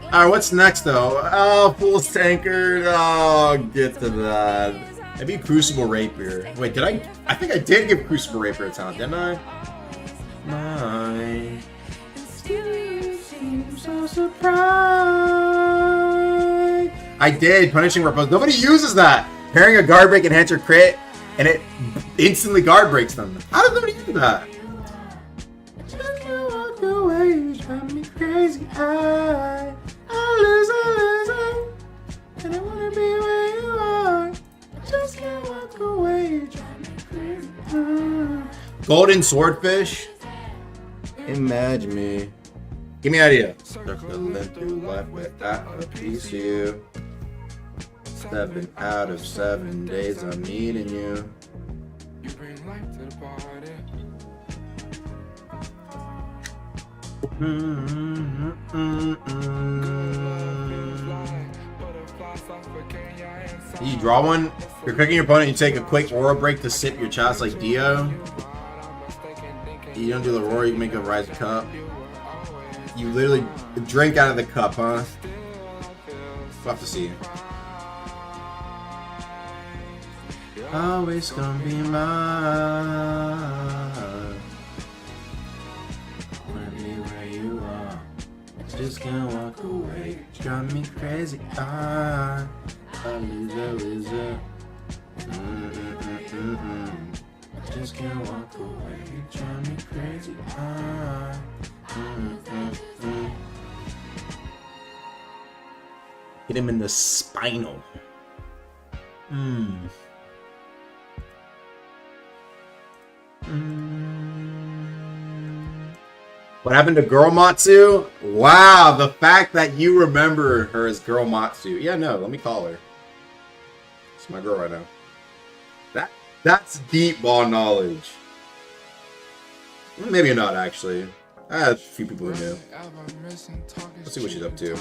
Alright, what's next though? Oh, Fool's Tankard. Oh, get to that. Maybe Crucible Rapier. Wait, did I think I did give Crucible Rapier a talent, didn't I? Mine. Still seem so surprised. I did. Punishing Repose. Nobody uses that. Pairing a guard break enhancer crit, and it instantly guard breaks them. How does nobody use that? Just can't walk away. You drive me crazy. I lose, and I wanna be where you are. walk away. Golden swordfish. Imagine me. Give me an idea. Circling through life without a piece of you. Stepping out of 7 days, I'm needing you. You bring life to the party. You draw one. You're cooking your opponent. You take a quick aura break to sip your shots like Dio. You don't do the roar. You make a rise cup. You literally drink out of the cup, huh? We'll have to see. Always gonna be mine. Let me where you are. Just can't walk away. Drive me crazy. A loser. Just can't walk away. Drive me crazy. Hit him in the spinal. What happened to Girl Matsu? Wow, the fact that you remember her as Girl Matsu. Yeah, no, let me call her. It's my girl right now. That's deep ball knowledge. Maybe not, actually. I have a few people who knew. Let's see what she's up to.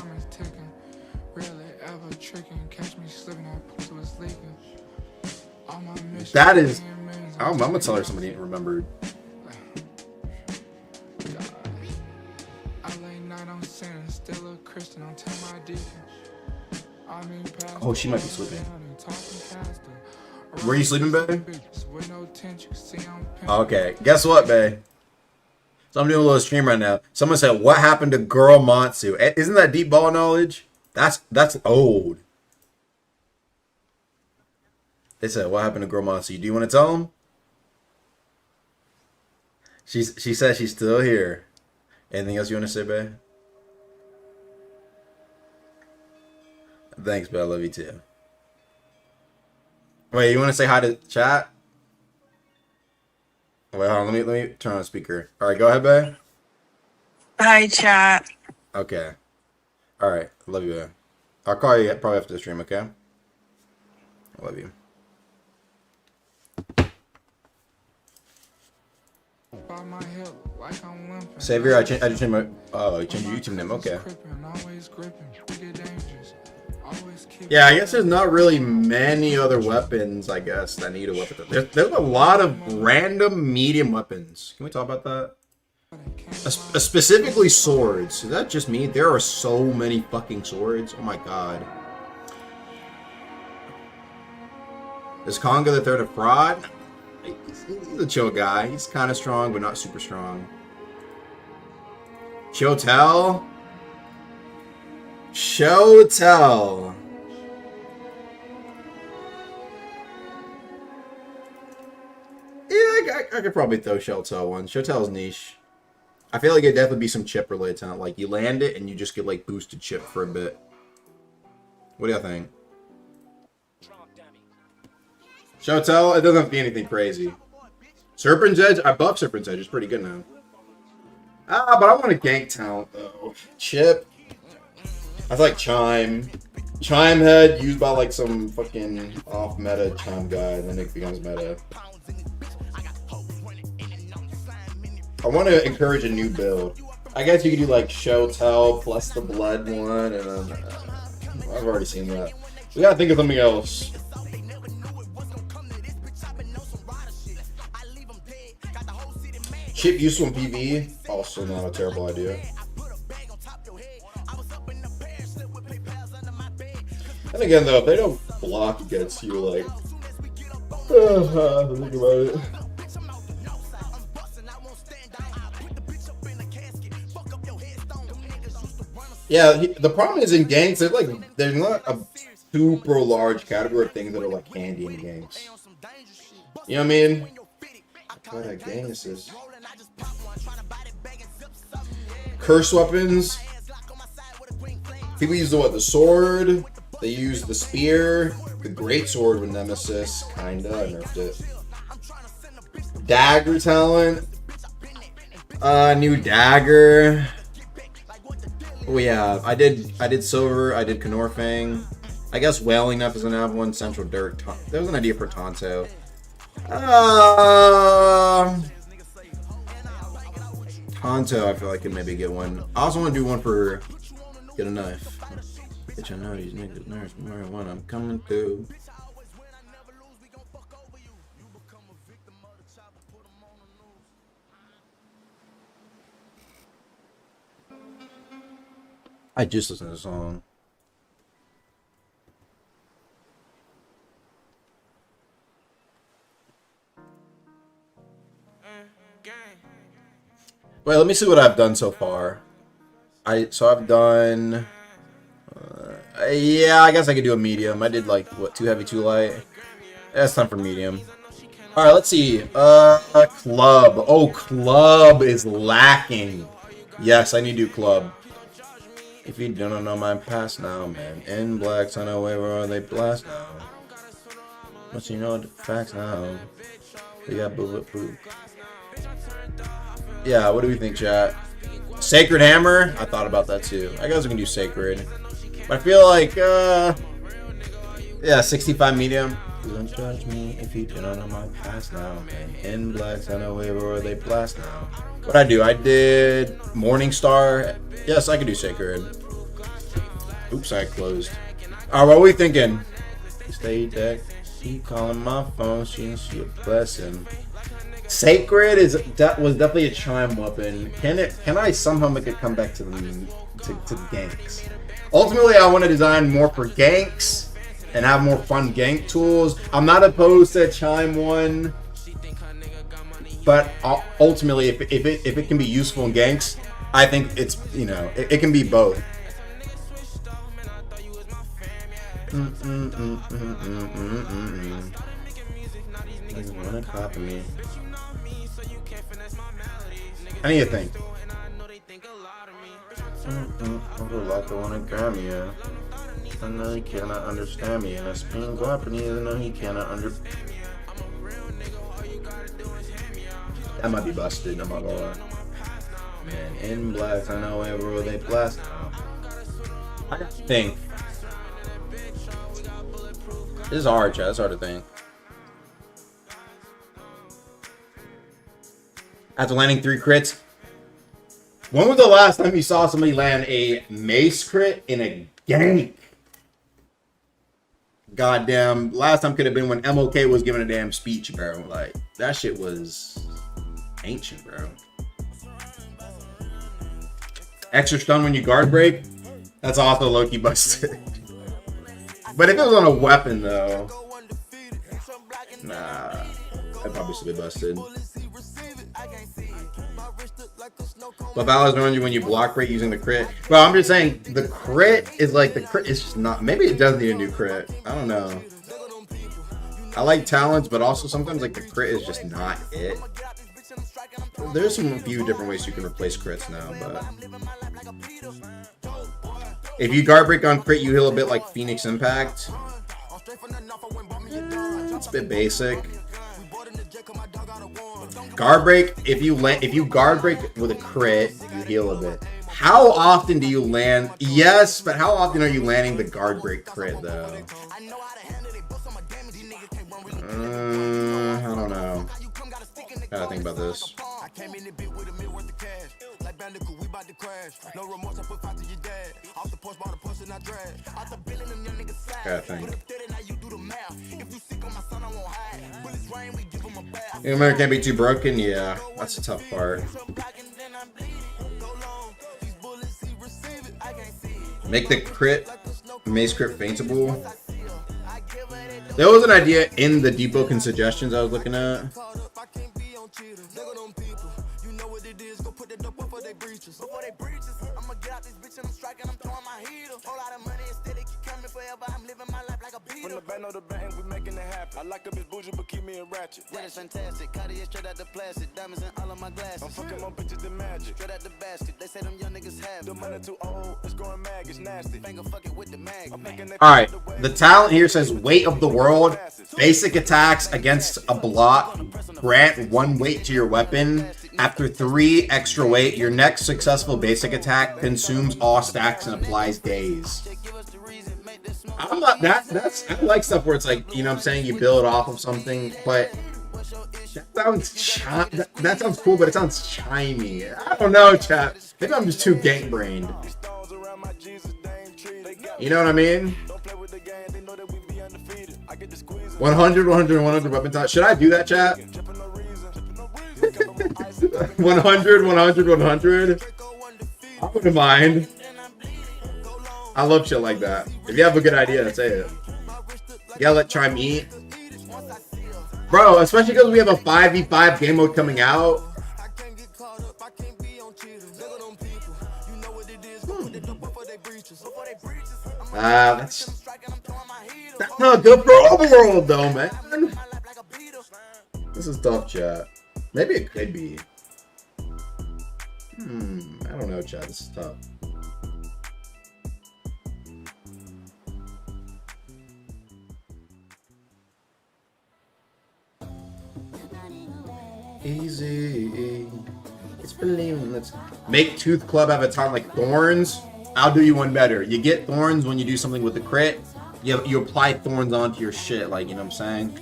That is... I'm gonna tell her somebody remembered. Oh, she might be sleeping. Were you sleeping, babe? Okay, guess what, babe? So I'm doing a little stream right now. Someone said, "What happened to Girl Matsu?" Isn't that deep ball knowledge? That's old. They said, "What happened to Girl Matsu?" Do you want to tell them? She says she's still here. Anything else you want to say, babe? Thanks, babe. I love you too. Wait, you want to say hi to chat? Wait, hold on. Let me turn on speaker. All right, go ahead, babe. Hi, chat. Okay. All right. Love you, babe. I'll call you probably after the stream, okay? I love you. Savior, I changed my... Oh, you changed your YouTube name. Okay. Yeah, I guess there's not really many other weapons, I guess, that need a weapon. There's a lot of random medium weapons. Can we talk about that? Specifically swords. Is that just me? There are so many fucking swords. Oh my god. Is Conga the third a fraud? He's a chill guy. He's kind of strong, but not super strong. Shotel? Shotel. Yeah, I could probably throw Shotel one. Shotel's niche. I feel like it'd definitely be some chip related to it. Like, you land it and you just get, like, boosted chip for a bit. What do y'all think? Shotel, it doesn't have to be anything crazy. Serpent's Edge? I buff Serpent's Edge. It's pretty good now. Ah, but I want a gank talent, though. Chip. I like Chime. Chime head used by, like, some fucking off-meta Chime guy, and then it becomes meta. I want to encourage a new build. I guess you could do, like, Shotel plus the Blood one, and then... I've already seen that. We gotta think of something else. Chip useful in PvE, also not a terrible idea. And again, though, if they don't block against you, like, think about it. Yeah, the problem is in ganks, there's not a super large category of things that are like handy in ganks. You know what I mean? What a gang this is. Curse weapons. People use the sword. They use the spear. The great sword with Nemesis, kinda. I nerfed it. Dagger talent. New dagger. Oh yeah, I did silver. I did Knorfang. I guess Wailing Knife is gonna have one. Central Dirt. There was an idea for Tonto. Tonto, I feel like could maybe get one. I also want to do one for get a knife. Bitch, I know these niggas nerds when I'm coming through. I just listened to the song. Wait, let me see what I've done so far. I've done. Yeah, I guess I could do a medium. I did like what, 2 heavy, 2 light. That's time for medium. All right, let's see. Club. Oh, club is lacking. Yes, I need to do club. If you don't know my past now, man. In blacks, I know where they blast now. But you know the facts now. We got bulletproof. Yeah, what do we think, chat? Sacred Hammer? I thought about that too. I guess we can do Sacred. But I feel like, yeah, 65 medium. Don't judge me if you don't know my past now, man. In blacks, I know where they blast now. What'd I do? I did Morningstar. Yes, I could do Sacred. Oops, I closed. Alright, what are we thinking? Stay deck. Keep calling my phone. She a blessing. Sacred was definitely a chime weapon. Can I somehow make it come back to the ganks? Ultimately, I want to design more for ganks and have more fun gank tools. I'm not opposed to a chime one, but ultimately, if it can be useful in ganks, I think it's, you know, it can be both. Wanna copy me? I need to think. Like I wanna grab me, yeah. I know he cannot understand me, and I spin guapany, I know he cannot That might be busted, I'm not gonna lie. Man, in blacks, I know where they blast now. I gotta think. This is hard, chat. It's hard to think. After landing 3 crits, when was the last time you saw somebody land a mace crit in a gank? Goddamn, last time could have been when MOK was giving a damn speech, bro. Like, that shit was ancient, bro. Extra stun when you guard break? That's also low-key busted. But if it was on a weapon, though, nah, I'd probably still be busted. But Valor's knowing you when you block break using the crit. Well, I'm just saying the crit is like the crit is just not. Maybe it does need a new crit. I don't know. I like talents, but also sometimes like the crit is just not it. There's a few different ways you can replace crits now, but if you guard break on crit, you heal a bit like Phoenix Impact. It's a bit basic. Guard break, if you guard break with a crit, you heal a bit. How often do you land? Yes, but how often are you landing the guard break crit though? I don't know. Gotta think about this. Gotta think. Your mirror can't be too broken. Yeah, that's a tough part. Make the crit, mace crit feintable. There was an idea in the Deepwoken suggestions I was looking at. cheat 'em. Nigga them people, you know what it is. Go put that up before they breaches. Before they breaches, I'ma get out this bitch and I'm striking. I'm throwing my heater. Whole lot of money instead it keep coming forever. I'm living my life like a beater. From the band of the band, we making it happen. I like a bitch bougie, but keep me in ratchet. Yeah, it's fantastic. Cartier straight out the plastic. Diamonds in all of my glasses. I'm fucking more bitches than magic. Straight out the basket. They say them young niggas have the money too old. It's growing mag. It's nasty. Finger fucking with the mag. All right, the talent here says weight of the world. Basic attacks against a block. Grant 1 weight to your weapon. After 3 extra weight, your next successful basic attack consumes all stacks and applies days. I'm not that's I like stuff where it's like, you know what I'm saying, you build off of something, but that sounds cool, but it sounds chimey. I don't know, chat. Maybe I'm just too gang brained. You know what I mean? 100, 100, 100 weapon talent. Should I do that, chat? 100, 100, 100. I wouldn't mind. I love shit like that. If you have a good idea, say it. You gotta let Chime eat. Bro, especially because we have a 5v5 game mode coming out. That's not good for overworld though, man. This is tough, chat. Maybe it could be. I don't know, chat. This is tough. Easy. It's believing. Let's make Tooth Club have a time like Thorns. I'll do you one better. You get Thorns when you do something with the crit. You apply Thorns onto your shit, like, you know what I'm saying?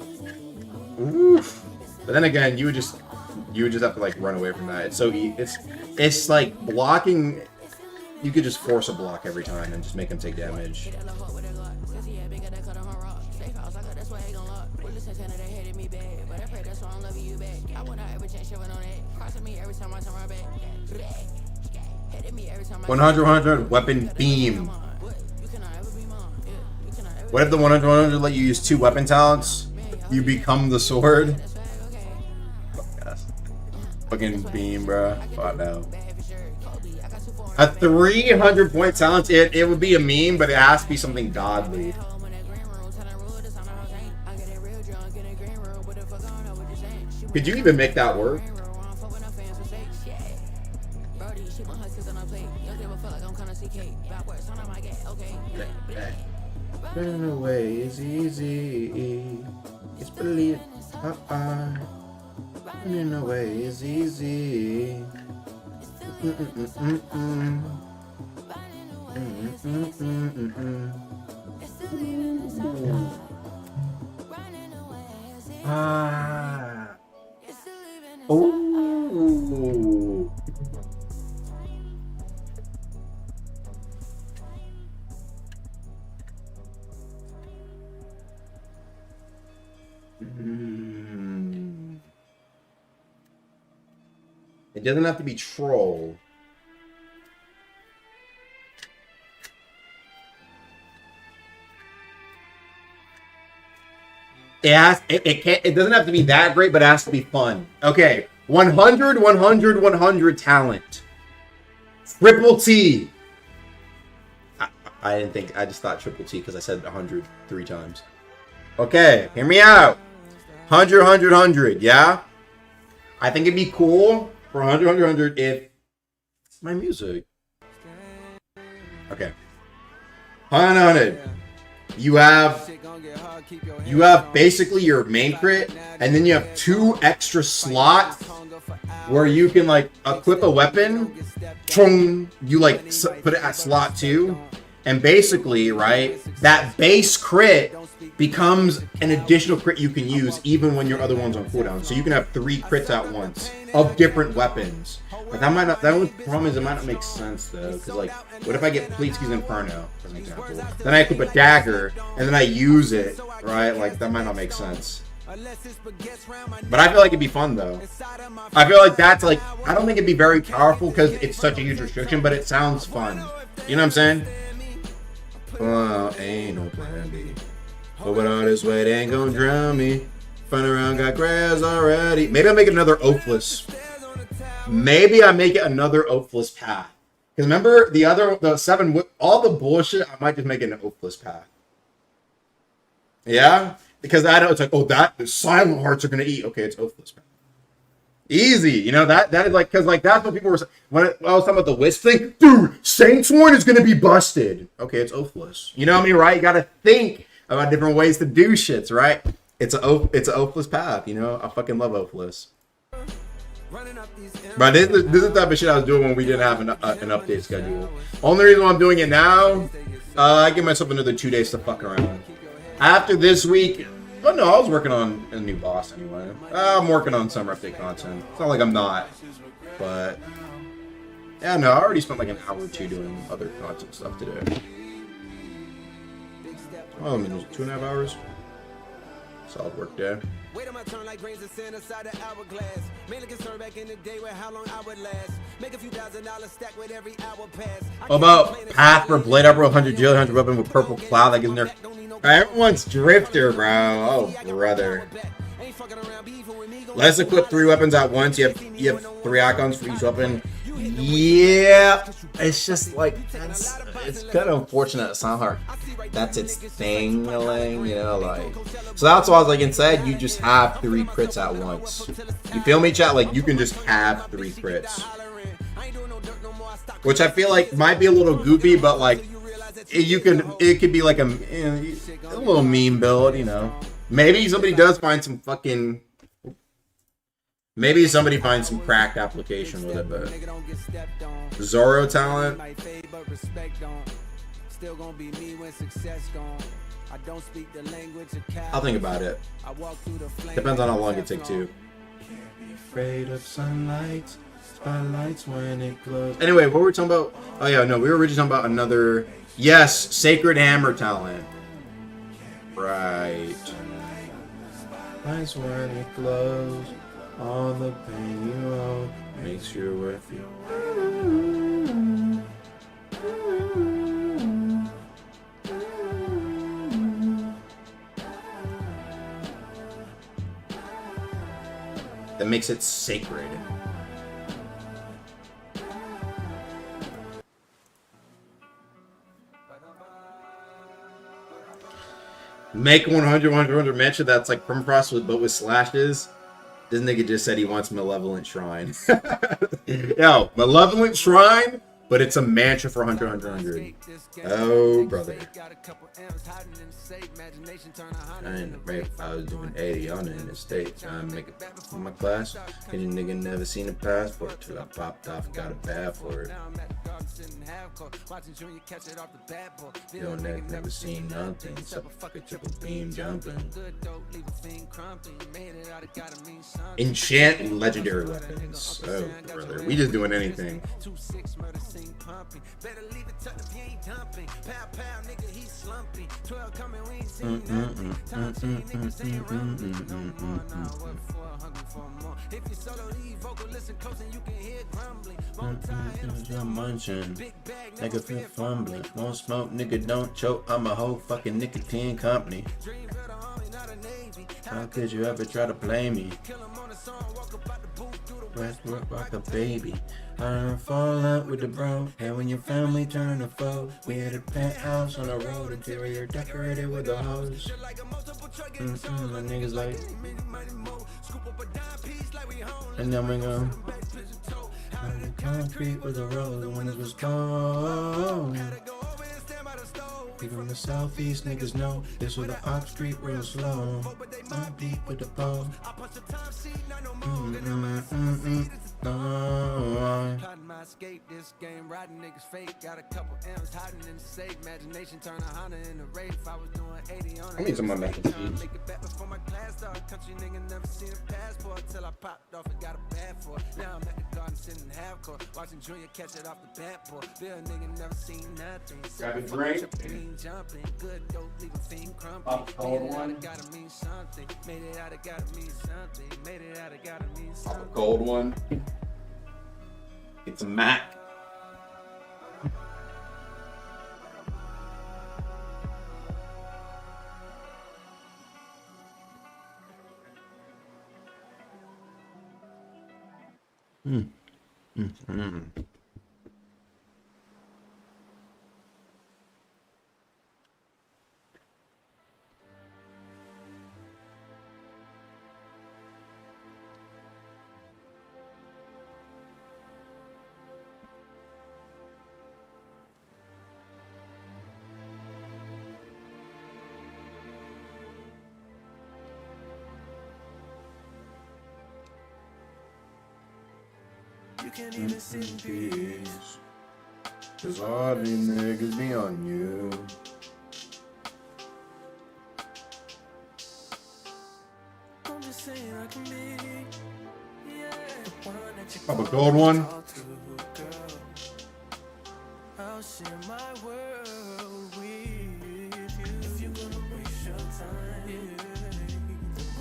Oof. But then again, you would just have to like run away from that. It's so it's like blocking. You could just force a block every time and just make them take damage. $100 weapon beam. What if the 100 let you use 2 weapon talents? You become the sword. Fucking beam, bro. Fuck no. A 300 point talent, it would be a meme, but it has to be something godly. Could you even make that work? Running away is easy. It's believe. Running away is easy. Oh. It doesn't have to be troll. It doesn't have to be that great, but it has to be fun. Okay. 100, 100, 100 talent. Triple T. I didn't think, I just thought triple T because I said 100 3 times. Okay, hear me out. 100, 100, 100, yeah? I think it'd be cool for 100, 100, 100 if my music. Okay. 100, 100. You have basically your main crit, and then you have 2 extra slots where you can like equip a weapon. You like put it at slot 2, and basically, right, that base crit becomes an additional crit you can use even when your other one's on cooldown. So you can have 3 crits at once of different weapons. But that might not. That only problem is it might not make sense though, because like, what if I get Pleatsky's Inferno as an example? Then I equip a dagger and then I use it, right? Like that might not make sense. But I feel like it'd be fun though. I feel like that's like, I don't think it'd be very powerful because it's such a huge restriction, but it sounds fun. You know what I'm saying? Well, ain't no plan B. But with all this weight, ain't gonna drown me. Fun around, got grass already. Maybe I make it another oathless. Maybe I make it another oathless path. Because remember the 7, all the bullshit, I might just make it an oathless path. Yeah? Because I know it's like, oh, the silent hearts are going to eat. Okay, it's oathless path. Easy. You know, that is like, because like that's what people were saying. When I was talking about the wisp thing, dude, Saints Horn is going to be busted. Okay, it's oathless. You know what I mean, right? You got to think about different ways to do shits, right? It's an oathless path, you know? I fucking love oathless. But this is the type of shit I was doing when we didn't have an update schedule. Only reason why I'm doing it now, I give myself another 2 days to fuck around. After this week, but no, I was working on a new boss anyway. I'm working on summer update content. It's not like I'm not. But, yeah, no, I already spent like an hour or 2 doing other content stuff today. Oh, I mean, it was 2.5 hours. Solid work day. Wait on my turn like grains of sand inside the hourglass. Mainly concerned back in the day with how long I would last. Make a few $1,000 stack with every hour pass. What about Path for Blade Upper 100 Jill 100 weapon with purple cloud that gives them their. Everyone's Drifter, bro. Oh, brother. Let's equip 3 weapons at once. You have 3 icons for each weapon. Yeah, it's just like it's kind of unfortunate. Soundheart, that's its thing, you know, like. So that's why I was like, instead you just have 3 crits at once. You feel me, chat? Like you can just have 3 crits, which I feel like might be a little goofy, but like it could be like a little meme build, you know. Maybe somebody does find some fucking. Maybe somebody finds some cracked application with it, but Zoro talent. I'll think about it. Depends on how long it takes too. Afraid of sunlight, spotlights when it glows. Anyway, what were we talking about? Oh yeah, no, we were originally talking about another. Yes, Sacred Hammer talent. Right. Lights when it glows. All the pain you owe makes you worth it. That makes it sacred. Make 100 mention that's like permafrost but with slashes. This nigga just said he wants Malevolent Shrine. Yo, Malevolent Shrine, but it's a mantra for 100. Oh, brother. I was doing 80 on it in the States. I make it for my class. And a nigga never seen a passport till I popped off, got a bad for it. Yo, never seen nothing except a fucking triple beam jumping. Enchant legendary weapons. Oh, brother. We just doing anything. I'm munching. Nigga feel fumbling. Won't smoke, nigga don't choke. I'm a whole fucking nicotine company. How could you ever try to play me? Westbrook like a baby. I don't fall out with the bro. And when your family turn to foe, we had a penthouse on the road, interior decorated with a hose. My niggas like. And then we go. On the concrete with the road, the windows was cold. People in the southeast niggas know this was the Ox Street real slow. I'm deep with the bow. Plotting my escape, this game riding niggas fake. Got a couple M's hiding in the safe. Imagination turn a Honda in the race. I was doing 80 on it. I need some of my mac and cheese. Make it back before my class started. Country nigga never seen a passport till I popped off and got a bad for it. Now I'm at the garden sitting half court, watching Junior catch it off the bat board. Bill nigga never seen nothing. Grab a drink. Jumping, good dope, leave a fiend crumping. Made it out, it gotta mean something. Made it out, it gotta mean something. Made it out, it gotta mean something. A cold one. It's a Mac. You can't even sit in peace. Cause all these niggas be on you. I'm just saying I can be, yeah, the one that you Oh, a gold one? talk to, girl. I'll share my world with you. If you're gonna waste your time, yeah,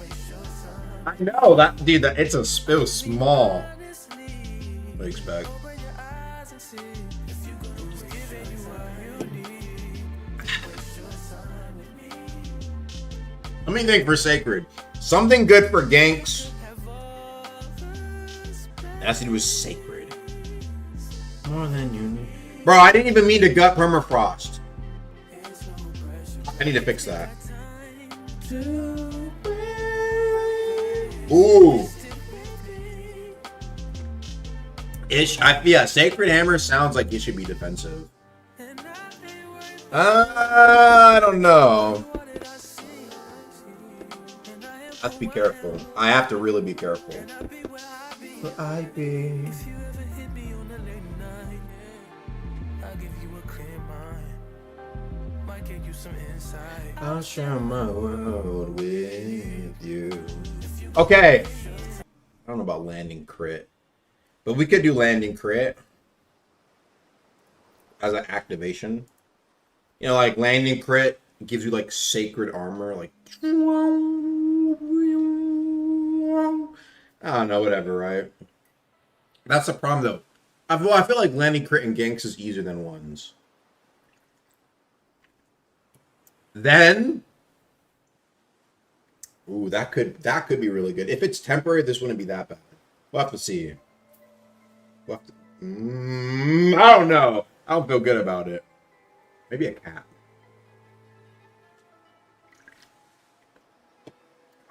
waste your time. I know that, dude. That it was small. Honestly, I expect. open your eyes and see. If you're gonna waste your time, you need. Waste your time with me. Let me think for Sacred. Something good for ganks. Acid was sacred. More than you need. Bro, I didn't even mean to gut permafrost. I need to fix that. Ooh. Yeah, Sacred Hammer sounds like it should be defensive. I don't know. I have to be careful. I have to really be careful. Will I be? I'll share my world with you. Okay. I don't know about landing crit, but we could do landing crit as an activation. You know, like landing crit gives you like sacred armor, like I don't know, whatever, right? That's the problem though. I feel like landing crit and ganks is easier than ones. Then, ooh, that could be really good. If it's temporary, this wouldn't be that bad. We'll have to see. We'll have to, I don't know. I don't feel good about it. Maybe a cat.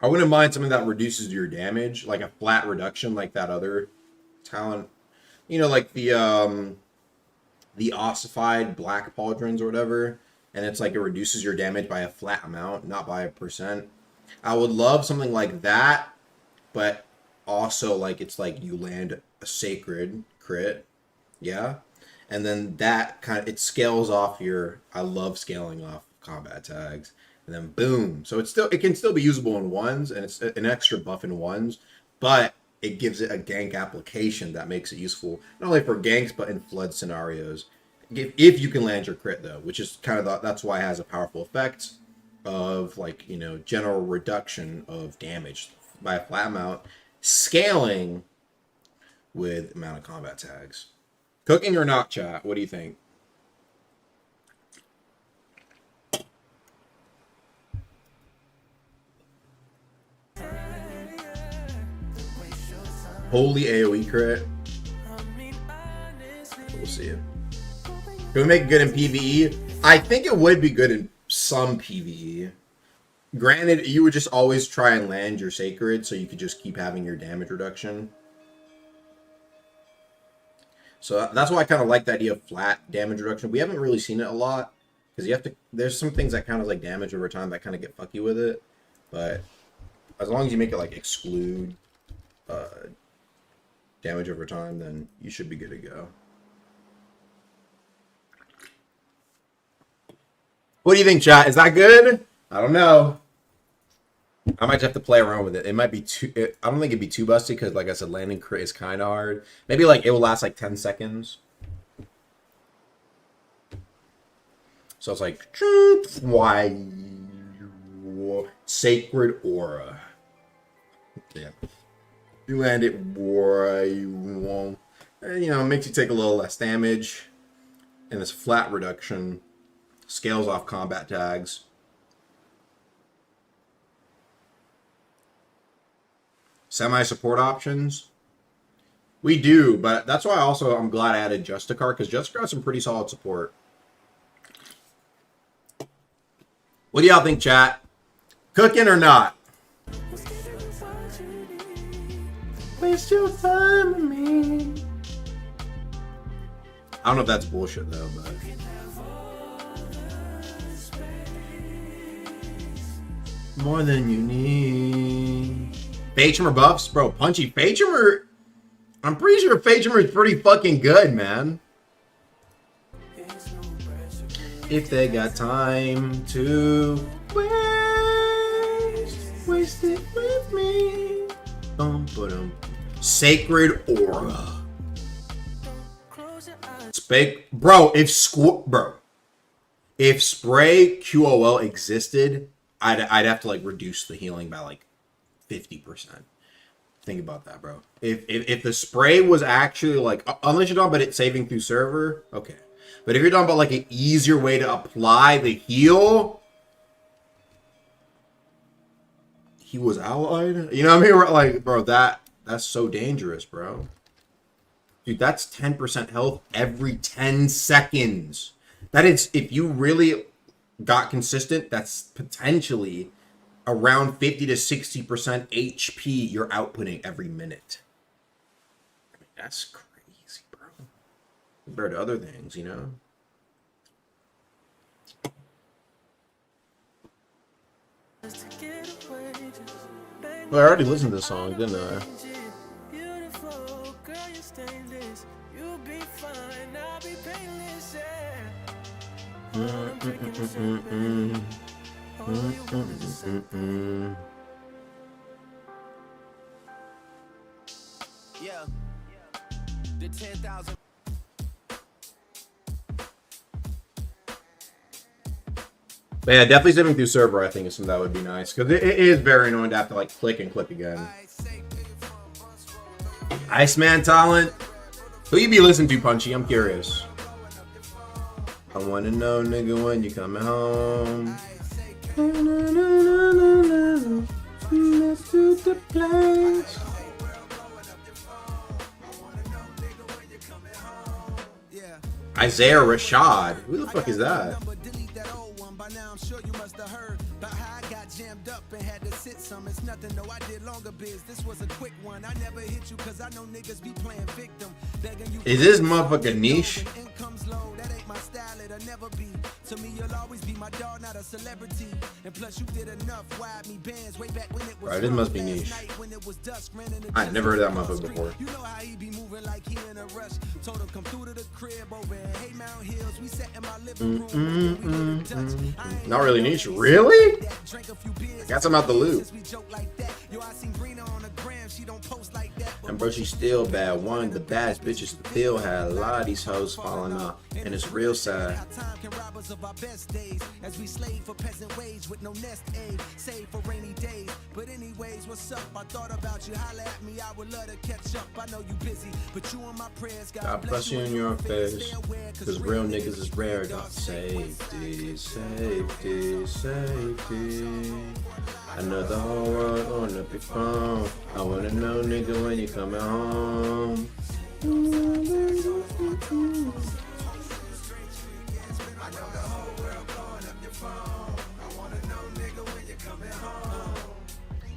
I wouldn't mind something that reduces your damage, like a flat reduction, like that other talent. You know, like the ossified black pauldrons or whatever. And it's like it reduces your damage by a flat amount, not by a percent. I would love something like that, but also like it's like you land a sacred crit, yeah, and then that kind of it scales off your. I love scaling off combat tags, and then boom. So it can still be usable in ones, and it's an extra buff in ones, but it gives it a gank application that makes it useful not only for ganks but in flood scenarios. If you can land your crit though, which is kind of that's why it has a powerful effect of like, you know, general reduction of damage by a flat amount, scaling with amount of combat tags. Cooking or not, chat? What do you think? Holy AoE crit. We'll see. Can we make it good in PvE? I think it would be good in some PvE. Granted, you would just always try and land your sacred so you could just keep having your damage reduction. So that's why I kind of like the idea of flat damage reduction. We haven't really seen it a lot because you have to. There's some things that count as like damage over time that kind of get fucky with it. But as long as you make it like exclude damage over time, then you should be good to go. What do you think, chat? Is that good? I don't know. I might just have to play around with it. It might be too... I don't think it'd be too busty because, like I said, landing crit is kind of hard. Maybe, like, it will last, like, 10 seconds. So it's like... Why... Sacred Aura. Yeah. You land it where you want. And, you know, it makes you take a little less damage. And it's flat reduction. Scales off combat tags. Semi-support options. We do, but that's why I'm glad I added Justicar, because Justicar has some pretty solid support. What do y'all think, chat? Cooking or not? Waste your time with me. I don't know if that's bullshit though, but more than you need. Fade buffs, bro. Punchy Fade. I'm pretty sure Fade is pretty fucking good, man. If they got time to waste it with me. Sacred Aura. Bro, if Spray QOL existed, I'd have to like reduce the healing by like 50%. Think about that, bro. If the spray was actually like, unless you're talking about it saving through server, okay. But if you're talking about like an easier way to apply the heal, he was allied. You know what I mean? Like, bro, that's so dangerous, bro. Dude, that's 10% health every 10 seconds. That is, if you really got consistent, that's potentially around 50 to 60% HP you're outputting every minute. I mean, that's crazy, bro. Compared to other things, you know? Well, I already listened to this song, didn't I? Yeah. The 10,000. But yeah, definitely zipping through server, I think, is something that would be nice. Because it is very annoying to have to, like, click and click again. Iceman talent. Who you be listening to, Punchy? I'm curious. I want to know, nigga, when you coming home. Let's do the place. Isaiah Rashad. Who the fuck is that? Now I'm sure you must have heard about how I got jammed up and had to sit some. It's nothing, though. I did longer biz. This was a quick one. I never hit you because I know niggas be playing victim. Begging you. Is this motherfucker niche? Income's low. That ain't my style. It'll never be. To me, you'll always be my dog, not a celebrity. And plus, you did enough. Wide me bands way back when it was. Right, this must be niche. I never heard that motherfucker before. You know how he be moving like he in a rush. Told him come through to the crib over in Hey Mount Hills. We sat in my living room. Not really niche. Really? Got some out the loop. And bro, she's still bad. One of the baddest bitches still had a lot of these hoes falling off. And it's real sad. As we slave for peasant wage with no nest egg, save for rainy days. But anyways, what's up? I thought about you. Holla at me, I would love to catch up. I know you busy, but you on my prayers. God bless you in your face. Cause real niggas is rare. Dog. Safety, safety, safety. I know the whole world on up your phone. I wanna know, nigga, when you coming home.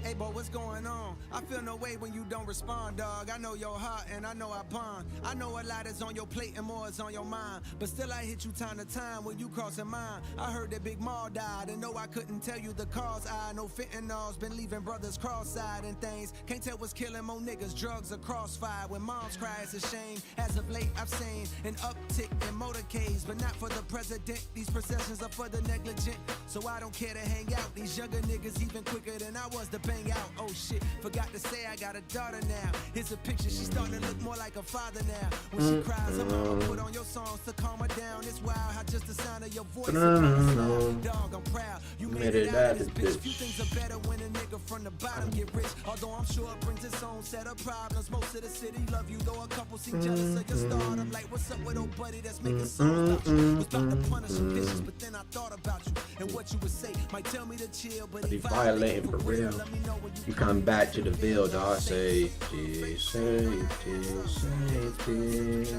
Hey, boy, what's going on? I feel no way when you don't respond, dog. I know your heart and I know I bond. I know a lot is on your plate and more is on your mind. But still I hit you time to time when you crossing mine. I heard that Big Maul died and no, I couldn't tell you the cause. I know fentanyl's been leaving brothers cross-eyed and things. Can't tell what's killing more niggas. Drugs are crossfire. When moms cry, it's a shame. As of late, I've seen an uptick in motorcades, but not for the president. These processions are for the negligent. So I don't care to hang out. These younger niggas even quicker than I was to bang out. Oh shit, forgot to say I got a daughter now. Here's a picture, she's starting to look more like a father now. When she cries, I'm gonna put on your songs to calm her down. It's wild how just the sound of your voice. Dog, I'm proud. You made it out of this bitch. Few things are better when a nigga from the bottom get rich. Although I'm sure it brings its own set of problems. Most of the city love you, though a couple seem jealous of your stardom. Like, what's up with old buddy that's making songs about you? Was about to punish some vicious, but then I thought about you and what you would say. Might tell me to chill, but he violating for real. Let me know You come back to the Ville, dog. Safety, safety, safety.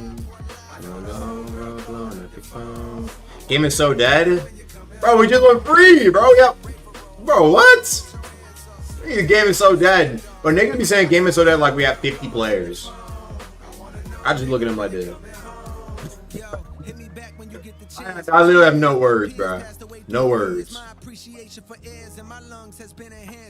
No, blowing up your phone. Game is so dead. Bro, we just went free, bro. Yep. Bro, what? Your game is so dead. But niggas be saying game is so dead like we have 50 players. I just look at him like this. I literally have no words, bro. No words.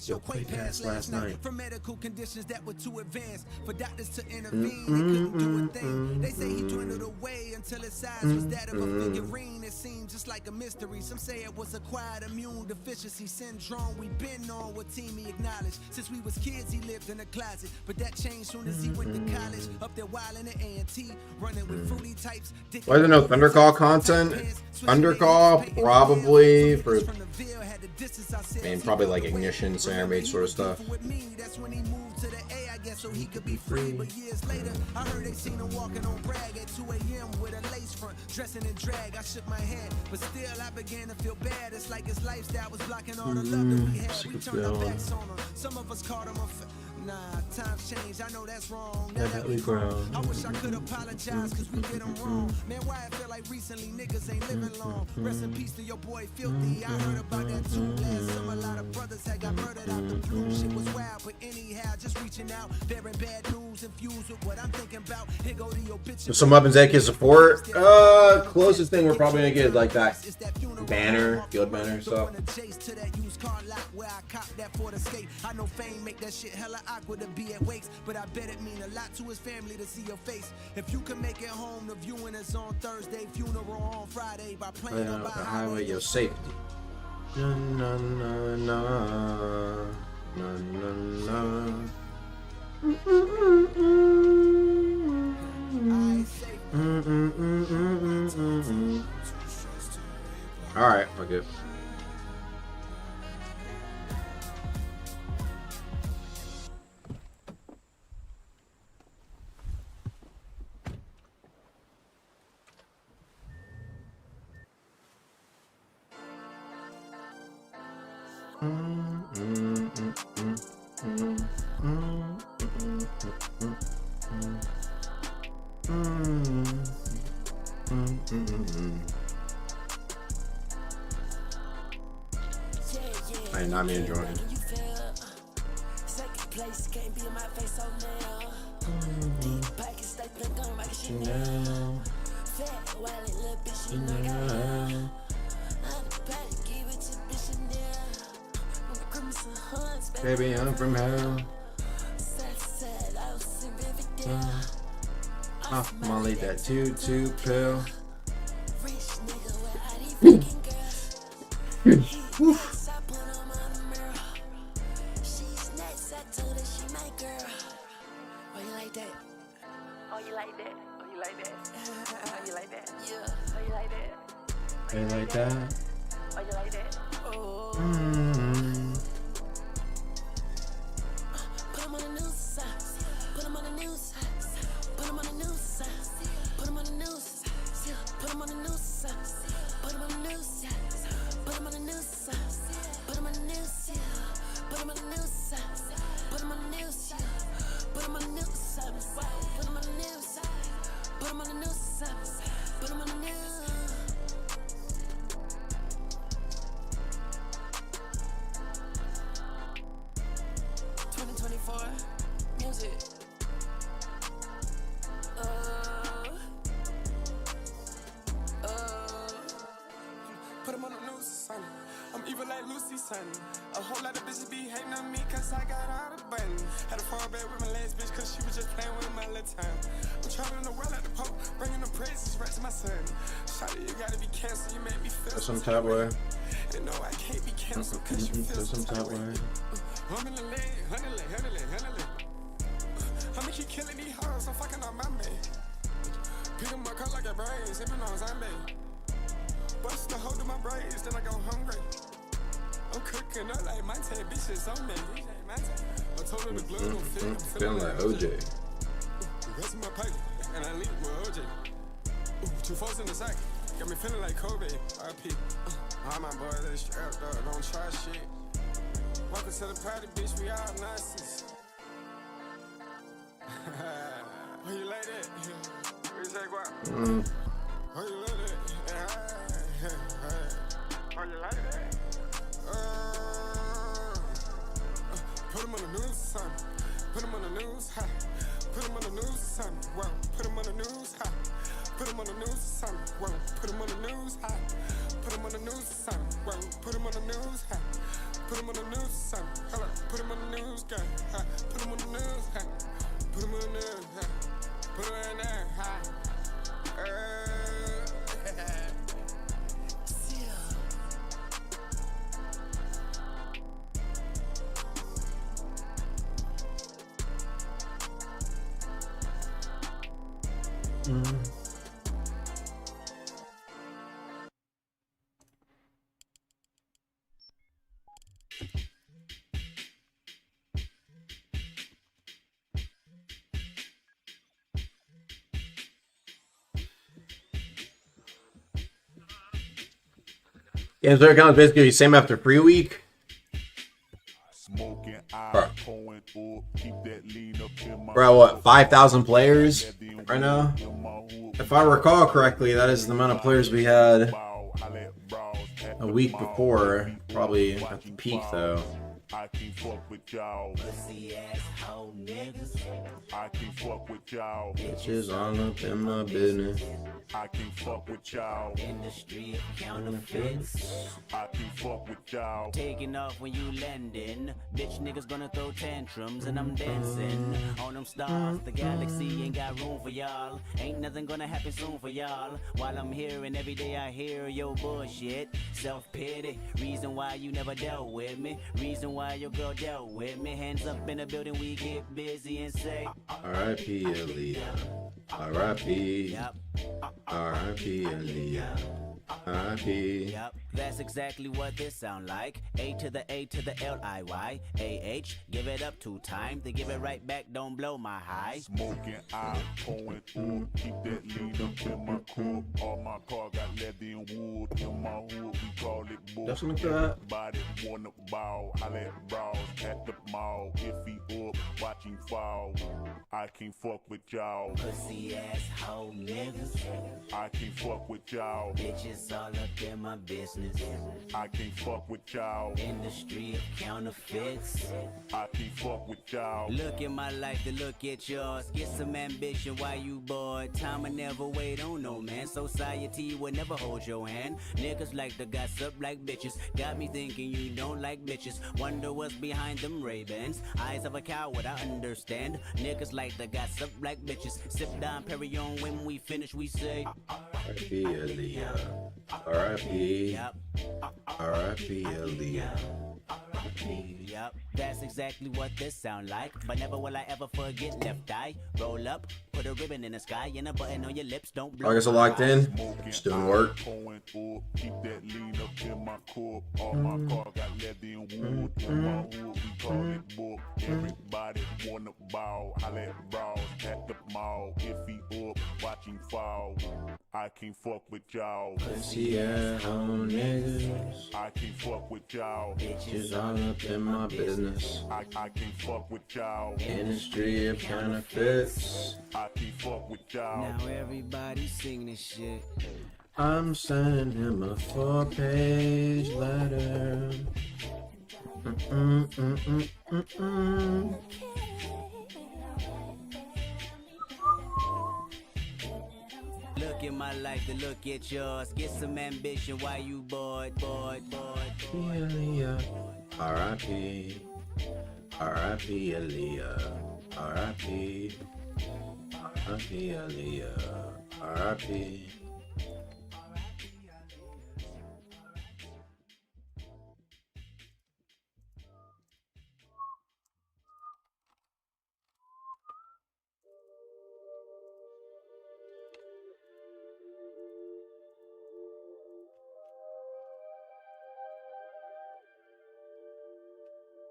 Yo, played ass last night. For medical conditions that were too advanced for doctors to intervene, they couldn't do a thing. They say he dwindled away until his size was that of a figurine. It seemed just like a mystery. Some say it was acquired immune deficiency syndrome. We've been on what team he acknowledged. Since we was kids, he lived in a closet, but that changed soon as he went to college. Up there wild in the A&T, running with fruity types. Why is there no Thundercall content? Thundercall probably for, I mean, probably like Ignition, Ceramate sort of stuff. So he could be free, but years later, I heard they seen him walking on brag at 2 a.m. with a lace front, dressing in drag. I shook my head, but still I began to feel bad. It's like his lifestyle was blocking all the love that we had. We turned our backs on him. Some of us caught him nah, times change. I know that's wrong. Now that we grown, I wish I could apologize because we did him wrong. Man, why I feel like recently niggas ain't living long. Rest in peace to your boy Filthy. I heard about that too last summer. A lot of brothers had got murdered out the blue. Shit was wild, but anyhow, just reaching out, bearing bad news infused with what I'm thinking about. Here go to your bitch. Some weapons AK support. Closest thing we're probably gonna get is like that banner, guild banner stuff. I know fame make that shit hella awkward to be at wakes, but I bet it mean a lot to his family to see your face. If you can make it home, the viewing is on Thursday, funeral on Friday. By playing on the highway, your safety. Na na na na na na na. All right, fuck it. I am not enjoying it. Baby, I'm from hell. Off Molly, that 2-2 pill. You like that? Oh, you like that? Oh. Put him on the news. Put him on the news. Put him on the news. Put him on the news. Put him on the news. Put him on the news. Put him on the news. Put him on the news. Put him on the news. Put him on the news. Put him on the news. Put him on the news. Put him on the news. Put him on the news. Put him on the news. 2024 music. Put him on the news, son. I'm evil like Lucy, son. A whole lot of bitches be hating on me cause I got all the buttons. Had a fall back with my last bitch cause she was just playing with my little time. I'm traveling the world at the Pope, bringing the praises right to my son. Shawty, you gotta be canceled, you make me feel some type way. And no, I can't be canceled cause you feel some type way. I'm in the lane, handle it. I'ma keep killing these hoes, I'm fucking on my man. Pick up my car like a brain, sipping on zombie. Bust the hold of my braids, then I go hungry. I'm cooking up like my 10 bitches on me. I told her the glue don't fit. I'm feeling like OJ. The rest of my pocket, and I leave with OJ. Ooh, 2 fours in the sack, got me feeling like Kobe. RP. All my boys, they strapped up, don't try shit. Welcome to the party, bitch. We all nonsense. How you like that? What you say, what? How you like that? How you like that? Put him on the news, son. Put him on the news, ha. Put him on the news, son. Whoa. Put him on the news, ha. Put him on the news, son. Whoa. Put him on the news, ha. Put him on the news, son. Whoa. Put him on the news, ha. Put him on the news, son. Hold up. Put him on the news, guy. Ha. Put him on the news, ha. Put him on the news, ha. Put him in there, ha. Games Player Account is basically the same after free week. We're at what, 5,000 players right now? If I recall correctly, that is the amount of players we had a week before, probably at the peak though. I can't fuck with y'all. Pussy asshole niggas. I can't fuck with y'all. Bitches all up in my business. I can't fuck with y'all. Industry of counterfeits. I can't fuck with y'all. Taking off when you landing. Bitch niggas gonna throw tantrums and I'm dancing on them stars. The galaxy ain't got room for y'all. Ain't nothing gonna happen soon for y'all. While I'm here and every day I hear your bullshit. Self-pity. Reason why you never dealt with me. Reason why your girl dealt with me. Hands up in the building, we get busy and say R.I.P. Aaliyah. R.I.P. Yep. R.I.P. Aaliyah. R.I.P. Yep, that's exactly what this sound like. A to the A to the L-I-Y. A-H, give it up 2 times. They give it right back, don't blow my high. Smoking, I pouring up. Keep that lean up in my cup. All my car got leather and wood. In my hood, we call it book. That's what I Everybody wanna ball. I let brawls at the mall. If he up, watch him fall. I can't fuck with y'all. Pussy asshole niggas. I can't fuck with y'all. Bitches all up in my business. I can't fuck with y'all. Industry of counterfeits. I can't fuck with y'all. Look at my life to look at yours. Get some ambition while you bored. Time will never wait on no man. Society will never hold your hand. Niggas like to gossip like bitches. Got me thinking you don't like bitches. Wonder what's behind them Ray-Bans. Eyes of a coward, I understand. Niggas like to gossip like bitches. Sip down Perignon when we finish, we say R.I.P. Aaliyah. R.I.P. Yep. R.I.P. Aaliyah. Yep, that's exactly what this sound like. But never will I ever forget left eye. Roll up, put a ribbon in the sky, and a button on your lips. Don't blow. I guess I'm locked in. Just doing work. Keep that lean up in my cup. All my car got leather and wood. In my hood, we call it book. Everybody wanna ball. I let brawls at the mall. If he up, watch him fall. I can't fuck with y'all. Pussy asshole niggas. I can't fuck with y'all. Bitches all up in my business. I can't fuck with y'all. Industry of counterfeits. I can't fuck with y'all. Now everybody sing this shit. I'm sending him a 4-page letter. Look at my life to look at yours. Get some ambition while you bored. Aaliyah. R.I.P. R.I.P. Aaliyah. R.I.P. R.I.P. Aaliyah. R.I.P.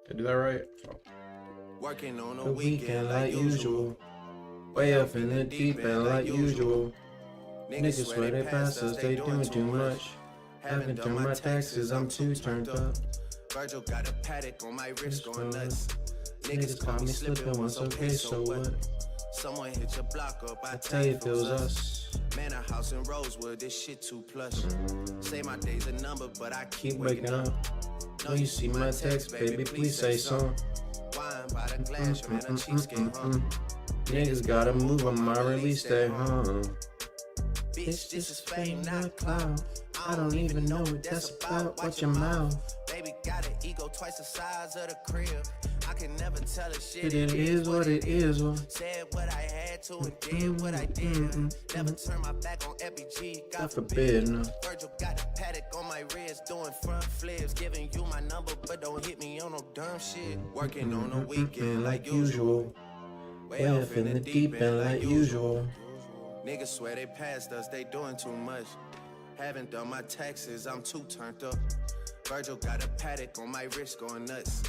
Did I do that right? Working on The weekend like usual. Way up in the deep end like usual. Niggas swear they pass us, they doing too much. Haven't done my taxes, I'm too turned up. Virgil got a paddock on my wrist going nuts. Niggas call me slipping once, okay, so what? Someone hit your block up, I tell you it feels us. Man, a house in Rosewood, this shit too plush. Say my day's a number, but I keep waking up. Know you see my text, baby, please say something. Wine by the glass, man, a cheesecake, huh? Niggas gotta move on my release day, huh? Bitch, this is fame, not clout. I don't even know what that's about. Watch your mouth. Baby got an ego twice the size of the crib. I can never tell a shit. It is what it is. Said what I had to and did what I did. Never turn my back on FBG. God forbid. Virgil got a paddock on my wrist, doing front flips, giving you my number, but don't hit me on no dumb shit. Working on the weekend like usual. Way off in the deep end like usual. Niggas swear they passed us, they doing too much. Haven't done my taxes, I'm too turned up. Virgil got a paddock on my wrist going nuts.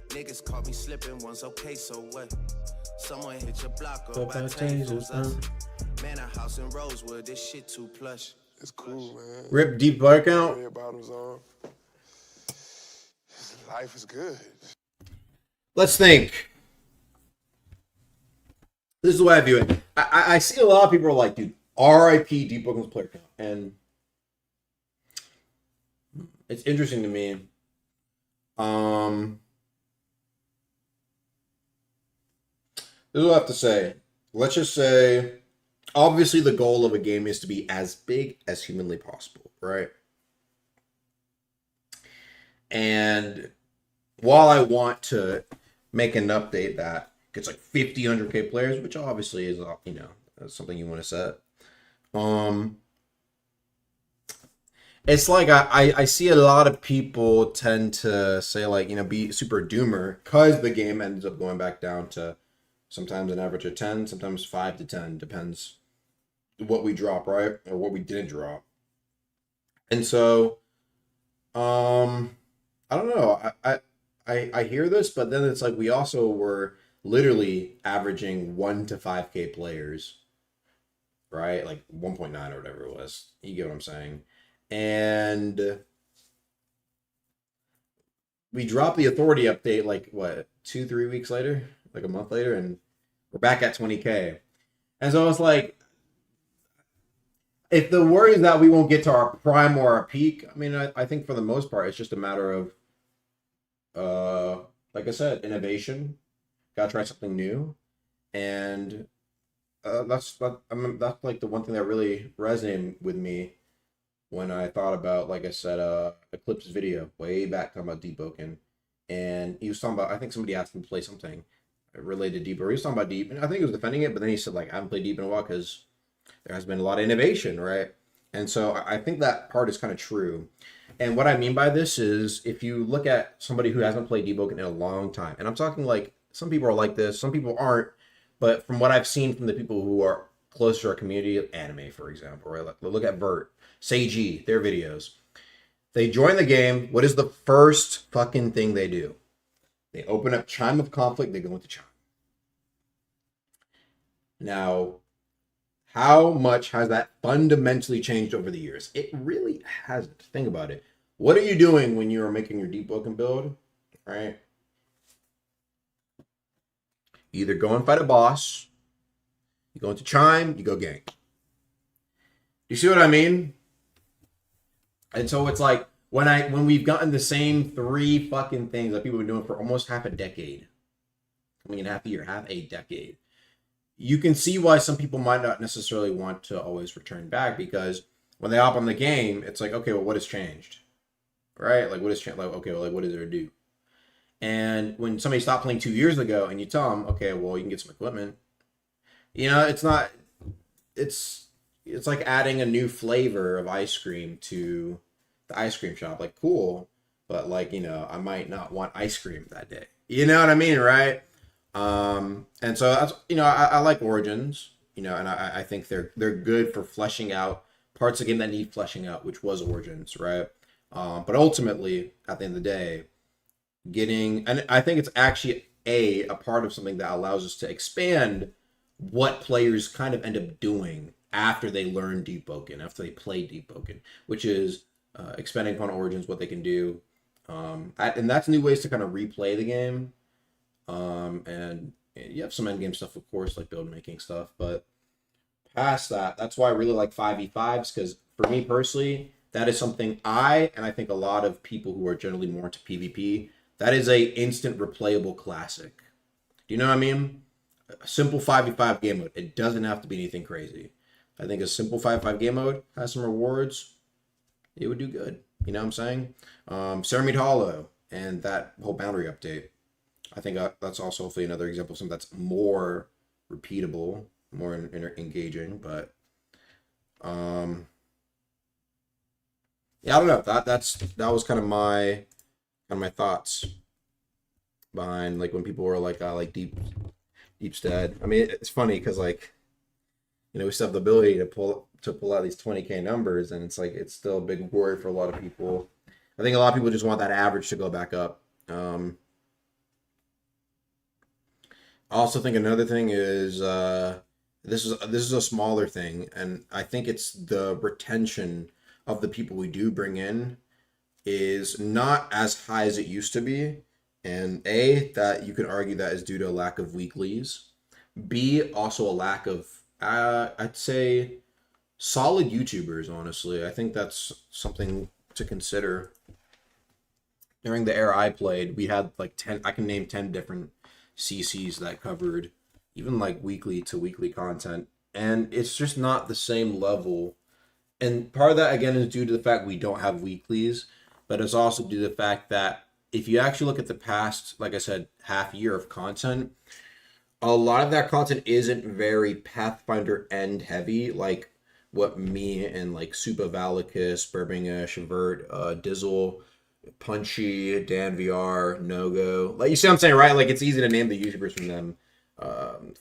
Niggas caught me slipping once, okay, so what? Someone hit your block up, I tell you it was us. Man, a house in Rosewood, this shit too plush. It's cool, man. Rip Deep Blackout. Red bottoms on. Life is good. Let's think. This is the way I view it. I see a lot of people are like, dude, R.I.P. Deepwoken's player count. And it's interesting to me. This is what I have to say. Let's just say, obviously the goal of a game is to be as big as humanly possible, right? And while I want to make an update that gets like 50, 100K players, which obviously is, you know, that's something you want to set. It's like I see a lot of people tend to say, like, you know, be super doomer because the game ends up going back down to sometimes an average of 10, sometimes 5 to 10, depends what we drop, right? Or what we didn't drop. And so, I don't know. I hear this, but then it's like we also were literally averaging 1 to 5K players, right? Like 1.9 or whatever it was. You get what I'm saying? And we dropped the authority update like what, 2-3 weeks later, like a month later, and we're back at 20K. And so it's like, if the worry is that we won't get to our prime or our peak, I mean, I think for the most part, it's just a matter of, like I said, innovation. Gotta try something new, and that's like the one thing that really resonated with me when I thought about, like I said, Eclipse's video way back talking about Deepwoken, and he was talking about, I think somebody asked him to play something related to Deep, or he was talking about Deep, and I think he was defending it, but then he said, like, I haven't played Deep in a while because there has been a lot of innovation, right? And so I think that part is kind of true. And what I mean by this is, if you look at somebody who hasn't played Deepwoken in a long time, and I'm talking like, some people are like this, some people aren't, but from what I've seen from the people who are close to our community, anime, for example, right? Like, look at Vert, Seiji, their videos. They join the game. What is the first fucking thing they do? They open up Chime of Conflict. They go into Chime. Now, how much has that fundamentally changed over the years? It really hasn't. Think about it. What are you doing when you are making your Deepwoken build, right? You either go and fight a boss, you go into Chime, you go gank. You see what I mean? And so it's like, when we've gotten the same 3 fucking things that people have been doing for almost half a decade, coming in half a year, half a decade, you can see why some people might not necessarily want to always return back, because when they hop on the game, it's like, okay, well, what has changed? Right? Like, what has changed? Like, okay, well, like, what is there to do? And when somebody stopped playing 2 years ago and you tell them, okay, well, you can get some equipment, you know, it's like adding a new flavor of ice cream to the ice cream shop. Like, cool, but like, you know, I might not want ice cream that day. You know what I mean, right? And so that's, you know, I like Origins, you know, and I think they're good for fleshing out parts of the game that need fleshing out, which was Origins, right? But ultimately, at the end of the day, and I think it's actually a part of something that allows us to expand what players kind of end up doing after they learn Deepwoken, after they play Deepwoken, which is expanding upon Origins, what they can do, And that's new ways to kind of replay the game. And you have some endgame stuff, of course, like build making stuff, but past that, that's why I really like 5v5s, because for me personally, that is something and I think a lot of people who are generally more into PvP, that is a instant replayable classic. Do you know what I mean? A simple 5v5 game mode. It doesn't have to be anything crazy. I think a simple 5v5 game mode has some rewards. It would do good. You know what I'm saying? Ceramide Hollow and that whole boundary update. I think that's also hopefully another example of something that's more repeatable, more engaging. But yeah, I don't know. That was kind of my thoughts behind like when people were like Deep's dead. I mean, it's funny because like, you know, we still have the ability to pull out these 20K numbers, and it's like it's still a big worry for a lot of people. I think a lot of people just want that average to go back up. I also think another thing is this is a smaller thing, and I think it's the retention of the people we do bring in is not as high as it used to be. And A, that you could argue that is due to a lack of weeklies. B, also a lack of, I'd say, solid YouTubers, honestly. I think that's something to consider. During the era I played, we had like 10, I can name 10 different CCs that covered even like weekly to weekly content. And it's just not the same level. And part of that, again, is due to the fact we don't have weeklies, but it's also due to the fact that if you actually look at the past, like I said, half year of content, a lot of that content isn't very Pathfinder end heavy, like what me and like Supa Valicus, Burbingish, Vert, Dizzle, Punchy, Dan VR, Nogo. Like, you see what I'm saying, right? Like, it's easy to name the YouTubers from them.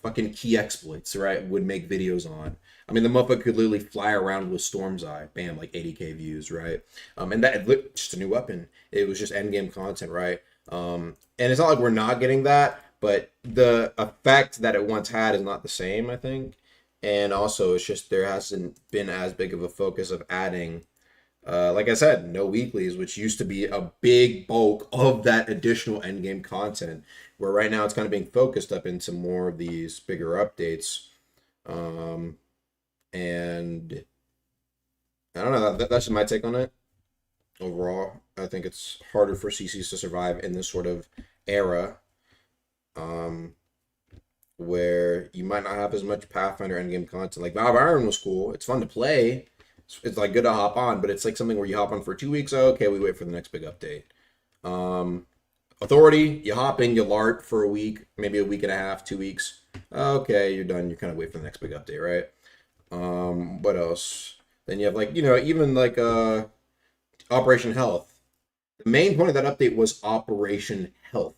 Fucking Key Exploits, right? Would make videos on. I mean, the motherfucker could literally fly around with Storm's Eye. Bam, like 80K views, right? And that just a new weapon. It was just endgame content, right? And it's not like we're not getting that, but the effect that it once had is not the same, I think. And also, it's just there hasn't been as big of a focus of adding, like I said, no weeklies, which used to be a big bulk of that additional endgame content, where right now it's kind of being focused up into more of these bigger updates. And I don't know, that's just my take on it. Overall, I think it's harder for CCs to survive in this sort of era, where you might not have as much Pathfinder endgame content. Like, Vow of Iron was cool. It's fun to play. It's like good to hop on, but it's like something where you hop on for 2 weeks. Oh, okay, we wait for the next big update. Authority, you hop in, you LARP for a week, maybe a week and a half, 2 weeks. Okay, you're done. You kind of wait for the next big update, right? What else? Then you have like, you know, even like Operation Health. The main point of that update was Operation Health.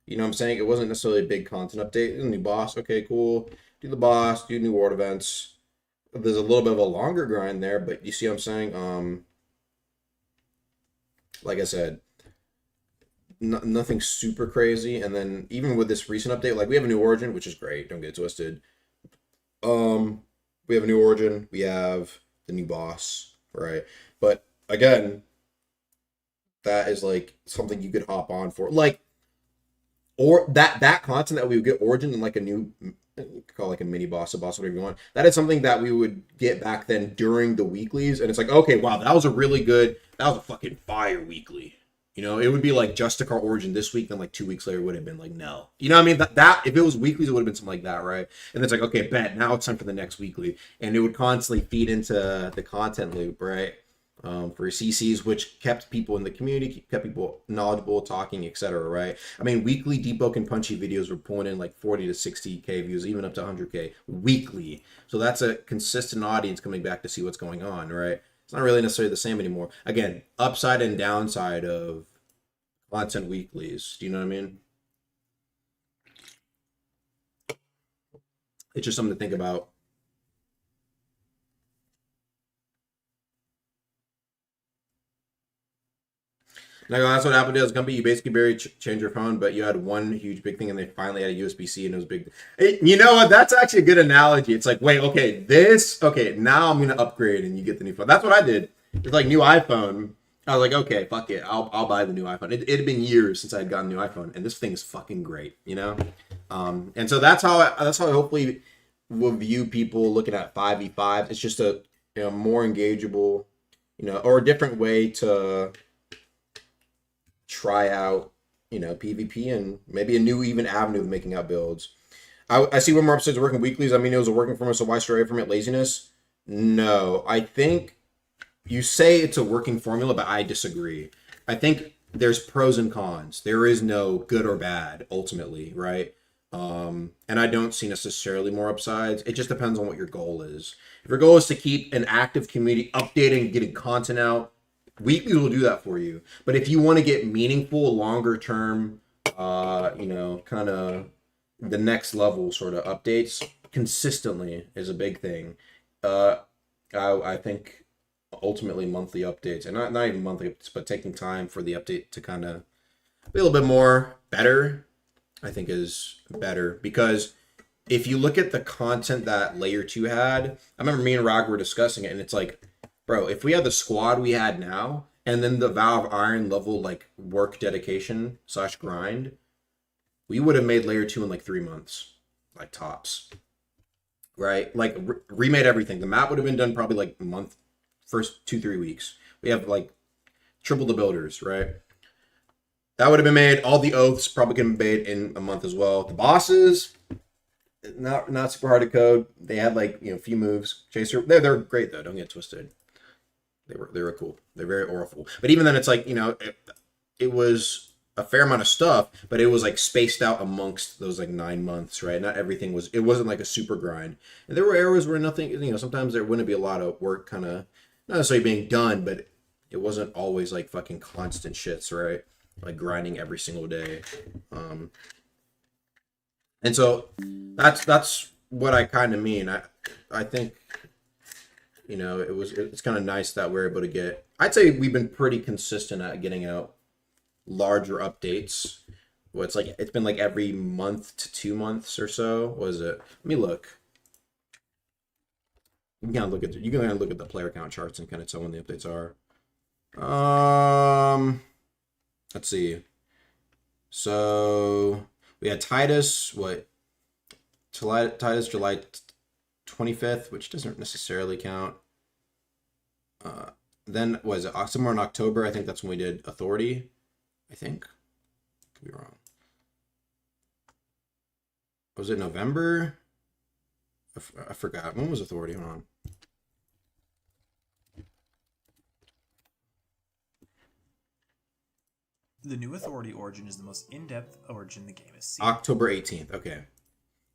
You know what I'm saying? It wasn't necessarily a big content update. A new boss, okay, cool. Do the boss, do new ward events. There's a little bit of a longer grind there, but you see what I'm saying? Like I said, nothing super crazy. And then even with this recent update, like we have a new origin, which is great. Don't get it twisted. We have a new origin. We have the new boss, right? But again, that is like something you could hop on for, like, or that content that we would get origin and like a new, you could call it like a mini boss, a boss, whatever you want. That is something that we would get back then during the weeklies, and it's like, okay, wow, that was a fucking fire weekly. You know, it would be like Justicar Origin this week, then like 2 weeks later would have been like, no. You know what I mean? That if it was weeklies, it would have been something like that, right? And it's like, okay, bet, now it's time for the next weekly. And it would constantly feed into the content loop, right? For CCs, which kept people in the community, kept people knowledgeable, talking, etc., right? I mean, weekly Deepwoken Punchy videos were pulling in like 40 to 60K views, even up to 100K weekly. So that's a consistent audience coming back to see what's going on, right? It's not really necessarily the same anymore. Again, upside and downside of content weeklies. Do you know what I mean? It's just something to think about. Now, that's what Apple did. It's gonna be, you basically barely change your phone, but you had one huge big thing, and they finally had a USB-C, and it was big. You know what? That's actually a good analogy. It's like, wait, okay, now I'm gonna upgrade, and you get the new phone. That's what I did. It's like new iPhone. I was like, okay, fuck it, I'll buy the new iPhone. It had been years since I had gotten a new iPhone, and this thing is fucking great, you know. And so that's how I hopefully will view people looking at 5v5. It's just a more engageable, or a different way to try out, PvP, and maybe a new even avenue of making out builds. I see one more episodes working weeklies. I mean, it was working for me, so why stray away from it? Laziness? No, I think you say it's a working formula, but I disagree. I think there's pros and cons. There is no good or bad, ultimately, right? And I don't see necessarily more upsides. It just depends on what your goal is. If your goal is to keep an active community updating, getting content out, weekly will do that for you. But if you want to get meaningful, longer term, kind of the next level sort of updates consistently is a big thing. I think ultimately monthly updates, and not even monthly updates, but taking time for the update to kind of be a little bit more better, I think is better. Because if you look at the content that Layer 2 had, I remember me and Rag were discussing it, and it's like, bro, if we had the squad we had now, and then the Valve Iron level like work dedication / grind, we would have made Layer 2 in like 3 months, like tops, right? Like remade everything. The map would have been done probably like a month, first 2-3 weeks. We have like triple the builders, right? That would have been made. All the oaths probably could have been made in a month as well. The bosses, not super hard to code. They had like a few moves. Chaser, they're great though. Don't get twisted. They were cool. They're very auriful. But even then, it's like it was a fair amount of stuff, but it was like spaced out amongst those like 9 months, right? Not everything was. It wasn't like a super grind. And there were areas where nothing. Sometimes there wouldn't be a lot of work, kind of not necessarily being done, but it wasn't always like fucking constant shits, right? Like grinding every single day. And so that's what I kind of mean. I think it's kind of nice that we're able to get. I'd say we've been pretty consistent at getting out larger updates. Well, it's been like every month to 2 months or so. What is it? Let me look. You can look at the player count charts and kind of tell when the updates are. Let's see. So we had Titus, Titus July 25th, which doesn't necessarily count. Then was it somewhere in October? I think that's when we did Authority. I think. Could be wrong. Was it November? I forgot. When was Authority? Hold on. The new Authority origin is the most in-depth origin the game has seen. October 18th. Okay.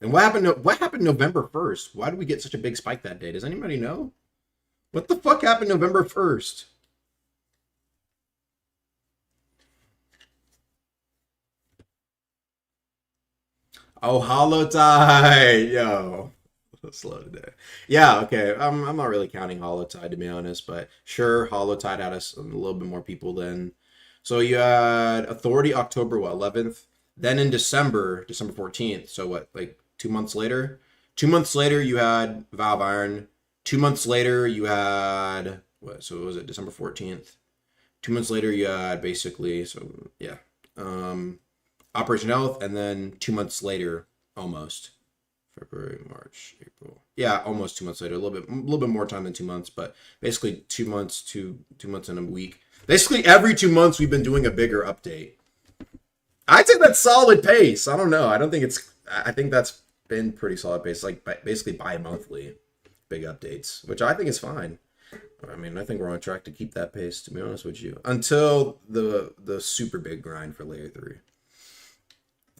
And what happened November 1st? Why did we get such a big spike that day? Does anybody know? What the fuck happened November 1st? Oh, Holotide! Yo. Slow today. Yeah, okay. I'm not really counting Holotide, to be honest, but sure, Holotide had us a little bit more people than. So you had Authority October 11th. Then in December 14th. So what, like 2 months later? 2 months later, you had Valve Iron. 2 months later, you had what? So was it December 14th? 2 months later, you had basically Operation Health, and then 2 months later, almost February, March, April. Yeah, almost 2 months later. A little bit more time than 2 months, but basically 2 months, 2 months and a week. Basically, every 2 months, we've been doing a bigger update. I'd say that's solid pace. I don't know. I think that's been pretty solid pace. Like basically bi-monthly big updates, which I think is fine. I mean, I think we're on track to keep that pace, to be honest with you, until the super big grind for Layer 3.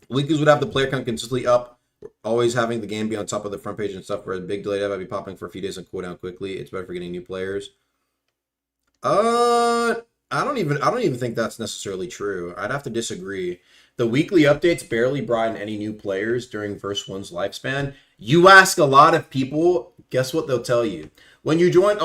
Weeklies would have the player count consistently up, always having the game be on top of the front page and stuff. Where a big delay might be popping for a few days and cool down quickly. It's better for getting new players. I don't even think that's necessarily true. I'd have to disagree. The weekly updates barely brought in any new players during Verse 1's lifespan. You ask a lot of people, guess what they'll tell you? When you join,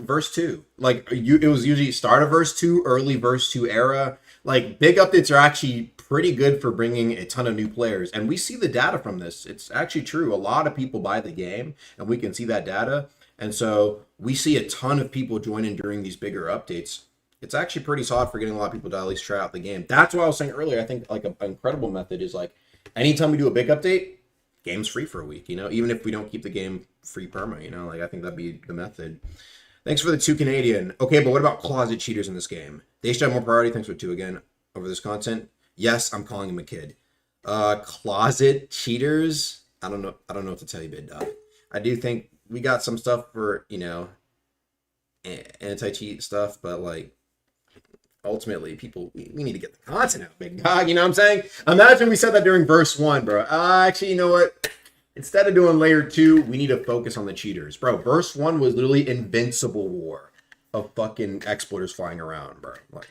Verse 2. It was usually start of Verse 2, early Verse 2 era. Like, big updates are actually pretty good for bringing a ton of new players. And we see the data from this. It's actually true. A lot of people buy the game, and we can see that data. And so we see a ton of people joining during these bigger updates. it's actually pretty solid for getting a lot of people to at least try out the game. That's why I was saying earlier, I think like an incredible method is like anytime we do a big update, game's free for a week, you know, even if we don't keep the game free perma, you know, like I think that'd be the method. Thanks for the 2 Canadian. Okay, but what about closet cheaters in this game? They should have more priority. Thanks for 2 again over this content. Yes, I'm calling him a kid. Closet cheaters. I don't know what to tell you, Bid Dog. I do think we got some stuff for, you know, anti-cheat stuff, but like ultimately people we need to get the content out, big dog. You know what I'm saying? Imagine we said that during verse 1, bro. Actually, you know what? Instead of doing layer 2, we need to focus on the cheaters, bro. Verse 1 was literally invincible war of fucking exploiters flying around, bro. Like,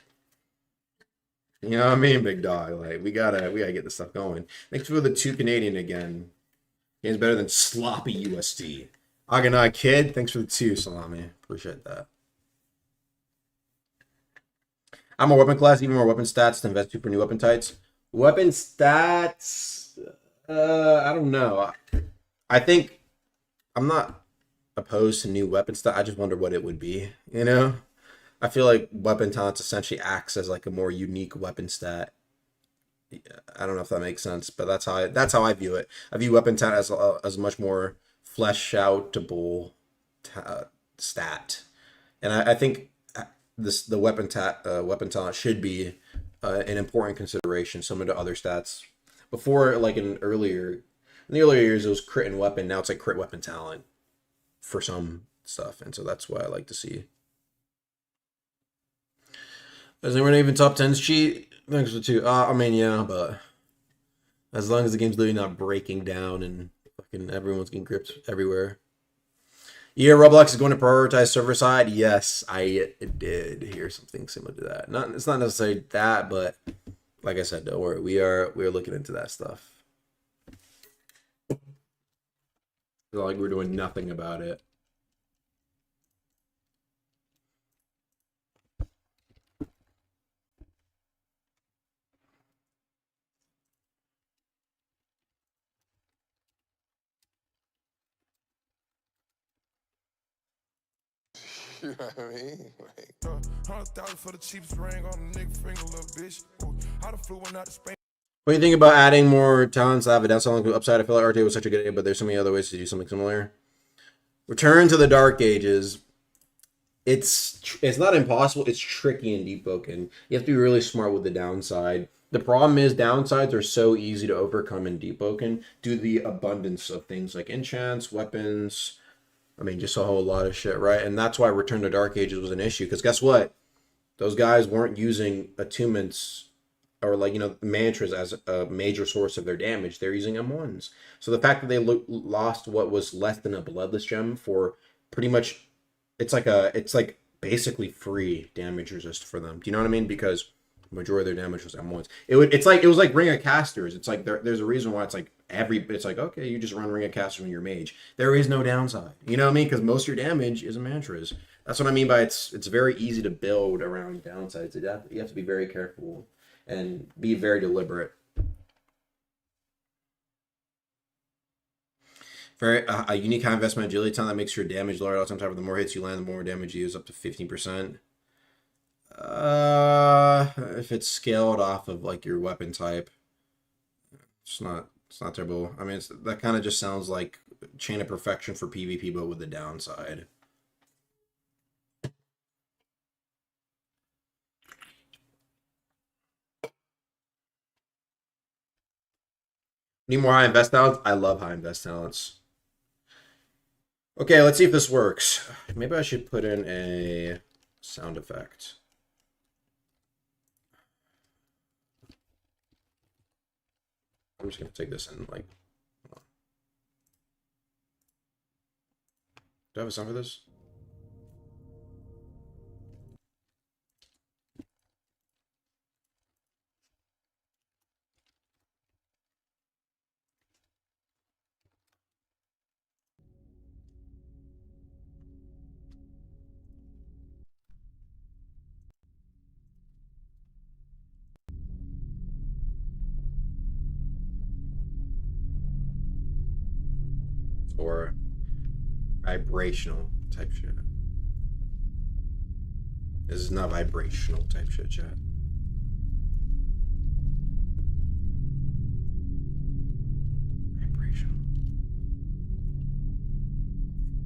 you know what I mean, big dog? Like, we gotta get this stuff going. Thanks for the 2 Canadian again. Game's better than sloppy USD. Aganai Kid, thanks for the 2, Salami. Appreciate that. I'm a weapon class, even more weapon stats to invest 2 for new weapon types. Weapon stats, I don't know. I think I'm not opposed to new weapon stats. I just wonder what it would be, you know? I feel like weapon talents essentially acts as like a more unique weapon stat. I don't know if that makes sense, but that's how I view it. I view weapon talent as a much more flesh outable stat, and I think the weapon talent should be an important consideration, similar to other stats. Before, like in the earlier years, it was crit and weapon. Now it's like crit weapon talent for some stuff, and so that's what I like to see. Does anyone even top 10s cheat? Thanks for 2. I mean, yeah, but as long as the game's literally not breaking down and fucking everyone's getting gripped everywhere. Yeah, Roblox is going to prioritize server side. Yes, I did hear something similar to that. It's not necessarily that, but like I said, don't worry, we are looking into that stuff. It's not like we're doing nothing about it. You know what I mean? Like, 100,000 for the cheapest ring on the nigga finger, little bitch. How the flew one out to Spain? What do you think about adding more talents to have a downside upside? I feel like RTA was such a good idea, but there's so many other ways to do something similar. Return to the Dark Ages. It's not impossible. It's tricky in Deepwoken. You have to be really smart with the downside. The problem is downsides are so easy to overcome in Deepwoken due to the abundance of things like enchants, weapons. I mean, just a whole lot of shit, right? And that's why Return to Dark Ages was an issue. Because guess what? Those guys weren't using attunements or, like, you know, mantras as a major source of their damage. They're using M1s. So the fact that they lost what was less than a Bloodless Gem for pretty much, it's like basically free damage resist for them. Do you know what I mean? Because the majority of their damage was M1s. It was like Ring of Casters. It's like there's a reason why it's like it's like, okay, you just run Ring of Casters when you're mage. There is no downside. You know what I mean? Because most of your damage is mantras. That's what I mean by it's very easy to build around downsides. You have to be very careful and be very deliberate. Very a unique high investment agility talent that makes your damage lower all the time. The more hits you land, the more damage you use, up to 15%. If it's scaled off of like your weapon type, it's not terrible. I mean, that kind of just sounds like Chain of Perfection for PvP, but with the downside. Need more high invest talents? I love high invest talents. Okay, let's see if this works. Maybe I should put in a sound effect. I'm just gonna take this and like. Do I have a sound for this? Or vibrational type shit. This is not vibrational type shit, chat. Vibrational.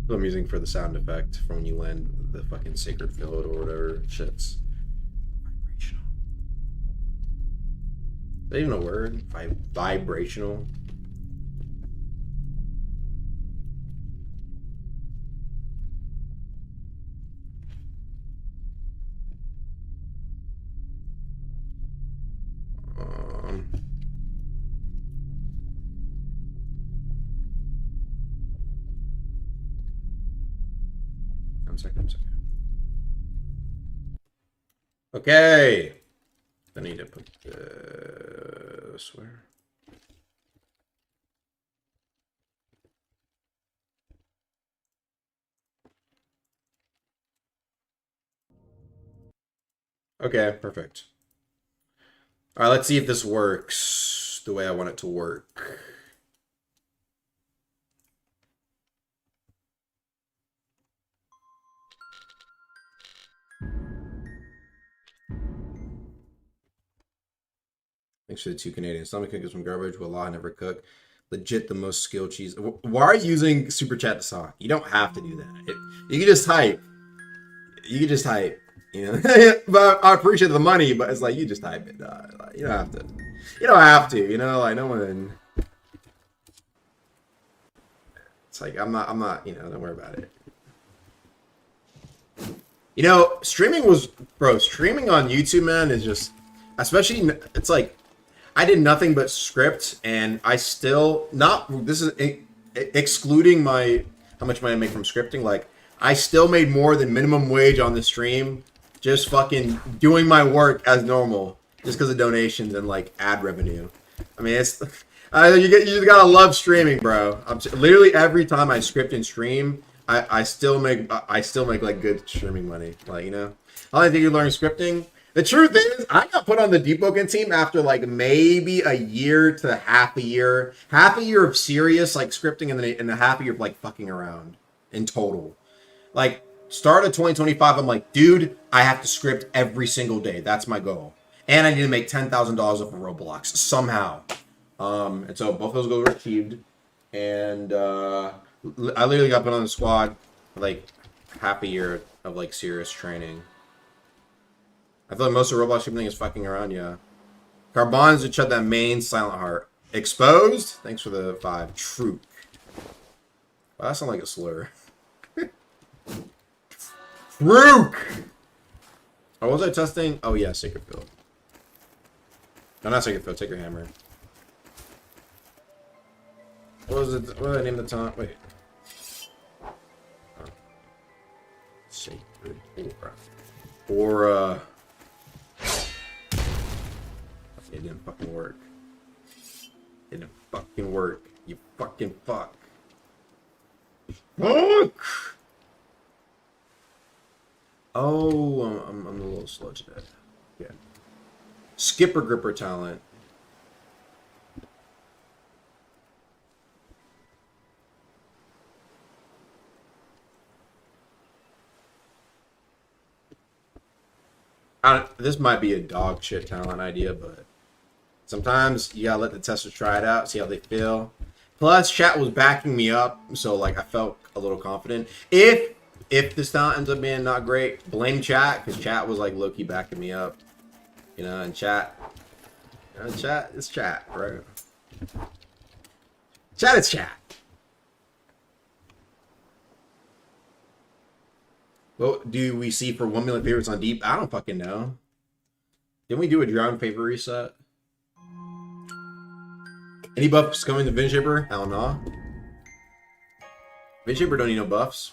What I'm using for the sound effect from when you land the fucking sacred field or whatever shits. Vibrational. Is that even a word? Vibrational? One second. Okay. I need to put this where? Okay, perfect. All right, let's see if this works the way I want it to work. Thanks for the 2 Canadian stomach cookers from garbage. Well, I never cook. Legit the most skilled cheese. Why are you using super chat to talk? You don't have to do that. You can just type. You can just type. You know, but I appreciate the money. But it's like you just type it. Like, you don't have to. You don't have to. You know, like no one. It's like I'm not. You know, don't worry about it. You know, streaming on YouTube, man, is just, especially, it's like, I did nothing but script, and I still, this is excluding how much money I make from scripting, like, I still made more than minimum wage on the stream, just fucking doing my work as normal, just because of donations and, like, ad revenue. I mean, it's, you just gotta love streaming, bro. Literally every time I script and stream, I still make like good streaming money. Like, you know, I only think you learn scripting. The truth is, I got put on the Deepwoken team after like maybe a year to half a year of serious like scripting, and a half a year of like fucking around in total. Like, start of 2025, I'm like, dude, I have to script every single day. That's my goal, and I need to make $10,000 off of Roblox somehow. And so both those goals were achieved, and I literally got put on the squad for like half a year of like serious training. I feel like most of Roblox scripting is fucking around, yeah. Carbons to shut that main silent heart. Exposed? Thanks for the 5. Troop. Wow, that sounds like a slur. Troop! Oh, what was I testing? Oh yeah, Sacred Field. No, not Sacred Field, take your hammer. What was it? What did I name the taunt? Wait. Oh. Sacred Aura. It didn't fucking work. It didn't fucking work. You fucking fuck. Fuck! Oh, I'm a little slow today. Yeah. Skipper gripper talent. This might be a dog shit talent idea, but sometimes you gotta let the testers try it out, see how they feel. Plus, chat was backing me up, so like I felt a little confident. If this talent ends up being not great, blame chat, because chat was like low-key backing me up. You know, and chat, chat is chat, right? Chat is chat. What do we see for 1 million favorites on Deep? I don't fucking know. Didn't we do a drown favor reset? Any buffs coming to Vin Shaper? Hell no. Vin Shaper don't need no buffs.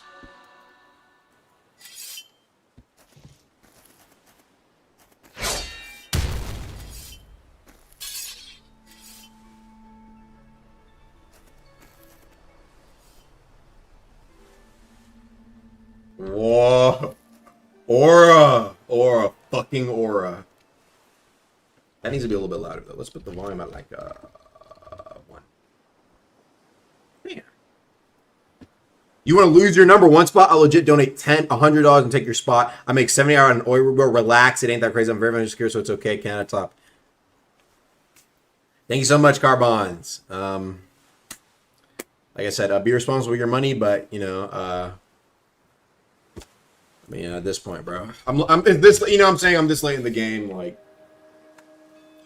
Whoa. Aura, fucking aura. That needs to be a little bit louder though. Let's put the volume at like 1. Yeah. You want to lose your number one spot? I'll legit donate $100 and take your spot. I make 70 hours on an oil. Relax. It ain't that crazy. I'm very much secure, so it's okay. Canada top. Thank you so much, Carbons. Like I said, be responsible with your money, but you know, I mean, at this point, bro, I'm this. You know, what I'm saying I'm this late in the game. Like,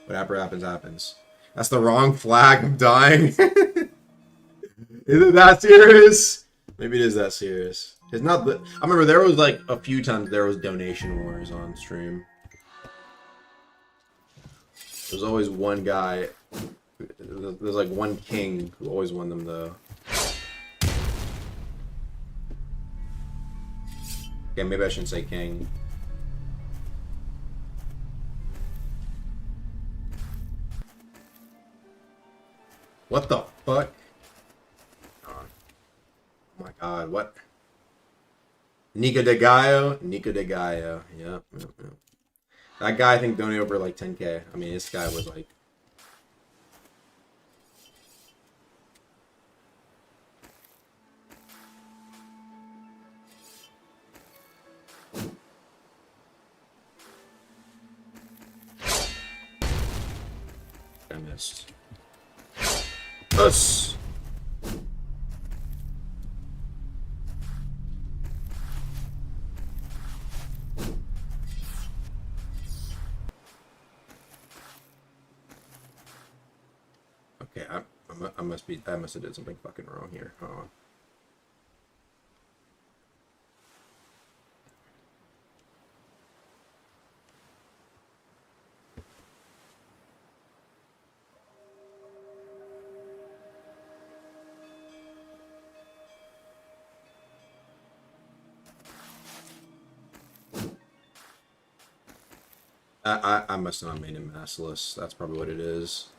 whatever happens, happens. That's the wrong flag. I'm dying. Is it that serious? Maybe it is that serious. It's not the. I remember there was like a few times there was donation wars on stream. There's always one guy. There's like one king who always won them though. Okay, maybe I shouldn't say king. What the fuck? Oh my god, what? Nico de Gallo? Nico de Gallo, yeah. That guy I think donated over like 10k. I mean, this guy was like... I missed. Us. Okay, I must have did something fucking wrong here. Hold on. I must not have made him massless. That's probably what it is.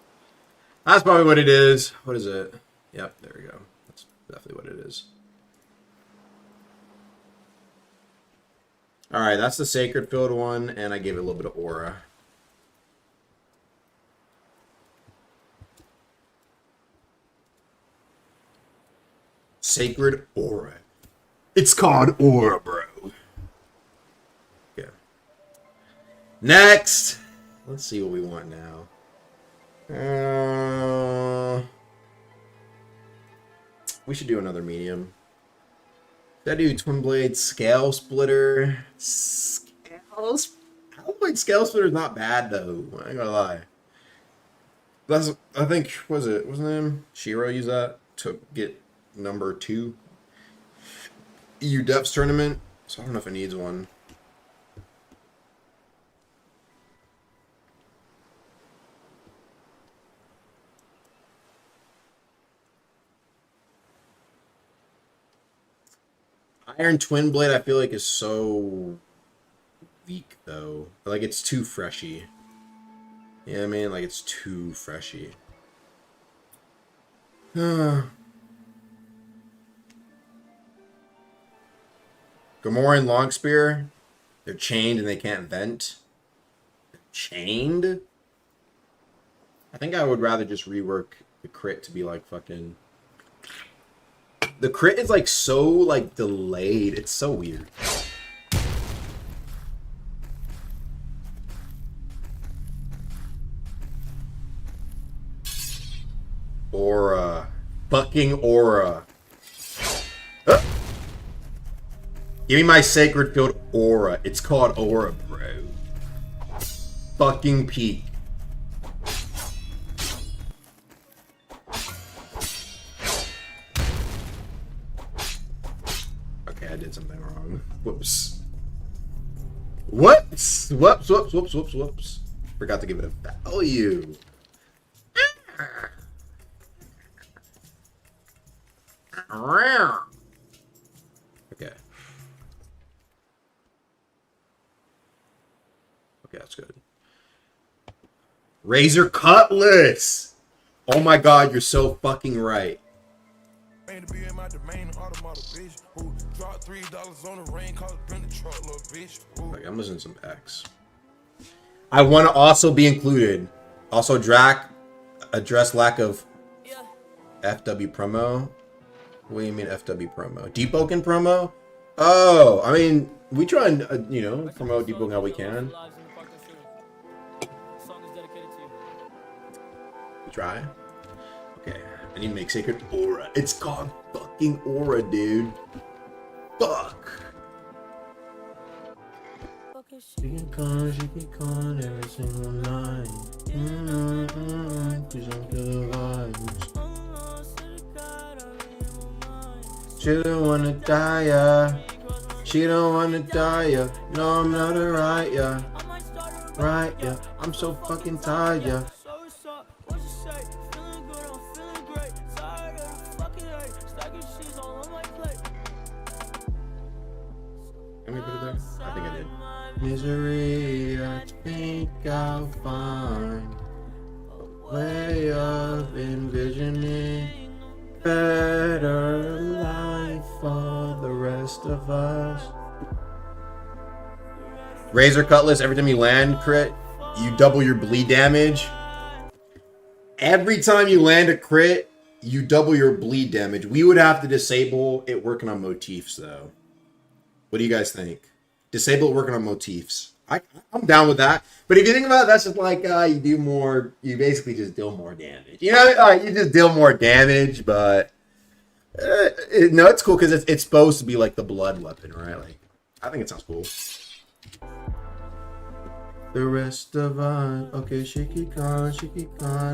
That's probably what it is. What is it? Yep, there we go. That's definitely what it is. Alright, that's the Sacred Field one, and I gave it a little bit of aura. Sacred Aura. It's called Aura, bro. Next, let's see what we want now. We should do another medium. Should I do Twin Blade Scale Splitter? Twin Blade Scale Splitter is not bad though. I ain't gonna lie. That's I think wasn't his name Shiro used that to get number 2 EU Depths tournament. So I don't know if it needs one. Iron Twin Blade, I feel like, is so weak, though. Like, it's too freshy. You know what I mean? Like, it's too freshy. Gamorrean Longspear. They're chained and they can't vent. They're chained? I think I would rather just rework the crit to be, like, fucking... The crit is like so like delayed. It's so weird. Aura. Fucking aura. Give me my Sacred Field aura. It's called aura, bro. Fucking peak. I did something wrong. Whoops. Whoops. Whoops, whoops, whoops, whoops, whoops. Forgot to give it a value. Okay. Okay, that's good. Razor Cutlass! Oh my god, you're so fucking right. Like, I'm listening to some X. I want to also be included. Also, Drac address lack of FW promo. What do you mean FW promo? Deepwoken promo? Oh, I mean, we try and, you know, promote Deepwoken how we can. We try. Okay, I need to make Sacred Aura. It's called fucking Aura, dude. Fuck. She can call every single night. Please don't kill the vibes. She don't wanna die, yeah. She don't wanna die, yeah. No, I'm not a right, yeah. Right, yeah. I'm so fucking tired, yeah. Can we put it there? I think I did. Misery, I think I'll find a way of envisioning better life for the rest of us. Razor Cutlass, every time you land crit, you double your bleed damage. Every time you land a crit, you double your bleed damage. We would have to disable it working on motifs, though. What do you guys think? Disable it working on motifs. I'm down with that. But if you think about it, that's just like you do more. You basically just deal more damage. You know, you just deal more damage. But no, it's cool because it's supposed to be like the blood weapon, right? Like, I think it sounds cool. The rest of us, okay, she keep on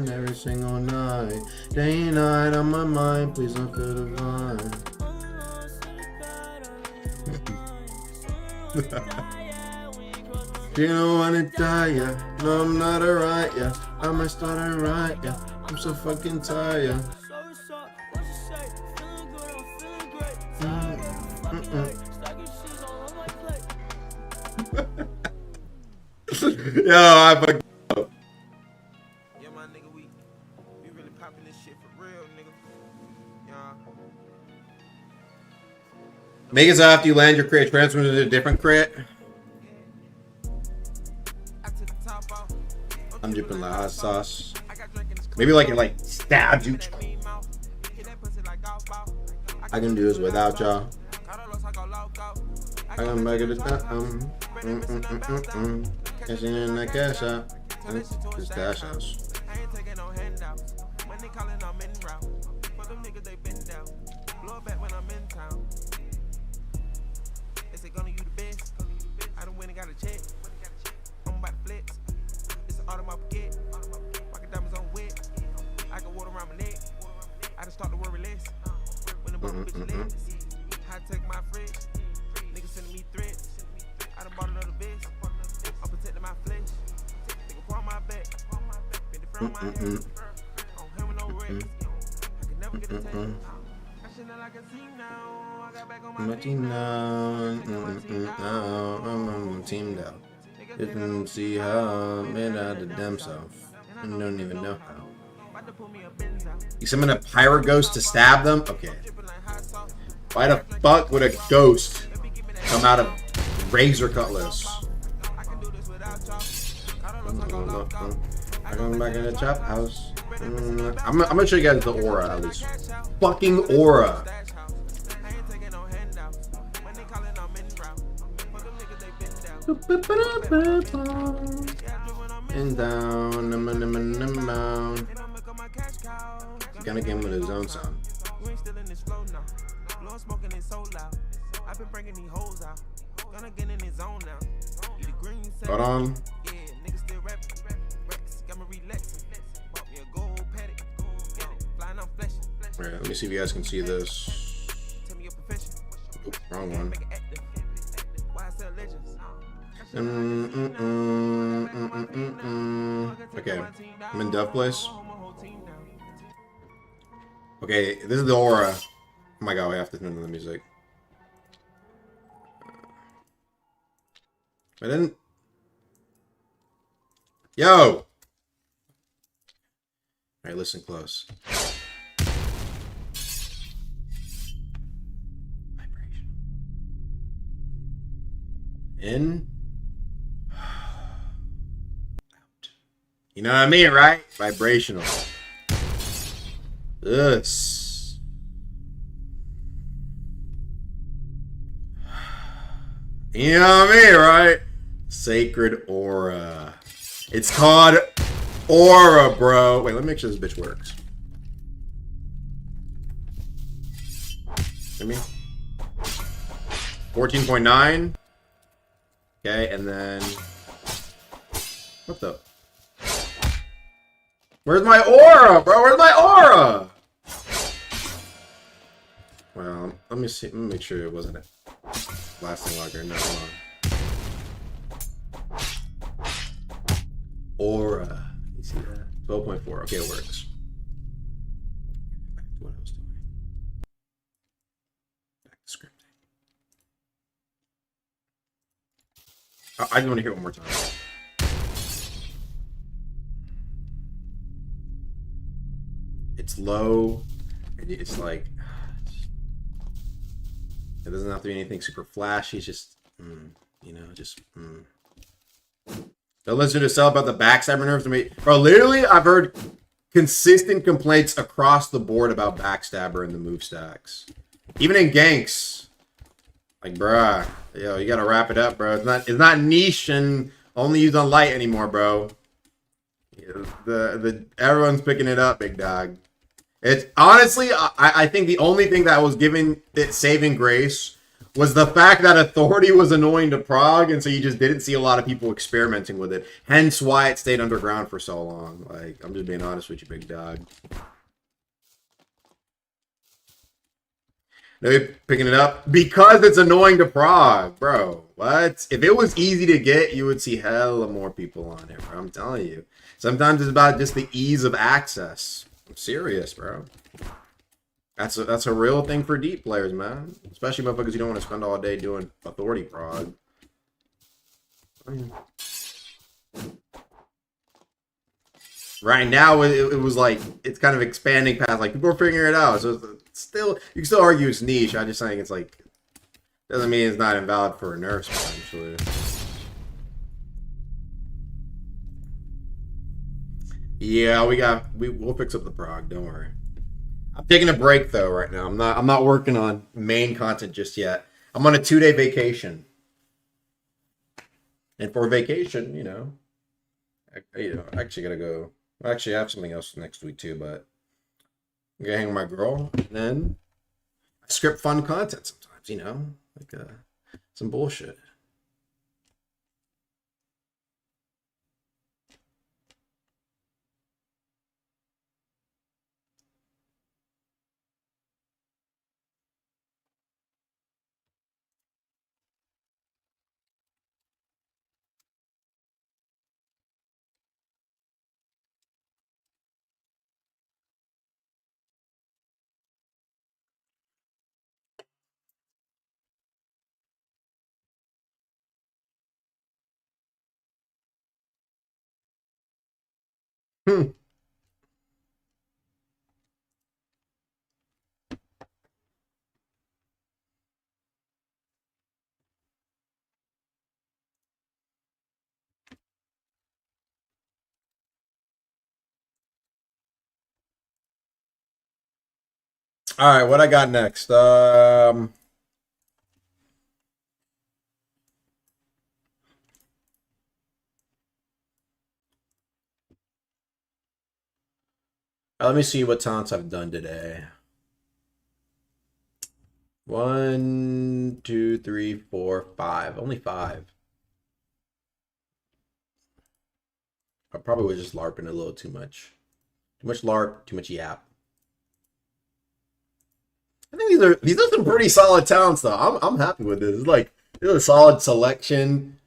every single night, day and night on my mind. Please don't feel the vibe. She don't wanna die, yeah. No, I'm not a right, yeah. I might start a right, yeah. I'm so fucking tired. Yo, I fucking. Yeah, my nigga, we really popping this shit for real, nigga. Yeah. Make it so after you land your crit, transfer to a different crit. I'm dripping like hot sauce. Maybe like it stabs you. I can do this without y'all. I can make it Cashing in that cash out. This dash house. I ain't taking no handouts. When they calling, I'm in route. For them niggas, they been down. Blow back when I'm in town. They say, gonna you the best. I done went and got a check. I'm about to flex. It's an automatic get. Rocket diamonds on wet. I got water around my neck. I done start to worry less. When the bubble bitch legs. I take my fridge. Niggas sending me threats. I done bought another vest. I'm protecting my flesh. Nigga, crawl my back. Been the front of my head. On him with no rest. I can never get a taste. I shit like a team now. I got back on my team now. I'm on the team now. Didn't see how I made out of themselves. I don't even know how. You summon a pirate ghost to stab them? Okay. Why the fuck would a ghost come out of Razor Cutlass? I come back in the chop house. I'm gonna show you guys the aura at least. Fucking aura. And down, down. Gonna get him with his own sound. I've been bringing these hoes out. Gonna get in his zone now. Hold on. Yeah, niggas still rapping. Got me relaxing. Bought me a gold paddock. Flying on flashing. Alright, let me see if you guys can see this. Tell me your profession. Oop, wrong one. Why I sell legends? Okay, I'm in Death Place. Okay, this is the aura. Oh my god, we have to turn on the music. I didn't. Yo! Alright, listen close. Vibration. In. Out. You know what I mean, right? Vibrational. This. You know what I mean, right? Sacred Aura. It's called Aura, bro. Wait, let me make sure this bitch works. I mean, 14.9. Okay, and then what the? Where's my aura, bro? Where's my aura? Well, let me see. Let me make sure it wasn't lasting longer. No, hold on. Aura. You see that? 12.4. Okay, it works. Back to what I was doing. Back to scripting. I just want to hear it one more time. It's low, and it's like it doesn't have to be anything super flashy. It's just, you know, just. Don't listen to sell about the backstabber nerfs to me, bro. Literally, I've heard consistent complaints across the board about backstabber and the move stacks, even in ganks. Like, bruh, yo, you gotta wrap it up, bro. It's not niche and only used on light anymore, bro. Everyone's picking it up, big dog. It's honestly, I think the only thing that was giving it saving grace was the fact that authority was annoying to Prague, and so you just didn't see a lot of people experimenting with it. Hence why it stayed underground for so long. Like, I'm just being honest with you, big dog. They're picking it up because it's annoying to Prague, bro. What? If it was easy to get, you would see hella more people on it, bro. I'm telling you. Sometimes it's about just the ease of access. I'm serious, bro. That's a real thing for deep players, man. Especially motherfuckers you don't want to spend all day doing authority prod. Right now, it was like, it's kind of expanding past, like, people are figuring it out. So it's still, you can still argue it's niche. I just think it's like, doesn't mean it's not invalid for a nerfs, potentially. Yeah, we'll fix up the prog, don't worry. I'm taking a break though right now. I'm not working on main content just yet. I'm on a 2-day vacation. And for vacation, you know, I actually gotta go. Actually, I have something else next week too, but I'm gonna hang with my girl, and then I script fun content sometimes, you know, like some bullshit. All right, what I got next? Let me see what talents I've done today. 1, 2, 3, 4, 5. Only 5. I probably was just LARPing a little too much. Too much LARP, too much yap. I think these are some pretty solid talents though. I'm happy with this. It's like, it's a solid selection.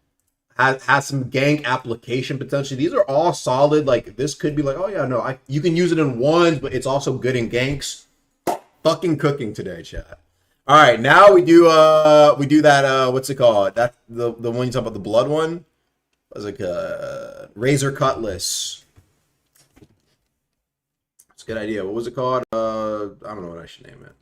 Has some gank application potentially. These are all solid. Like, this could be like, oh yeah, no, you can use it in ones, but it's also good in ganks. Fucking cooking today, chat. All right, now we do that. What's it called? That the one you talk about, the blood one. It was like Razor Cutlass. It's a good idea. What was it called? I don't know what I should name it.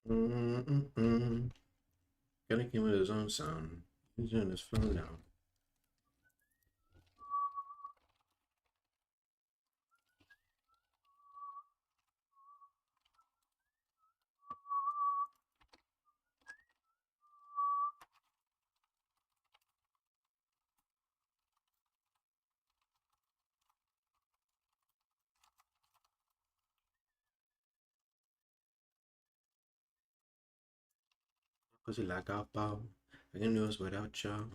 Gonna came with his own sound. He's doing his phone now. Cause he like our Bob. I can do this without y'all.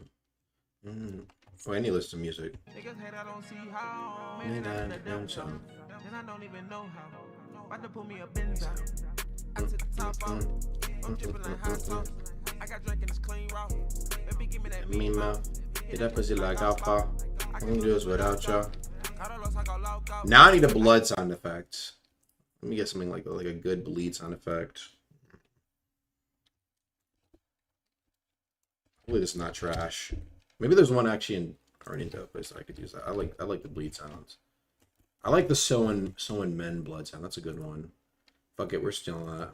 For any list of music. Niggas hate I don't see how. Man, I in a dumb song. And I don't even know how. About to put me a Benz out. I took the top off. I'm dripping like hot sauce. I got drink in this clean raw. Baby, give me that mean mouth. Get that pussy like alpha. I can do this without y'all. Now I need a blood sound effect. Let me get something like a good bleed sound effect. Hopefully this is not trash. Maybe there's one actually in already in place that I could use that. I like the bleed sounds. I like the sewing mend blood sound. That's a good one. Fuck it, we're stealing that.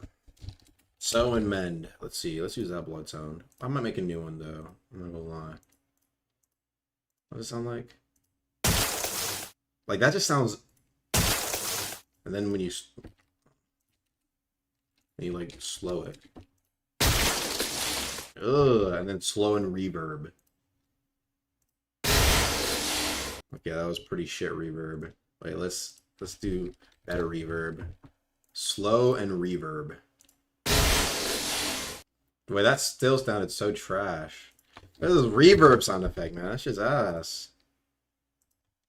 Sew and mend. Let's see. Let's use that blood sound. I might make a new one though. I'm not gonna lie. What does it sound like? Like that just sounds. And then when you like slow it. Ugh, and then slow and reverb. Okay, that was pretty shit reverb. Wait, let's do better reverb. Slow and reverb. Wait, that still sounded so trash. This is reverb sound effect, man. That's just ass.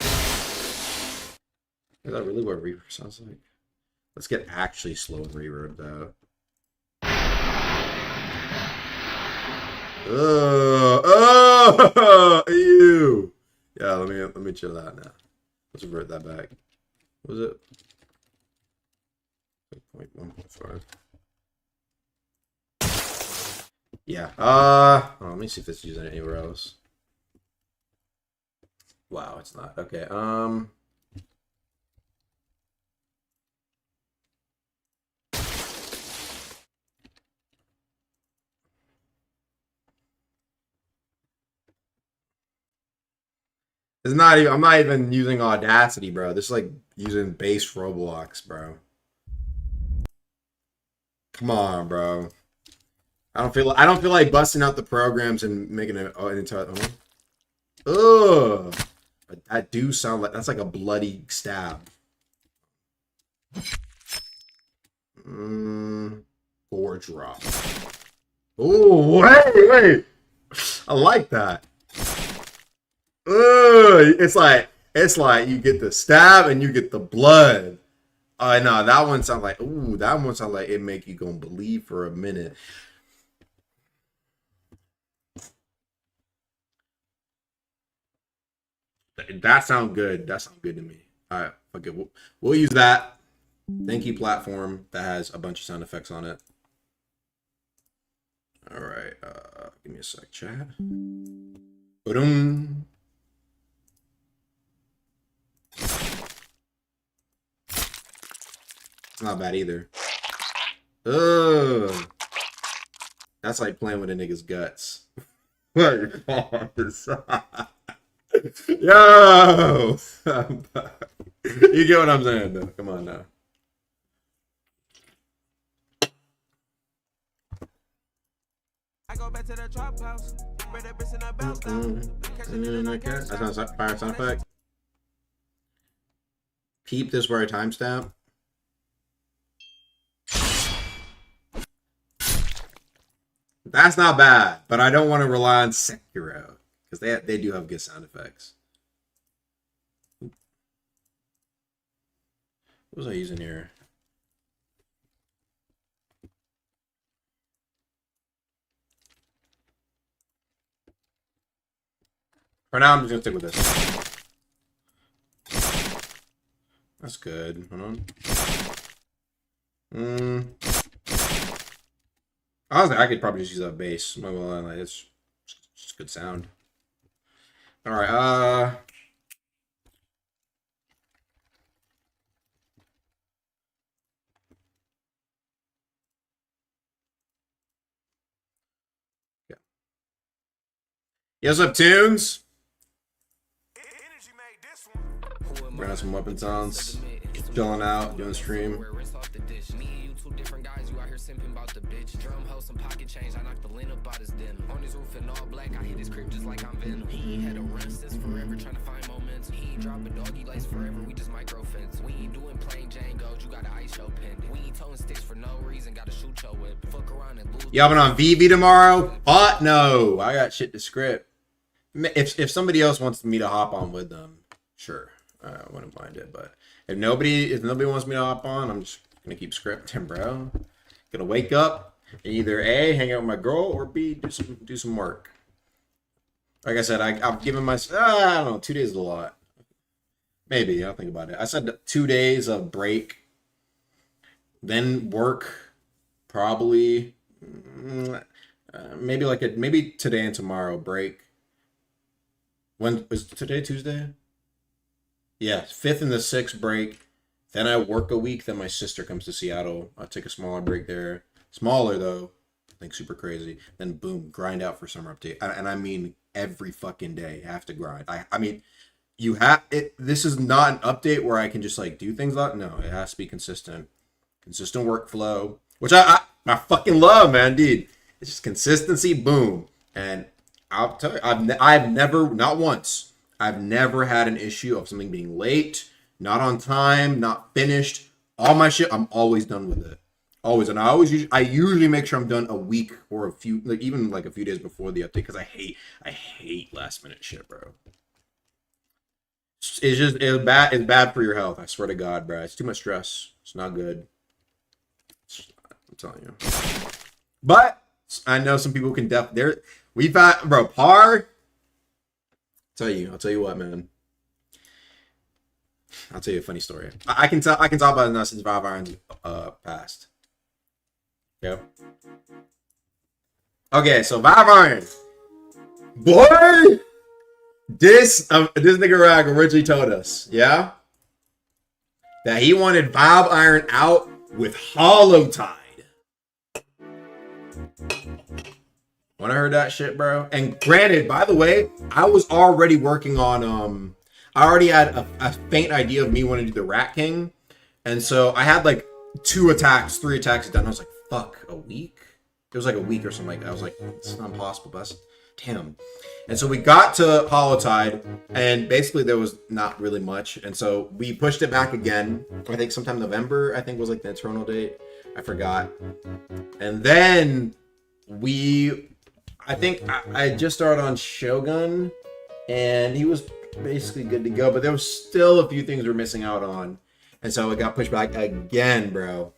Is that really what reverb sounds like? Let's get actually slow and reverb though. Ew. Yeah, let me chill that now. Let's revert that back. What was it? 1.5. Yeah. Let me see if this is using it anywhere else. Wow, it's not. Okay. It's not even, I'm not even using Audacity, bro. This is like using base Roblox, bro. Come on, bro. I don't feel like busting out the programs and making it an entire. Ugh. That do sound like that's like a bloody stab. 4 drop. Oh, wait. I like that. It's like you get the stab and you get the blood. No, that one sounds like that one sounds like it make you gonna believe for a minute. That sounds good. That sounds good to me. All right, okay, we'll use that. Thank you, platform that has a bunch of sound effects on it. All right, give me a sec, chat. Boom. It's not bad either. Ugh. That's like playing with a nigga's guts. Yo! You get what I'm saying, though. Come on now. I go back to the trap house. Spread that bitch in a bounce down. That sounds like fire sound effect. Keep this where I timestamp. That's not bad, but I don't want to rely on Sekiro because they do have good sound effects. What was I using here? For now, I'm just gonna stick with this. That's good. Hold on. Honestly, I could probably just use that bass. It's just good sound. All right. What's up, Tunes? Bring out some weapon sounds. Chilling out, doing stream. Y'all been on VV tomorrow? But no, I got shit to script. If somebody else wants me to hop on with them, sure, I wouldn't mind it. But if nobody wants me to hop on, I'm just gonna keep scripting, bro. Gonna wake up and either A, hang out with my girl, or B, do some work. Like I said, I've given myself, I don't know, 2 days is a lot. Maybe, I'll think about it. I said 2 days of break, then work, probably, maybe today and tomorrow break. When is today, Tuesday? Yeah, 5th and the 6th break. Then I work a week. Then my sister comes to Seattle. I'll take a smaller break there. Smaller though. Like super crazy. Then boom, grind out for summer update. And I mean every fucking day. I have to grind. I mean, you have it. This is not an update where I can just like do things like. No, it has to be consistent. Consistent workflow, which I fucking love, man, dude. It's just consistency. Boom. And I'll tell you, I've never, not once, I've never had an issue of something being late, not on time, not finished. All my shit, I'm always done with it. Always. And I usually make sure I'm done a week or a few, like even like a few days before the update, because I hate last minute shit, bro. It's bad for your health. I swear to God, bro. It's too much stress. It's not good. I'm telling you. But I know some people can we've had, bro, Par. I'll tell you what, man. I'll tell you a funny story. I can talk about it now since 5 Irons passed. Yeah. Okay, so 5 Iron. Boy! This nigga Rag originally told us, yeah? That he wanted 5 Iron out with Hollow Tide. When I heard that shit, bro. And granted, by the way, I was already working on I already had a faint idea of me wanting to do the Rat King. And so I had like 3 attacks done. I was like, fuck, a week? It was like a week or something like that. I was like, it's not possible, but damn. And so we got to Hollow Tide, and basically there was not really much. And so we pushed it back again. I think sometime November, I think was like the internal date. I forgot. And then I think I just started on Shogun, and he was basically good to go, but there was still a few things we were missing out on. And so it got pushed back again, bro.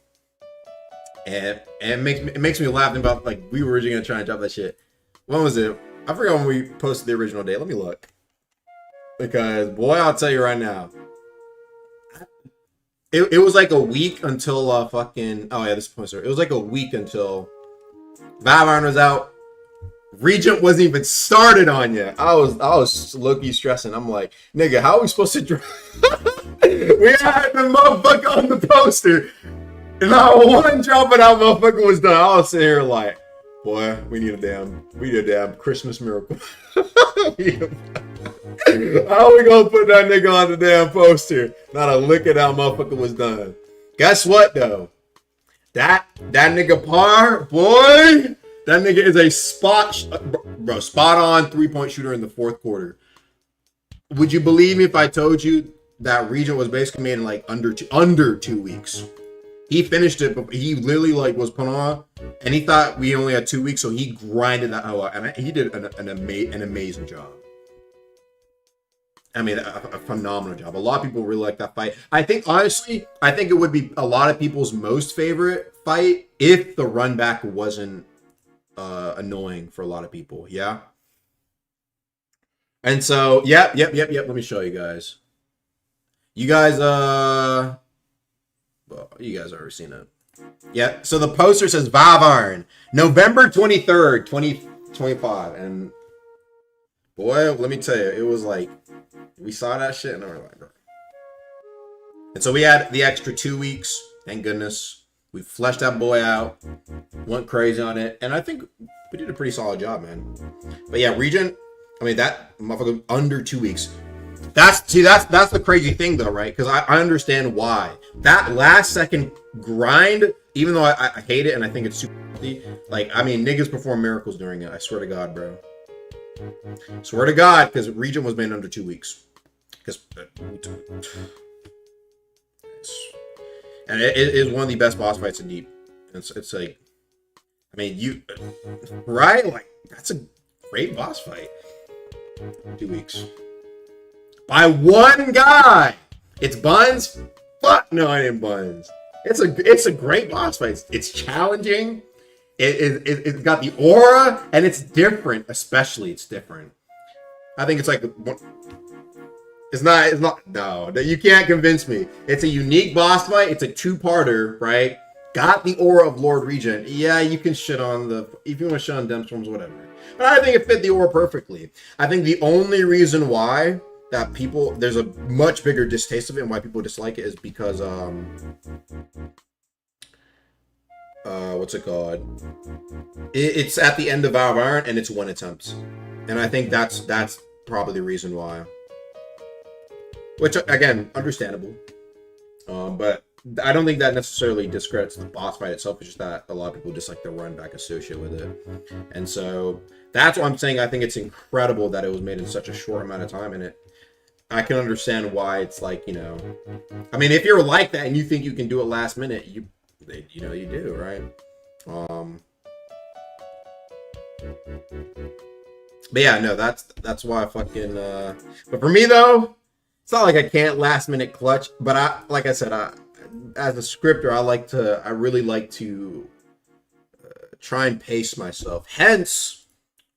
And it makes me laugh about, like, we were originally going to try and drop that shit. When was it? I forgot when we posted the original date. Let me look. Because, boy, I'll tell you right now. It was like a week until oh yeah, this poster. It was like a week until 5 Iron was out. Regent wasn't even started on yet. I was low-key stressing. I'm like, nigga, how are we supposed to drop? We had the motherfucker on the poster. And not one drop of that motherfucker was done. I was sitting here like, boy, we need a damn Christmas miracle. How we gonna put that nigga on the damn poster? Not a lick of that motherfucker was done. Guess what though? That nigga Par, boy, that nigga is a spot on 3-point shooter in the 4th quarter. Would you believe me if I told you that Regent was basically made in like under 2 weeks? He finished it, but he literally like was put on, and he thought we only had 2 weeks, so he grinded that hell out, and he did an amazing job. I mean, a phenomenal job. A lot of people really like that fight. I think it would be a lot of people's most favorite fight if the run back wasn't annoying for a lot of people. Yeah. And so, yep. Let me show you guys. You guys, well, you guys already seen it. Yeah. So the poster says 5 Iron, November 23rd, 2025, and boy, let me tell you, it was like we saw that shit and we were like, bro. And so we had the extra 2 weeks. Thank goodness. We fleshed that boy out, went crazy on it, and I think we did a pretty solid job, man. But yeah, Regent, I mean, that motherfucker under 2 weeks. That's the crazy thing though, right? Because I understand why. That last second grind, even though I hate it and I think it's super healthy, like, I mean, niggas perform miracles during it. I swear to God, bro. Swear to God, because Regent was made under 2 weeks. Because, and it is one of the best boss fights in Deep. It's like, I mean, right? Like, that's a great boss fight. 2 weeks. By one guy! It's Buns? Fuck no, I didn't Buns. It's a great boss fight. It's challenging. It's got the aura, and it's different. Especially, it's different. I think it's like... It's not... No, you can't convince me. It's a unique boss fight. It's a two-parter, right? Got the aura of Lord Regent. Yeah, you can shit on the... If you want to shit on Demstorms, whatever. But I think it fit the aura perfectly. I think the only reason why that people... There's a much bigger distaste of it and why people dislike it is because... what's it called? It's at the end of Vow of Iron and it's 1 attempt. And I think that's probably the reason why. Which, again, understandable. But I don't think that necessarily discredits the boss fight itself. It's just that a lot of people dislike the run back associated with it. And so that's why I'm saying I think it's incredible that it was made in such a short amount of time. And I can understand why it's like, you know... I mean, if you're like that and you think you can do it last minute, you do, right? But yeah, no, that's why I fucking... But for me, though, it's not like I can't last minute clutch, but like I said, as a scripter, I really like to try and pace myself. Hence,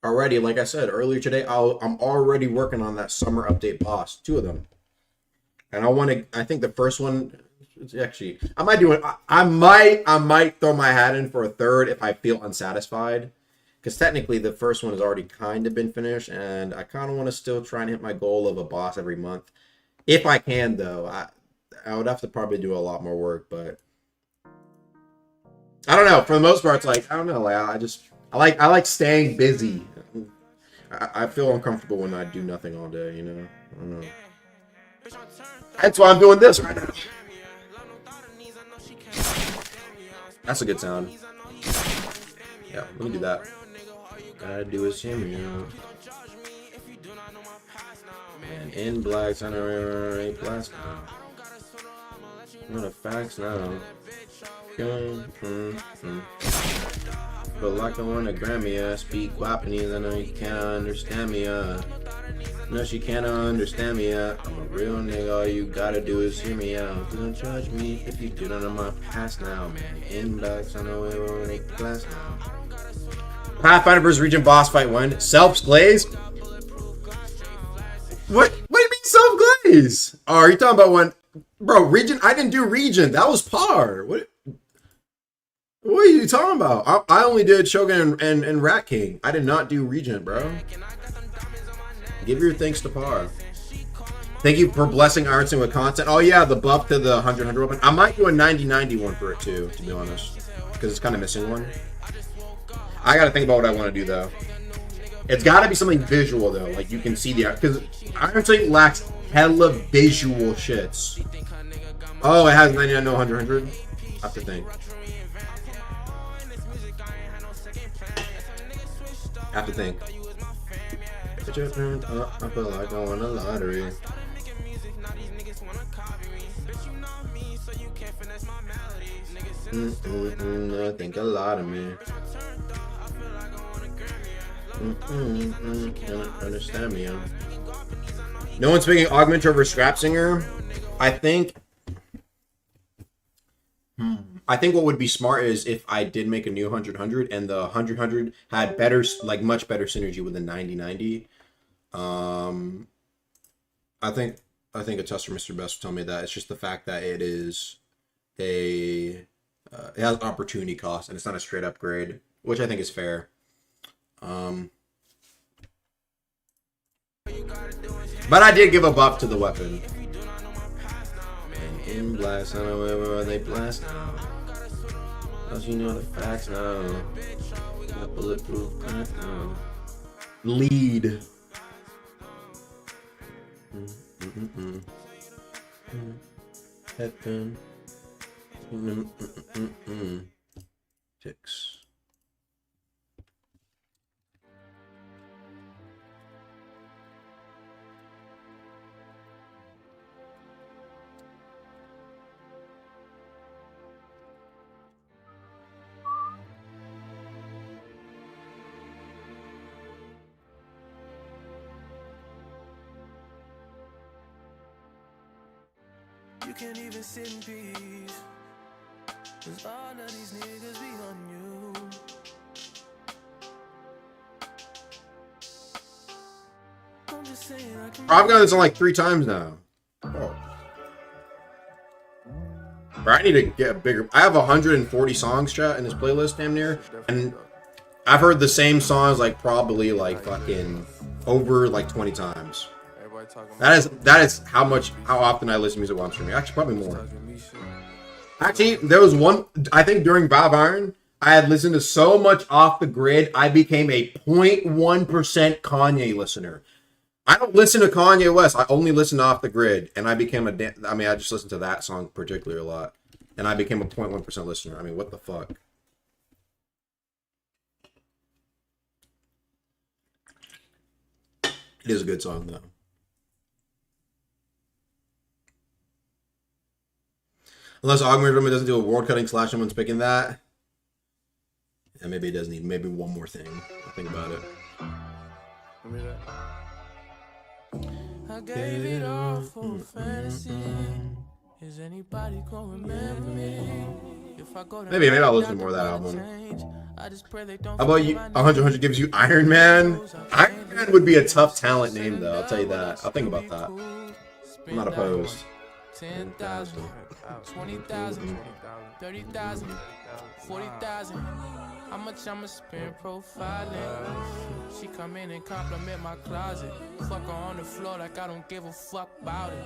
already, like I said earlier today, I'm already working on that summer update boss, 2 of them. And I think the first one, actually, I might throw my hat in for a third if I feel unsatisfied. Because technically the first one has already kind of been finished, and I kind of want to still try and hit my goal of a boss every month. If I can, though, I would have to probably do a lot more work, but I don't know. For the most part, it's like, I don't know. Like, I like staying busy. I feel uncomfortable when I do nothing all day, you know? I don't know. That's why I'm doing this right now. That's a good sound. Yeah, let me do that. Gotta do is hear me out. And in blacks, I know ain't blast now. What the facts now. But like I want a Grammy, speak Guapanese, I know you can't understand me, No, she can't understand me, I'm a real nigga, all you gotta do is hear me out. Don't judge me if you do not know my past now, man. In blacks, I know it won't make glass now. Pathfinder vs. Regent boss fight 1. Self's Glaze? What do you mean self-glaze? Oh, are you talking about one? Bro, Regent? I didn't do Regent. That was par. What are you talking about? I only did Shogun and Rat King. I did not do Regent, bro. Give your thanks to par. Thank you for blessing Ironson with content. Oh, yeah, the buff to the 100-100 weapon. I might do a 90-90 one for it, too, to be honest. Because it's kind of missing one. I gotta think about what I want to do, though. It's gotta be something visual, though. Like, you can see the... Because Ironson lacks hella visual shits. Oh, it has 99, no 100-100? I have to think. Put your friend up, I feel like I won a lottery. I think a lot of me. Can't understand me. No one's picking Augment over Scrap Singer. I think what would be smart is if I did make a new 100-100 and the 100-100 had better, like much better synergy with the 90-90. I think a tester, Mr. Best, will tell me that it's just the fact that it is it has opportunity cost and it's not a straight upgrade, which I think is fair. But I did give a buff to the weapon. And in blast, I don't know where they blast now. Cause you know the facts now. Got bulletproof now. Lead. Heaven. Ticks. You can't even sit in peace, 'cause all of these niggas be on you. I'm just saying I can. I've got this on like 3 times now. Oh. Bro, I need to get a bigger. I have 140 songs, chat, in this playlist, damn near, and I've heard the same songs like probably like fucking over like 20 times. That is how often I listen to music while I'm streaming. Actually, probably more. Actually, there was one. I think during Bob Iron, I had listened to so much Off the Grid, I became a 0.1% Kanye listener. I don't listen to Kanye West. I only listen to Off the Grid, and I became I just listened to that song particularly a lot, and I became a 0.1% listener. I mean, what the fuck? It is a good song, though. Unless Augmented doesn't do a world cutting / someone's picking that. Yeah, maybe it does need maybe one more thing. I'll think about it. I gave it all for fantasy. Is anybody gonna remember me? If I go Maybe I'll listen to more of that album. How about you? 100 gives you Iron Man? Iron Man would be a tough talent name, though. I'll tell you that. I'll think about that. I'm not opposed. 10,000, 20,000, 30,000, 40,000. How much I'ma spend profiling? She come in and compliment my closet. Fuck her on the floor like I don't give a fuck about it.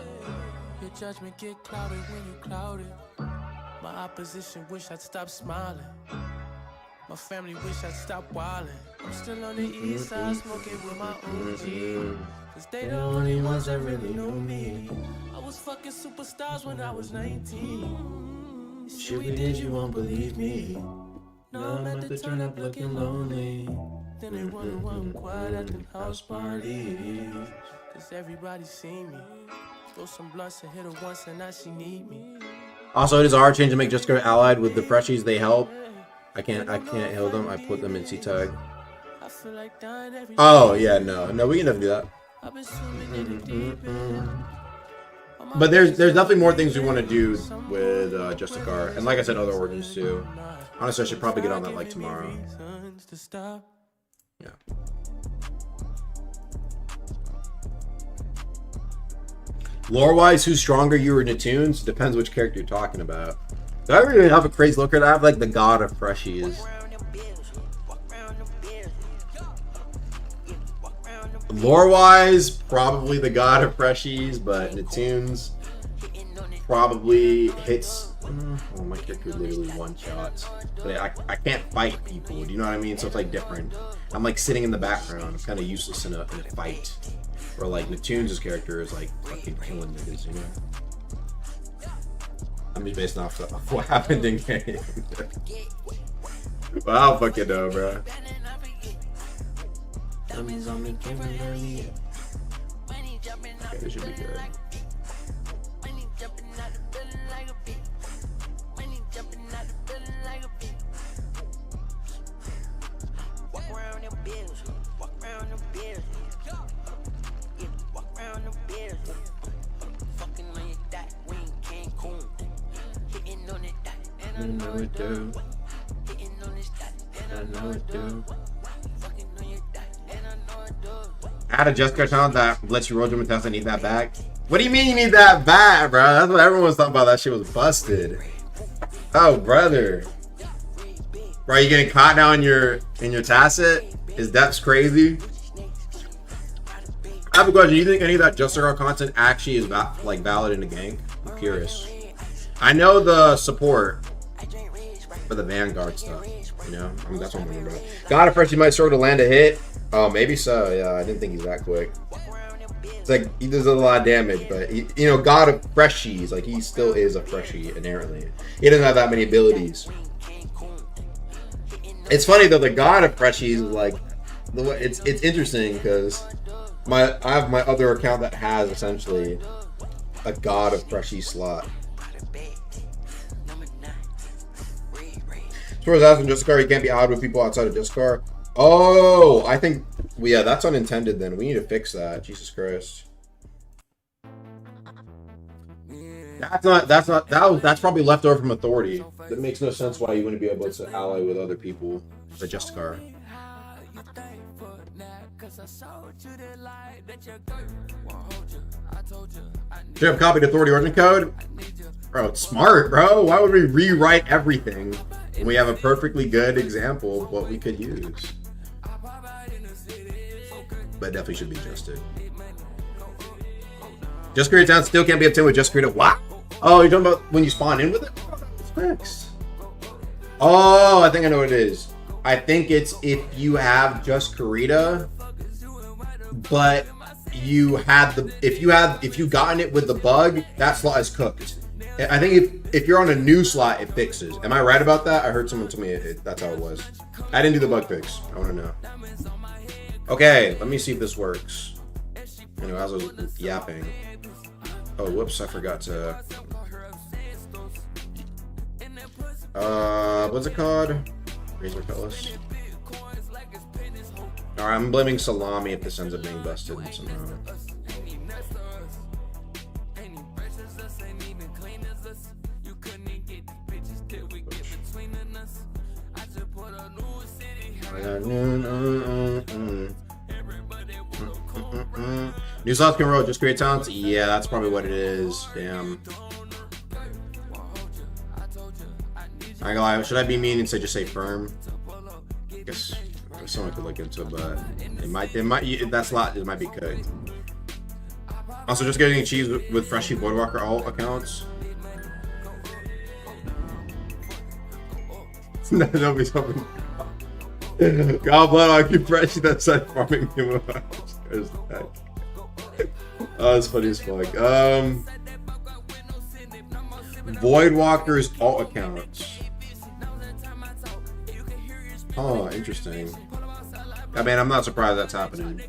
Your judgment get clouded when you clouded. My opposition wish I'd stop smiling. My family wish I'd stop wildin'. I'm still on the east side smoking with my OG. 'Cause they the only ones that really know me. I was fucking superstars when I was 19. Shit we did, you won't believe me. Now I'm at the turn up looking lonely. Then they wonder why I'm quiet at the house parties. 'Cause everybody see me. Throw some blunts and hit her once and now she need me. Also, it is our change to make Just Go allied with the freshies. They help. I can't heal them. I put them in C-Tag. Oh, yeah, no, we can never do that. But there's definitely more things we want to do with Justicar. And like I said, other origins too. Honestly, I should probably get on that like tomorrow. Yeah. Lore-wise, who's stronger, you or Natoons? Depends which character you're talking about. Do I really have a crazy look at it? I have like the god of freshies. Lore-wise, probably the god of freshies, but Natoons probably hits. Oh, my character literally one-shots. But I can't fight people, do you know what I mean? So it's like different. I'm like sitting in the background. I'm kind of useless in a fight. Or like Natoons' character is like fucking killing niggas, you know? I'm just based off of what happened in game. Well, I don't fucking know, bro. Okay, this should be good. I know it do. I know it do. Add a Jessica channel that lets you roll jump and test. I need that back. What do you mean you need that back, bro? That's what everyone was talking about. That shit was busted. Oh, brother. Bro, you getting caught now in your tacit? Is that's crazy? I have a question. Do you think any of that Justicar content actually is valid in the gang? I'm curious. I know the support for the Vanguard stuff, you know? I mean, that's what I'm wondering about. God, at first he might struggle to land a hit. Oh, maybe so. Yeah, I didn't think he's that quick. It's like he does a lot of damage, but he, you know, God of Freshies, like he still is a Freshie inherently. He doesn't have that many abilities. It's funny though, the God of Freshies is like, it's interesting because I have my other account that has essentially a God of Freshie slot. As far as asking Justicar, you can't be odd with people outside of Justicar. Oh, I think, well, yeah, that's unintended then. We need to fix that. Jesus Christ. That's probably left over from Authority. That makes no sense why you wouldn't be able to ally with other people. The Justicar. Should have copied Authority Origin Code? Bro, it's smart, bro. Why would we rewrite everything when we have a perfectly good example of what we could use? But definitely should be adjusted. Just Create Town still can't be obtained with Just Create. What? Oh, you're talking about when you spawn in with it? Oh, it's fixed. Oh, I think I know what it is. I think it's if you have Just Karita, but you had the if you gotten it with the bug, that slot is cooked. I think if you're on a new slot, it fixes. Am I right about that? I heard someone tell me that's how it was. I didn't do the bug fix. I want to know. Okay, let me see if this works. You know, as I was yapping. Oh, whoops! I forgot to. What's it called? Razor Cutlass. Alright, I'm blaming Salami if this ends up being busted somehow. New slots can roll, just create talents? Yeah, that's probably what it is. Damn. I ain't gonna lie, should I be mean and say just say firm? I guess someone could look into it, but it might that slot might be cooked. Also, just getting cheese with Freshie Voidwalker alt accounts. Nobody's hoping. God blood, I keep Freshie that side farming him. Oh, that's funny as fuck. Voidwalker's alt accounts. Oh, interesting. I mean, I'm not surprised that's happening.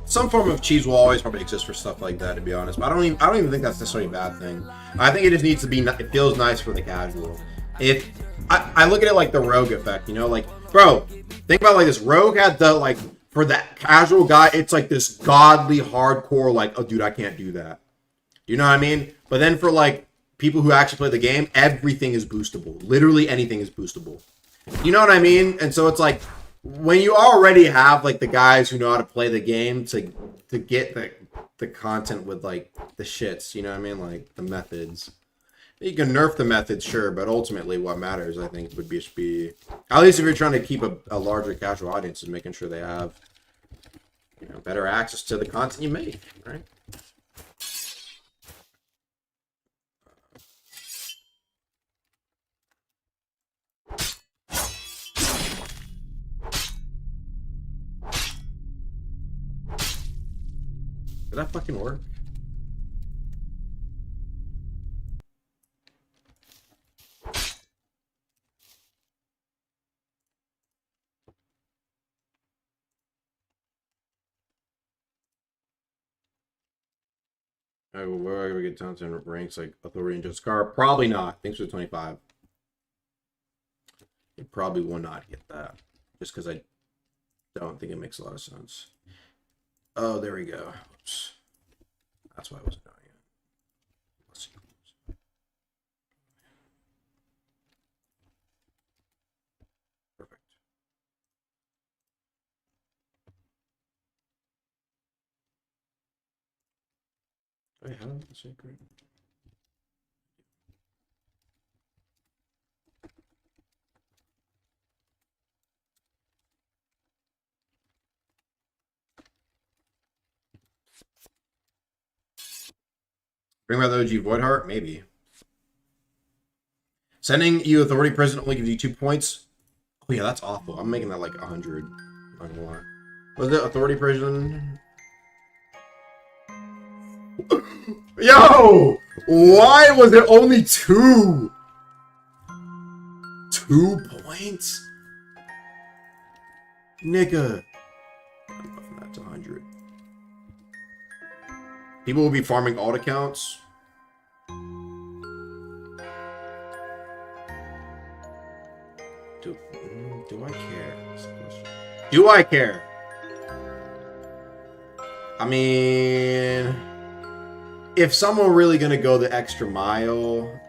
Some form of cheese will always probably exist for stuff like that, to be honest. But I don't even think that's necessarily a bad thing. I think it just needs to be. It feels nice for the casual. If I look at it like the Rogue effect, you know, like, bro, think about it like this. Rogue had the like for that casual guy, it's like this godly hardcore, like, oh, dude, I can't do that. You know what I mean? But then for like people who actually play the game, everything is boostable. Literally anything is boostable. You know what I mean? And so it's like when you already have like the guys who know how to play the game to get the content with like the shits, you know what I mean? Like the methods. You can nerf the methods, sure, but ultimately what matters, I think, would be at least if you're trying to keep a larger casual audience, is making sure they have, you know, better access to the content you make, right? Did that fucking work? Where are we get down to ranks like Authority and Just Car? Probably not. Thanks for the 25. It probably will not get that. Just because I don't think it makes a lot of sense. Oh, there we go. Oops. That's why I wasn't doing it. Let's see. Perfect. Wait, how did the secret? Bring back the OG Voidheart? Maybe. Sending you authority prison only gives you 2 points. Oh yeah, that's awful. I'm making that like 100. Not gonna lie. Was it authority prison? Yo! Why was it only 2? 2 points? Nigga. I'm buffing that to 100. People will be farming alt accounts. Do I care? Do I care? I mean, if someone really gonna go the extra mile,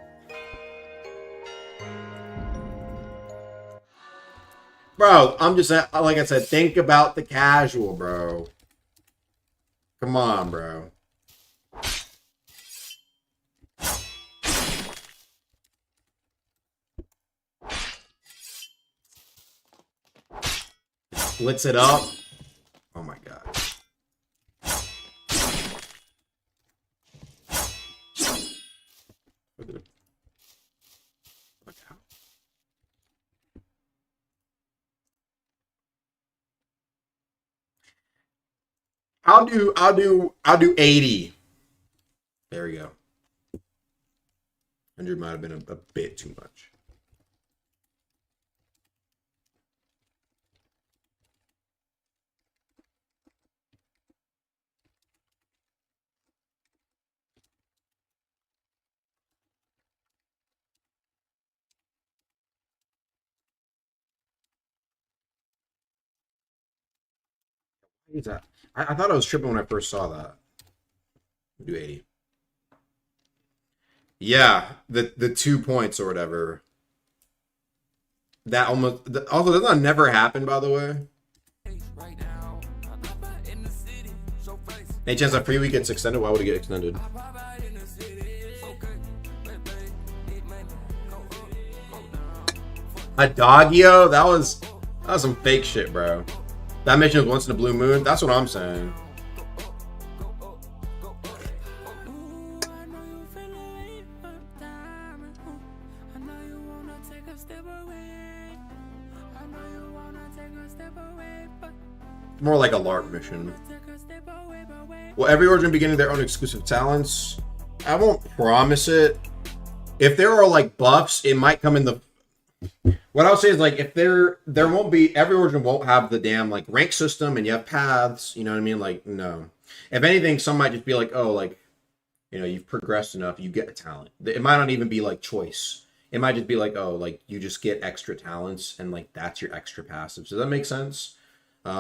bro, I'm just like I said, think about the casual, bro. Come on, bro. Splits it up. Oh my god. I'll do 80. There we go. 100 might have been a bit too much. What is that? I thought I was tripping when I first saw that. Do 80. Yeah, the 2 points or whatever. That almost also does not never happen, by the way. Any chance that free week gets extended? Why would it get extended? A Doggio? That was some fake shit, bro. That mission was once in a blue moon. That's what I'm saying. More like a LARP mission. Will every origin beginning their own exclusive talents? I won't promise it. If there are like buffs, it might come in the... What I'll say is like if there won't be, every origin won't have the damn like rank system and you have paths, you know what I mean? Like, no. If anything, some might just be like, oh, like, you know, you've progressed enough, you get a talent. It might not even be like choice. It might just be like, oh, like you just get extra talents and like that's your extra passive. Does that make sense? You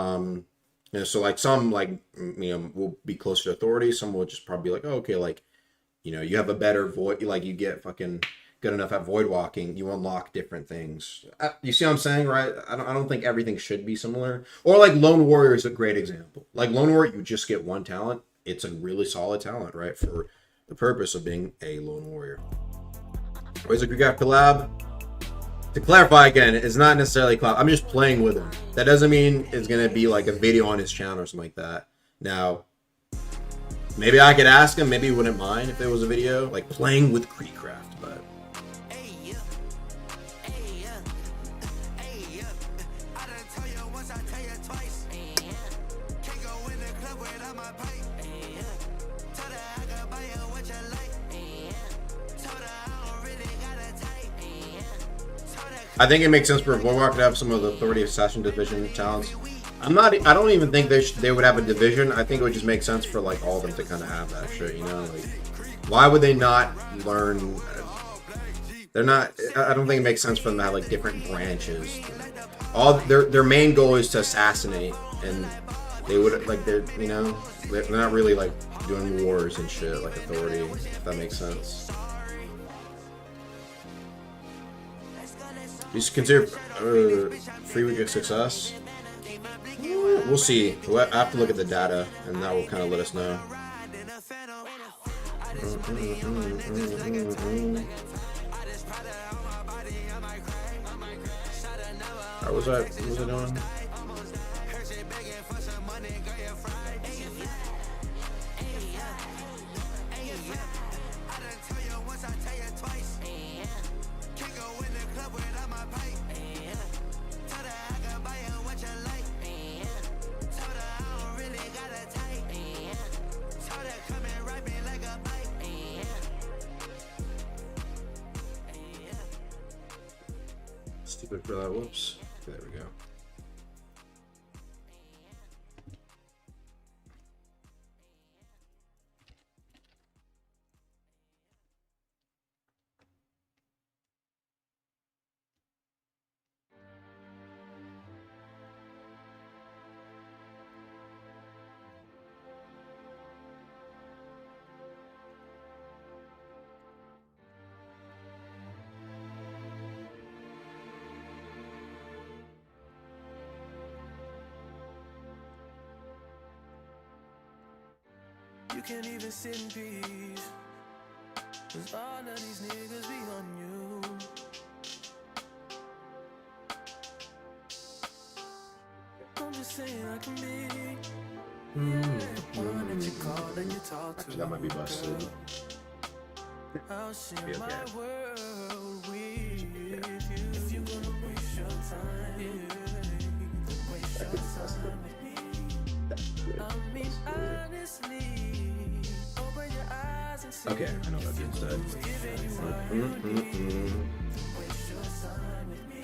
know, so like some like, you know, will be closer to authority. Some will just probably be like, oh, okay, like, you know, you have a better void, like you get fucking good enough at void walking, you unlock different things. You see what I'm saying, right? I don't think everything should be similar. Or like Lone Warrior is a great example. Like Lone Warrior, you just get one talent. It's a really solid talent, right? For the purpose of being a Lone Warrior. Where's the Greek collab? To clarify again, it's not necessarily collab. I'm just playing with him. That doesn't mean it's gonna be like a video on his channel or something like that. Now, maybe I could ask him. Maybe he wouldn't mind if there was a video like playing with Creecraft, but. I think it makes sense for Voidwalker to have some of the Authority Assassin Division talents. I don't even think they would have a division. I think it would just make sense for like all of them to kind of have that shit, you know? Like, why would they not learn? They're not. I don't think it makes sense for them to have like different branches. All their main goal is to assassinate, and they would like they're not really like doing wars and shit like Authority. If that makes sense. You should consider free week a success. We'll see. We'll have to look at the data, and that will kind of let us know. What was I doing? Stupid for that. Whoops. Okay, there we go. You can't even sit in peace, 'cause all of these niggas be on you. I'm just saying I can be one that you call and you talk to. Actually, that might be busted. I'll share Be okay. my world with you. If you're gonna waste your time, waste your time with me. I mean, honestly, open your eyes and see. Okay, I know what that instead. Waste your time with me.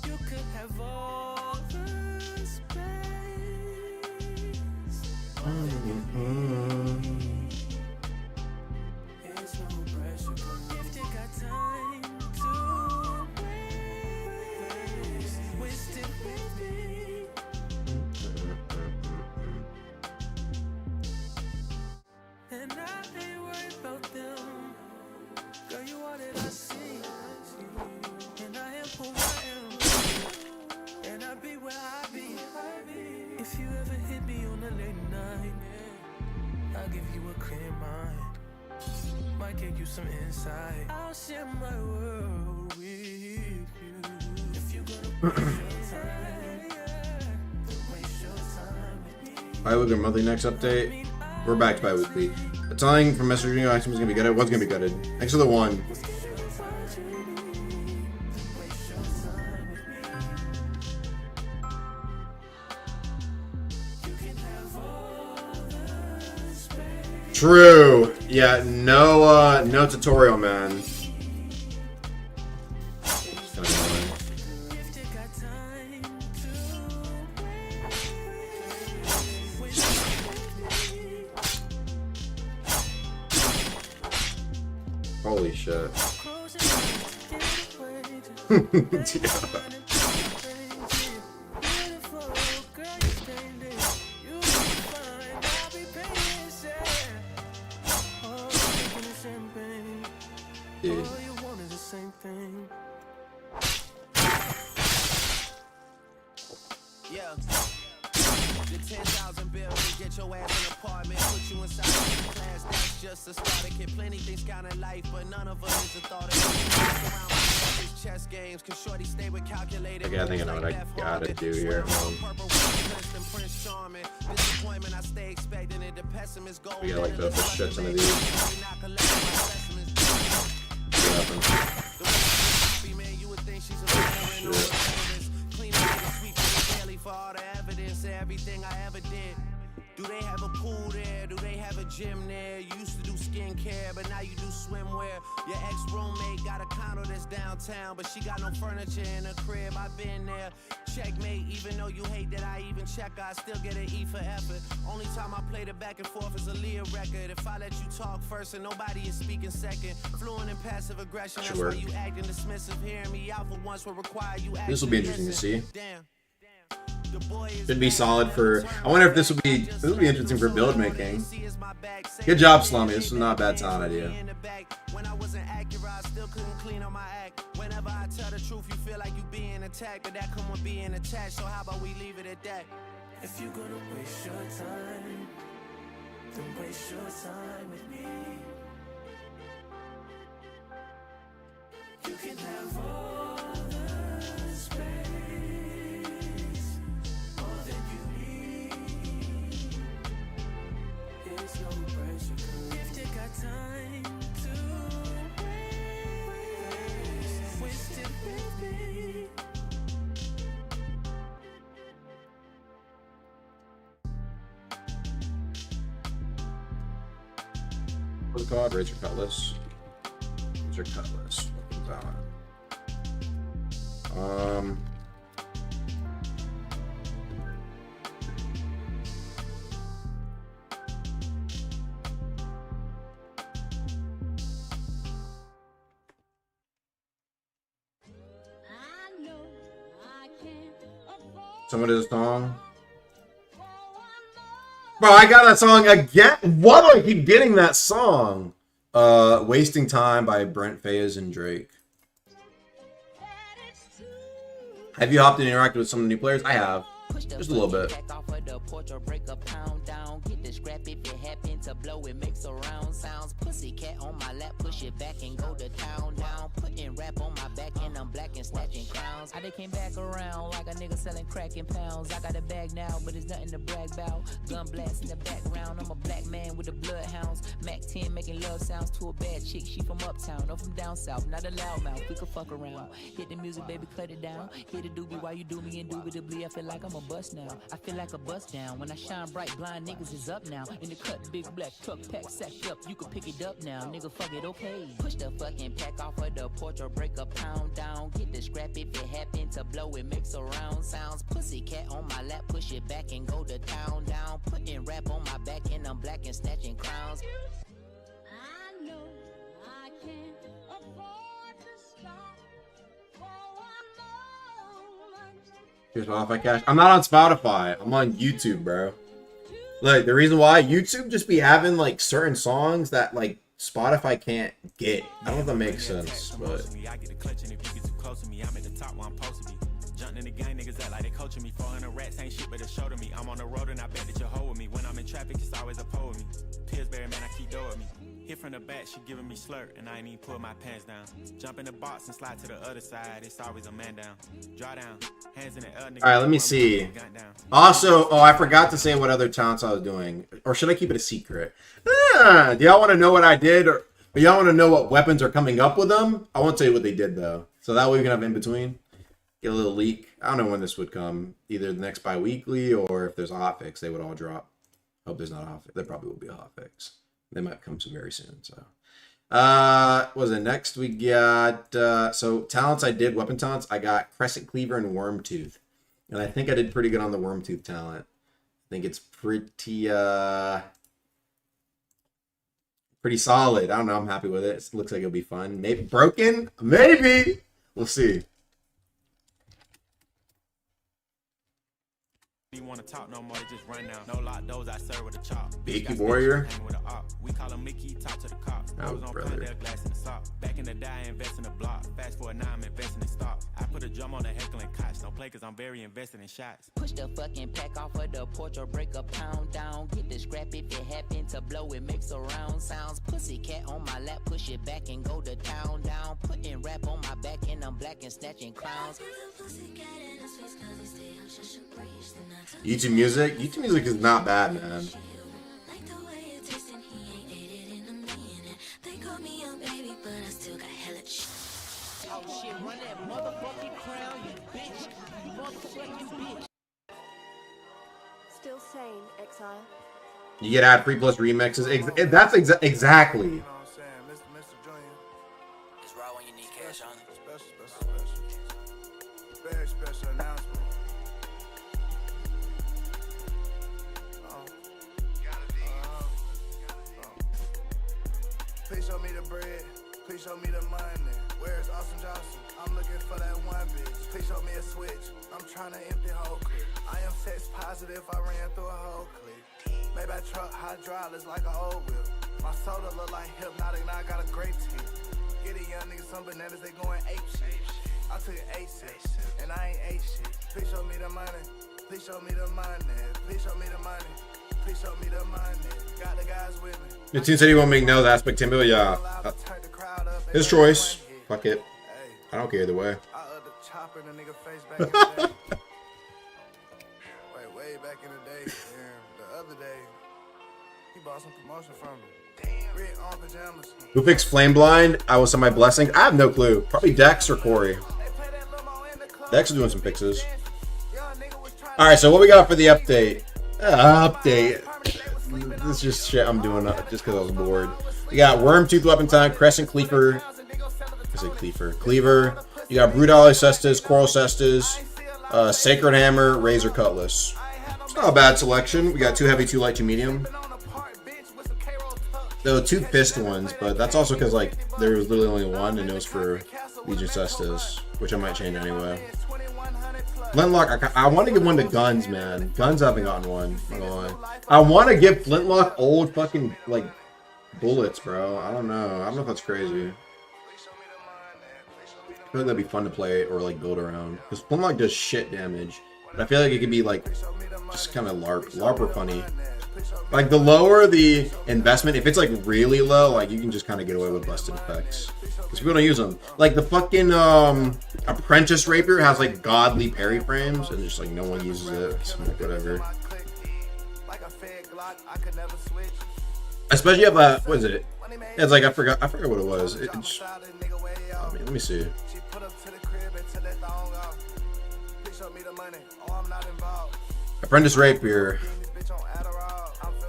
You could have all the space. It's no pressure. If you got time to waste it with me. And I ain't worried about them. Girl, you are that I see. And I am who I am. And I be where I be. If you ever hit me on a late night, I'll give you a clear mind. Might give you some insight. I'll share my world with you. If you're gonna waste your time, waste your time with me. Bi-weekly or monthly next update. We're back to bi-weekly. The telling from messaging action was gonna be gutted. What's gonna be gutted? Thanks for the one. True. Yeah. No. No tutorial, man. It's kinda annoying. Holy shit. Yeah. Dude. Yeah. The 10,000 bill to get your ass an apartment, put you inside the class. That's just a start. It can plenty things count in life, but none of us is a thought of it. Chess games, can shorty stay with calculated. Okay, I think I know what I gotta do here. Disappointment, I stay expecting it. The pessimist goal. We gotta like the shit some of these. For all the evidence of everything I ever did. Do they have a pool there? Do they have a gym there? You used to do skincare, but now you do swimwear. Your ex-roommate got a condo that's downtown, but she got no furniture in her crib. I've been there. Checkmate, even though you hate that I even check her, I still get an E for effort. Only time I played it back and forth is a Leah record. If I let you talk first and nobody is speaking second, fluent in passive aggression, that's why you acting dismissive. Hearing me out for once will require you acting. This will be interesting to see. Damn. Should be solid for. I wonder if this will be interesting for build making. Good job, Slummy. This is not a bad sound idea. When I wasn't accurate, I still couldn't clean up my act. Whenever I tell the truth, you feel like you being attacked, but that come with being attached. So how about we leave it at that? If you're gonna waste your time, then waste your time with me. You can have all the space. Time to waste it with me. What's it called? Razor Cutlass. Master Cutlass. Weapon talent. Someone did a song. Bro, I got that song again. Why do I keep getting that song? Wasting Time by Brent Faiyaz and Drake. Have you hopped and interacted with some of the new players? I have. Just a little bit. Scrap if it happen to blow, it makes a round sounds. Pussy cat on my lap, push it back and go to town down. Putting rap on my back and I'm black and snatching crowns. I came back around like a nigga selling crack in pounds. I got a bag now, but it's nothing to brag about. Gun blast in the background, I'm a black man with the bloodhounds. Mac 10 making love sounds to a bad chick, she from uptown, no from down south, not a loudmouth, we could fuck around. Hit the music, baby, cut it down. Hit the doobie while you do me, indubitably, I feel like I'm a bust now. I feel like a bust down, when I shine bright, blind niggas is up now. In the cut, big black truck pack sacked up. You can pick it up now, nigga. Fuck it, okay. Push the fucking pack off of the porch or break a pound down. Get the scrap if it happen to blow. It makes a round sounds. Pussy cat on my lap, push it back and go to town down. Putting rap on my back and I'm black and snatching crowns. I know I can't afford to stop for one moment. Here's Spotify Cash. I'm not on Spotify. I'm on YouTube, bro. Like, the reason why YouTube just be having like certain songs that like Spotify can't get. I don't know if that makes sense, but jumping in the gang, niggas act like they coaching me. 400 rats ain't shit, but it's show to me. I'm on the road and I bet that you're hoe with me. When I'm in traffic, it's always a pole with me. Pillsbury, man, I keep dough with me. Hit from the back, she giving me slurp, and I ain't even pull my pants down. Jump in the box and slide to the other side, it's always a man down. Draw down, hands in the air, nigga. Alright, let me see. Also, oh, I forgot to say what other talents I was doing. Or should I keep it a secret? Do y'all want to know what I did? Or y'all want to know what weapons are coming up with them? I won't tell you what they did, though. So that way we can have in between. Get a little leak. I don't know when this would come. Either the next bi-weekly or if there's a hotfix, they would all drop. Hope there's not a hotfix. There probably will be a hotfix. They might come some very soon. So, what was it next? We got so talents. I did weapon talents. I got Crescent Cleaver and Wormtooth, and I think I did pretty good on the Wormtooth talent. I think it's pretty solid. I don't know. I'm happy with it. It looks like it'll be fun. Maybe broken. Maybe we'll see. You want to talk no more, just run down. No lock doors, I serve with a chop. Beaky Warrior. We call him Mickey, talk to the cops. I was on Glendale, glass in the sock. Back in the day, I invest in the block. Fast forward now, I'm investing in stock. I put a drum on the heckling cots. Don't play cause I'm very invested in shots. Push the fucking pack off of the porch or break a pound down. Get the scrap if it happen to blow, it makes a round sounds. Pussy cat on my lap, push it back and go to town down. Putting rap on my back and I'm black and snatching crowns. YouTube music? YouTube music is not bad, man. Still sane, exile. You get ad free plus remixes. That's exactly. It's raw when you need cash on it. Very special announcement. Please show me the bread. Please show me the money. Where's Austin Johnson? I'm looking for that one bitch. Please show me a switch. I'm trying to empty whole clip. I am sex positive. I ran through a whole clip. Maybe I truck hydraulics like an old whip. My soda look like hypnotic. Now I got a great team. Get a young nigga some bananas. They going ape shit. I took 8 6 and I ain't 8 shit. Please show me the money. Please show me the money. Please show me the money. Please show me the money. Got the guys with me. Your team said he won't make no aspect Timbo. Yeah. His choice. Fuck it. I don't care either way. Way back in the day. The other day, he bought some promotion from me. Red on pajamas. Who picks Flame Blind? I will send my blessings. I have no clue. Probably Dex or Corey. Dex is doing some fixes. Alright, so what we got for the update? Update. This is just shit I'm doing just because I was bored. We got Wormtooth weapon time, Crescent Cleaver, Is it Cleaver? You got Brutale Cestus, Coral Cestus, Sacred Hammer, Razor Cutlass. It's not a bad selection. We got 2 heavy, 2 light, 2 medium. There were 2 fist ones, but that's also because like there was literally only one, and it was for Legion Cestus, which I might change anyway. Flintlock, I want to give one to Guns, man. Guns, I haven't gotten one. Not gonna lie. I want to give Flintlock old fucking like bullets, bro. I don't know. I don't know if that's crazy. I feel like that'd be fun to play or like build around. Because Flintlock does shit damage. But I feel like it could be like just kind of LARP or funny. Like the lower the investment, if it's like really low, like you can just kind of get away with busted effects. Because people don't use them. Like the fucking Apprentice Rapier has like godly parry frames, and just like no one uses it. So like, whatever. Especially if what is it? It's like I forgot what it was. It's, I mean, let me see. Apprentice Rapier.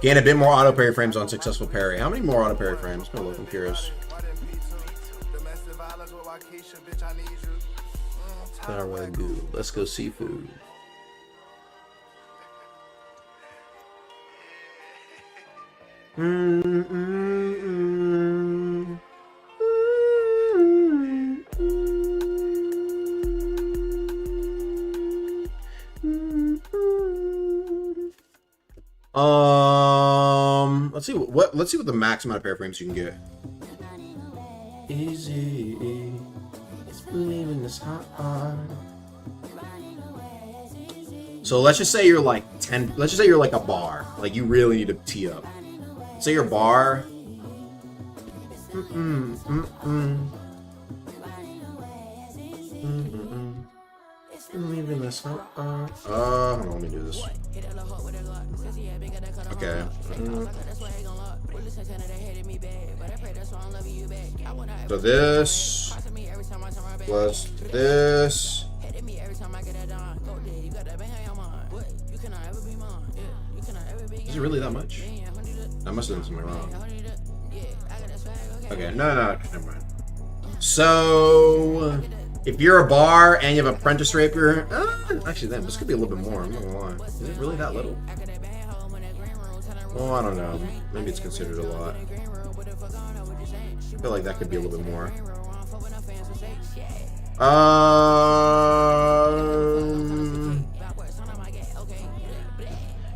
Gain a bit more auto parry frames on successful parry. How many more auto parry frames? I'm look, I'm curious. Let's go seafood. Let's see what the max amount of parry frames you can get. Easy. Leaving this hard. So let's just say you're like 10. Let's just say you're like a bar. Like you really need to tee up. Say your bar. Leaving this hard. Hold on, let me do this. Okay. So this plus this. Is it really that much? I must have done something wrong. Okay, no, never mind. So if you're a bar and you have Apprentice Rapier, actually, then this could be a little bit more. I'm not gonna lie. Is it really that little? Well, I don't know. Maybe it's considered a lot. I feel like that could be a little bit more.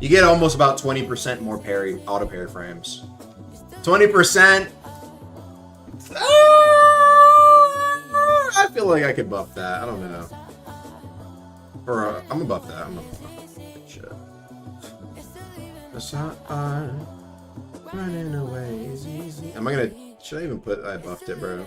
You get almost about 20% more parry, auto parry frames. 20%. I feel like I could buff that. I don't know. Or I'm gonna buff that. I'm gonna buff that. Shit. That's not running away is easy. Am I gonna? Should I even put? I buffed it, bro.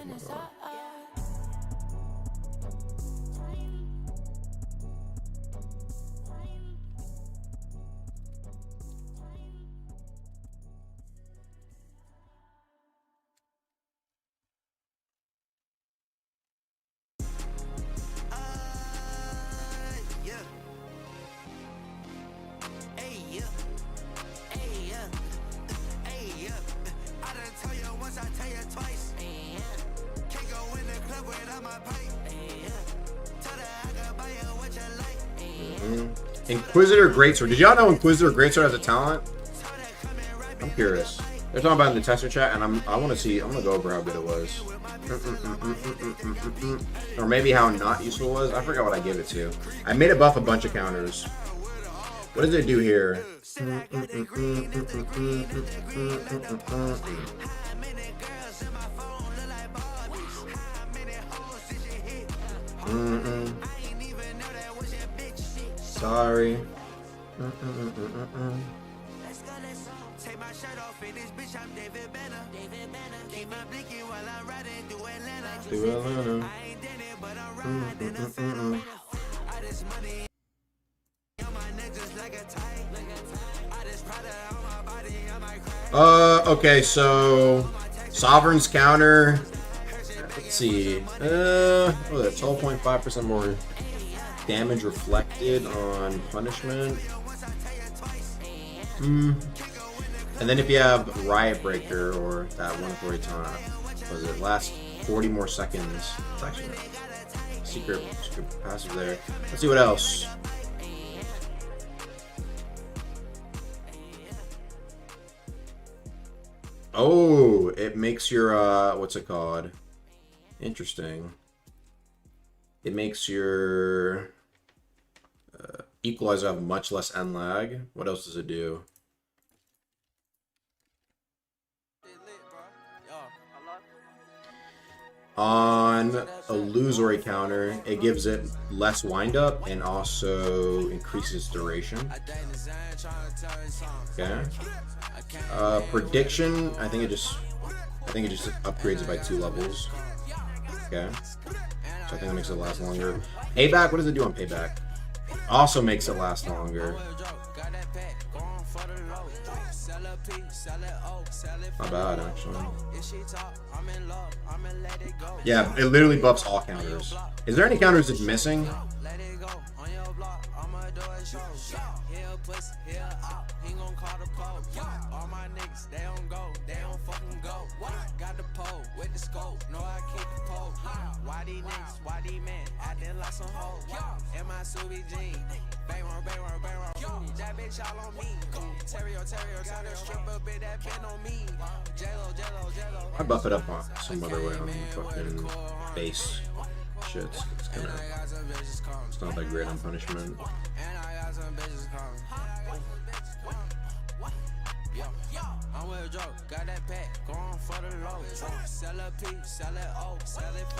Inquisitor Greatsword. Did y'all know Inquisitor Greatsword has a talent? I'm curious. They're talking about it in the tester chat, and I want to see. I'm gonna go over how good it was, or maybe how not useful it was. I forgot what I gave it to. I made it buff a bunch of counters. What does it do here? Sorry. Okay, so Sovereign's counter. Let's see. Oh, that's 12.5% more damage reflected on punishment. And then if you have Riot Breaker or that 1 authority taunt, was it last 40 more seconds. It's actually secret passive there. Let's see what else. Oh, it makes your what's it called? Interesting. It makes your equalizer have much less end lag. What else does it do? On a illusory counter, it gives it less windup and also increases duration. Okay. Prediction, I think it just upgrades it by 2 levels. Okay. So I think that makes it last longer. Payback, what does it do on payback? Also makes it last longer. Not bad, actually. Yeah, it literally buffs all counters. Is there any counters it's missing? All my niggas, they don't go, they don't fucking go. Got the pole with the scope, know I keep the pole. Why these niggas, why these men acting like some hoes? In my Subi jeans, bang on. That bitch all on me. Terrio, got a stripper bitch that been on me. Jello. I buff it up on some other way on fucking base shit. It's not that great on punishment.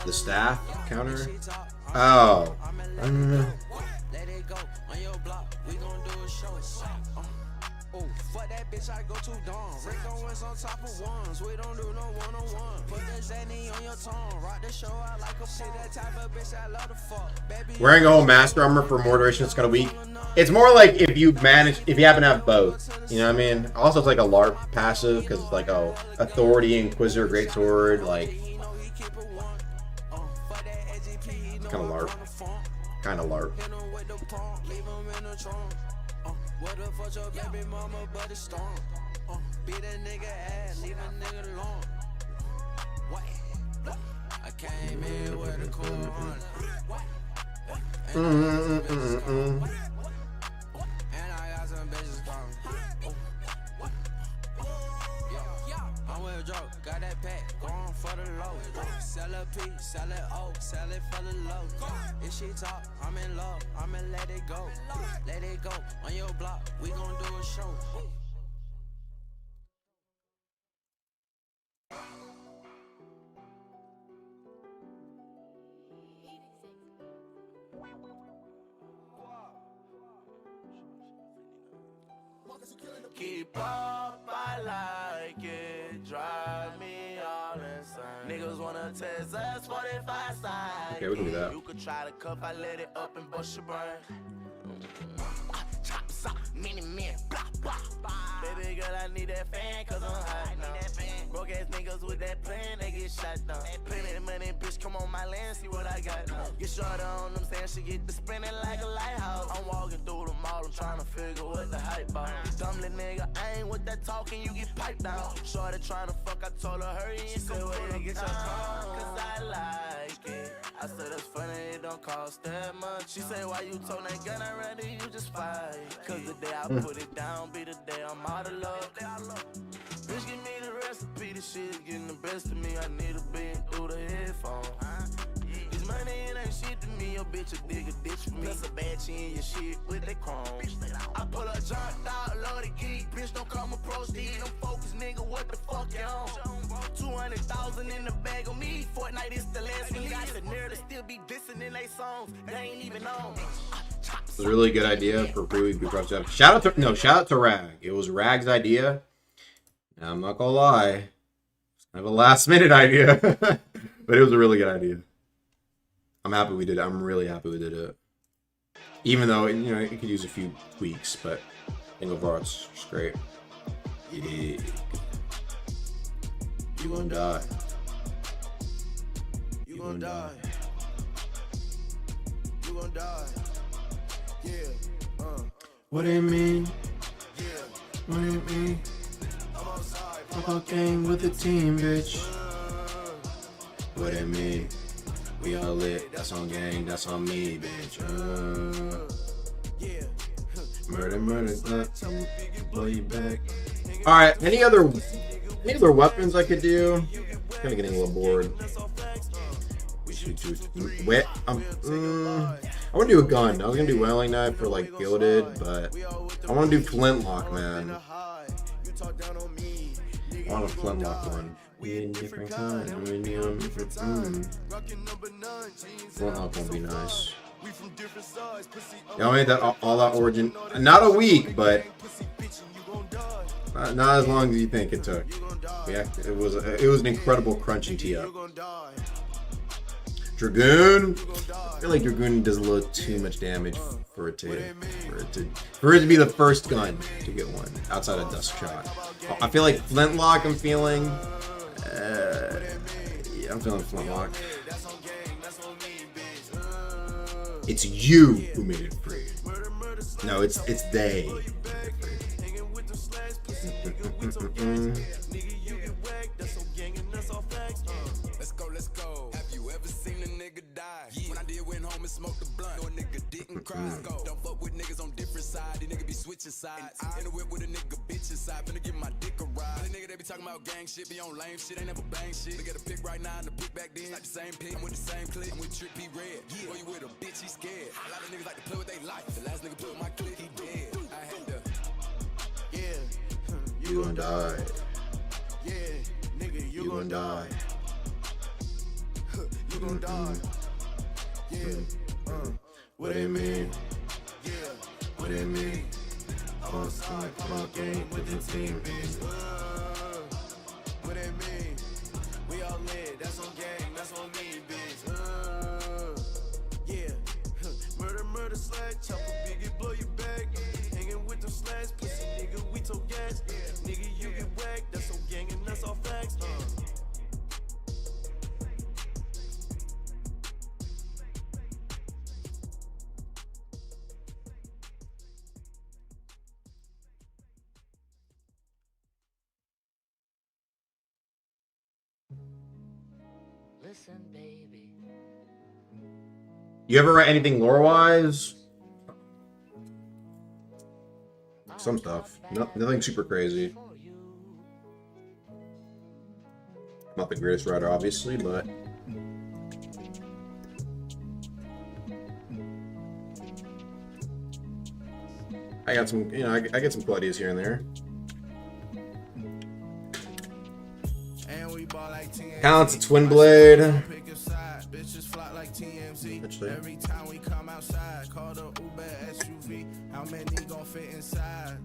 The staff counter? Oh. Let it go on your block. We gon' do a show. Oh, fuck that bitch, I go too dumb. Rick Owens on top of ones. We don't do no one-on-one. Put the Zanny on your tongue. Rock the show out like a shit. That type of bitch I love to fuck. Baby, Wearing a whole master armor for more duration is kind of weak. It's more like if you happen to have both. You know what I mean? Also, it's like a LARP passive because it's like, oh, Authority, Inquisitor, Greatsword, like kind of LARP. Kind of LARP. What the fuck your baby mama but it's storm? Beat a nigga ass, leave a nigga alone. What? I came in with a cool one. And I got some bitches coming. I'm with a joke, got that pack, going for the low. Sell a P, sell it O, sell it for the low. If she talk, I'm in love, I'ma let it go. Let it go, on your block, we gon' do a show. Keep up, I like it. Drive me all insane. Niggas wanna test us 45 sides. Okay, we can do that. You could try to cuff, I let it up and bust your brain. Chops up, mini men, blah, blah, blah. Baby girl, I need that fan, cause I'm hot now. Broke ass niggas with that plan, they get shot down. Plenty of money, bitch, come on my land, see what I got now. Get shorter on them, saying she get to spinning like a lighthouse. I'm walking through the mall, I'm trying to figure what the hype about. Dumb little nigga, I ain't with that talking, you get piped down. Shorty trying to fuck, I told her hurry and said, where you get your car? Cause I like it. I said it's funny, it don't cost that much. She say, why you told that gun, I'd rather you just fight. Cause the day I put it down, be the day I'm out of luck. Bitch, give me the recipe, the shit is getting the best of me. I need a bend through the headphones. This money, it ain't shit to me. Your bitch a dig a ditch for me. Plus a bad chin, your shit with that chrome. I pull a junk dog, love the geek. Bitch, don't come approach these. I'm focused, nigga, what the fuck you on? 200,000 in the bag of me. Fortnite is the last release. Got the nerve to still be dissing in they songs. They ain't even on. It's a really good idea for pre-week group project. Shout out to Rag. It was Rag's idea. Now, I'm not gonna lie, it's kind of a last-minute idea, but it was a really good idea. I'm happy we did it. I'm really happy we did it. Even though it could use a few tweaks, but I think overall it's just great. Yeah. You gonna die. You gonna die. You gonna die. Yeah. What do you mean? Yeah. What do you mean? I'm outside. Football game with the team, bitch. What it mean? We all lit, that's on gang, that's on me, bitch. Murder, blow you back. Alright, any other weapons I could do? Kinda getting a little bored. Wet. I want to do a gun. I was gonna do whaling knife for like gilded, but I want to do flintlock, man. I want a flintlock one. We in different kind. Flintlock won't be nice. Yeah, I made that all out origin. Not a week, but not as long as you think it took. Yeah, it was an incredible crunching tee up. Dragoon. I feel like Dragoon does a little too much damage for it to be the first gun to get one outside of Dusk Shot. I feel like Flintlock. I'm feeling. Yeah, I'm feeling Flintlock. It's you who made it free. No, it's they. Let's go. Have you ever seen a nigga die? When I did went home and smoked the blunt, no nigga didn't cry. Don't fuck with niggas on different sides. These niggas be switching sides. In the whip with a nigga bitch inside. Finna give my dick a ride. The nigga they be talking about gang shit, be on lame shit, ain't never bang shit. Look at a pick right now and the pick back then. Like the same pick, I'm with the same click. I'm with Trick P Red. Boy, you with a bitch, he scared. A lot of niggas like to play with their life. The last nigga put my click, he dead. I had to. Yeah. You gon' die. Yeah, nigga, you gon' die. You gon' die. Yeah. What it mean? Yeah. What it mean? On side, come on, gang with the team. What it mean? We all lit, that's on gang, that's on me, bitch. Yeah. Murder, slash, chopper, biggie, blow you back. Hanging with them slash, pussy nigga, we told gas. Nigga, you get whacked, that's on gang and that's all facts. Listen, baby. You ever write anything lore-wise? Some stuff. Nothing super crazy. Not the greatest writer, obviously, but I got some, I get some cool ideas here and there. Counts a twin blade. Actually. Every time we come outside, call the Uber SUV. How many gon' fit inside?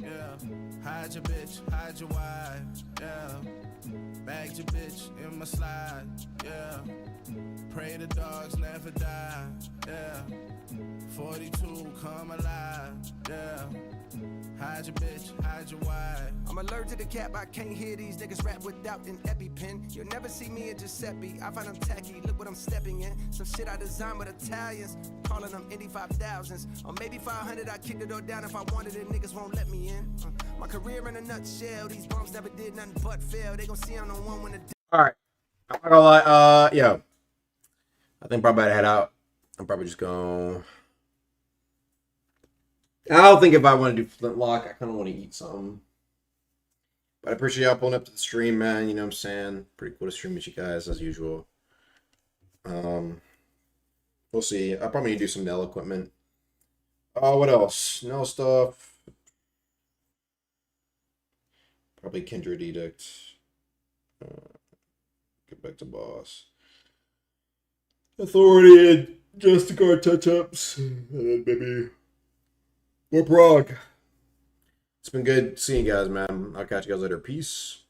Yeah. Hide your bitch, hide your wife. Yeah. Bag your bitch in my slide. Yeah. Pray the dogs never die. Yeah. 42, come alive. Yeah. Hide your bitch, hide your wife. I'm allergic to cap, I can't hear these niggas rap without an EpiPen. You'll never see me in Giuseppe, I find them tacky, look what I'm stepping in. Some shit I designed with Italians, calling them Indy 5000s. Or maybe 500, I kick the door down if I wanted it, niggas won't let me in. My career in a nutshell, these bums never did nothing but fail. They gon' see I'm the one when the... Alright, I'm not gonna lie, yeah. I think probably better head out. I'm probably just going... I don't think if I want to do Flintlock, I kind of want to eat something. But I appreciate y'all pulling up to the stream, man. You know what I'm saying? Pretty cool to stream with you guys, as usual. We'll see. I'll probably need to do some nail equipment. What else? Nail stuff. Probably Kindred Edict. Get back to boss. Authority and Justicar touch-ups. And then maybe... more prog. It's been good seeing you guys, man. I'll catch you guys later. Peace.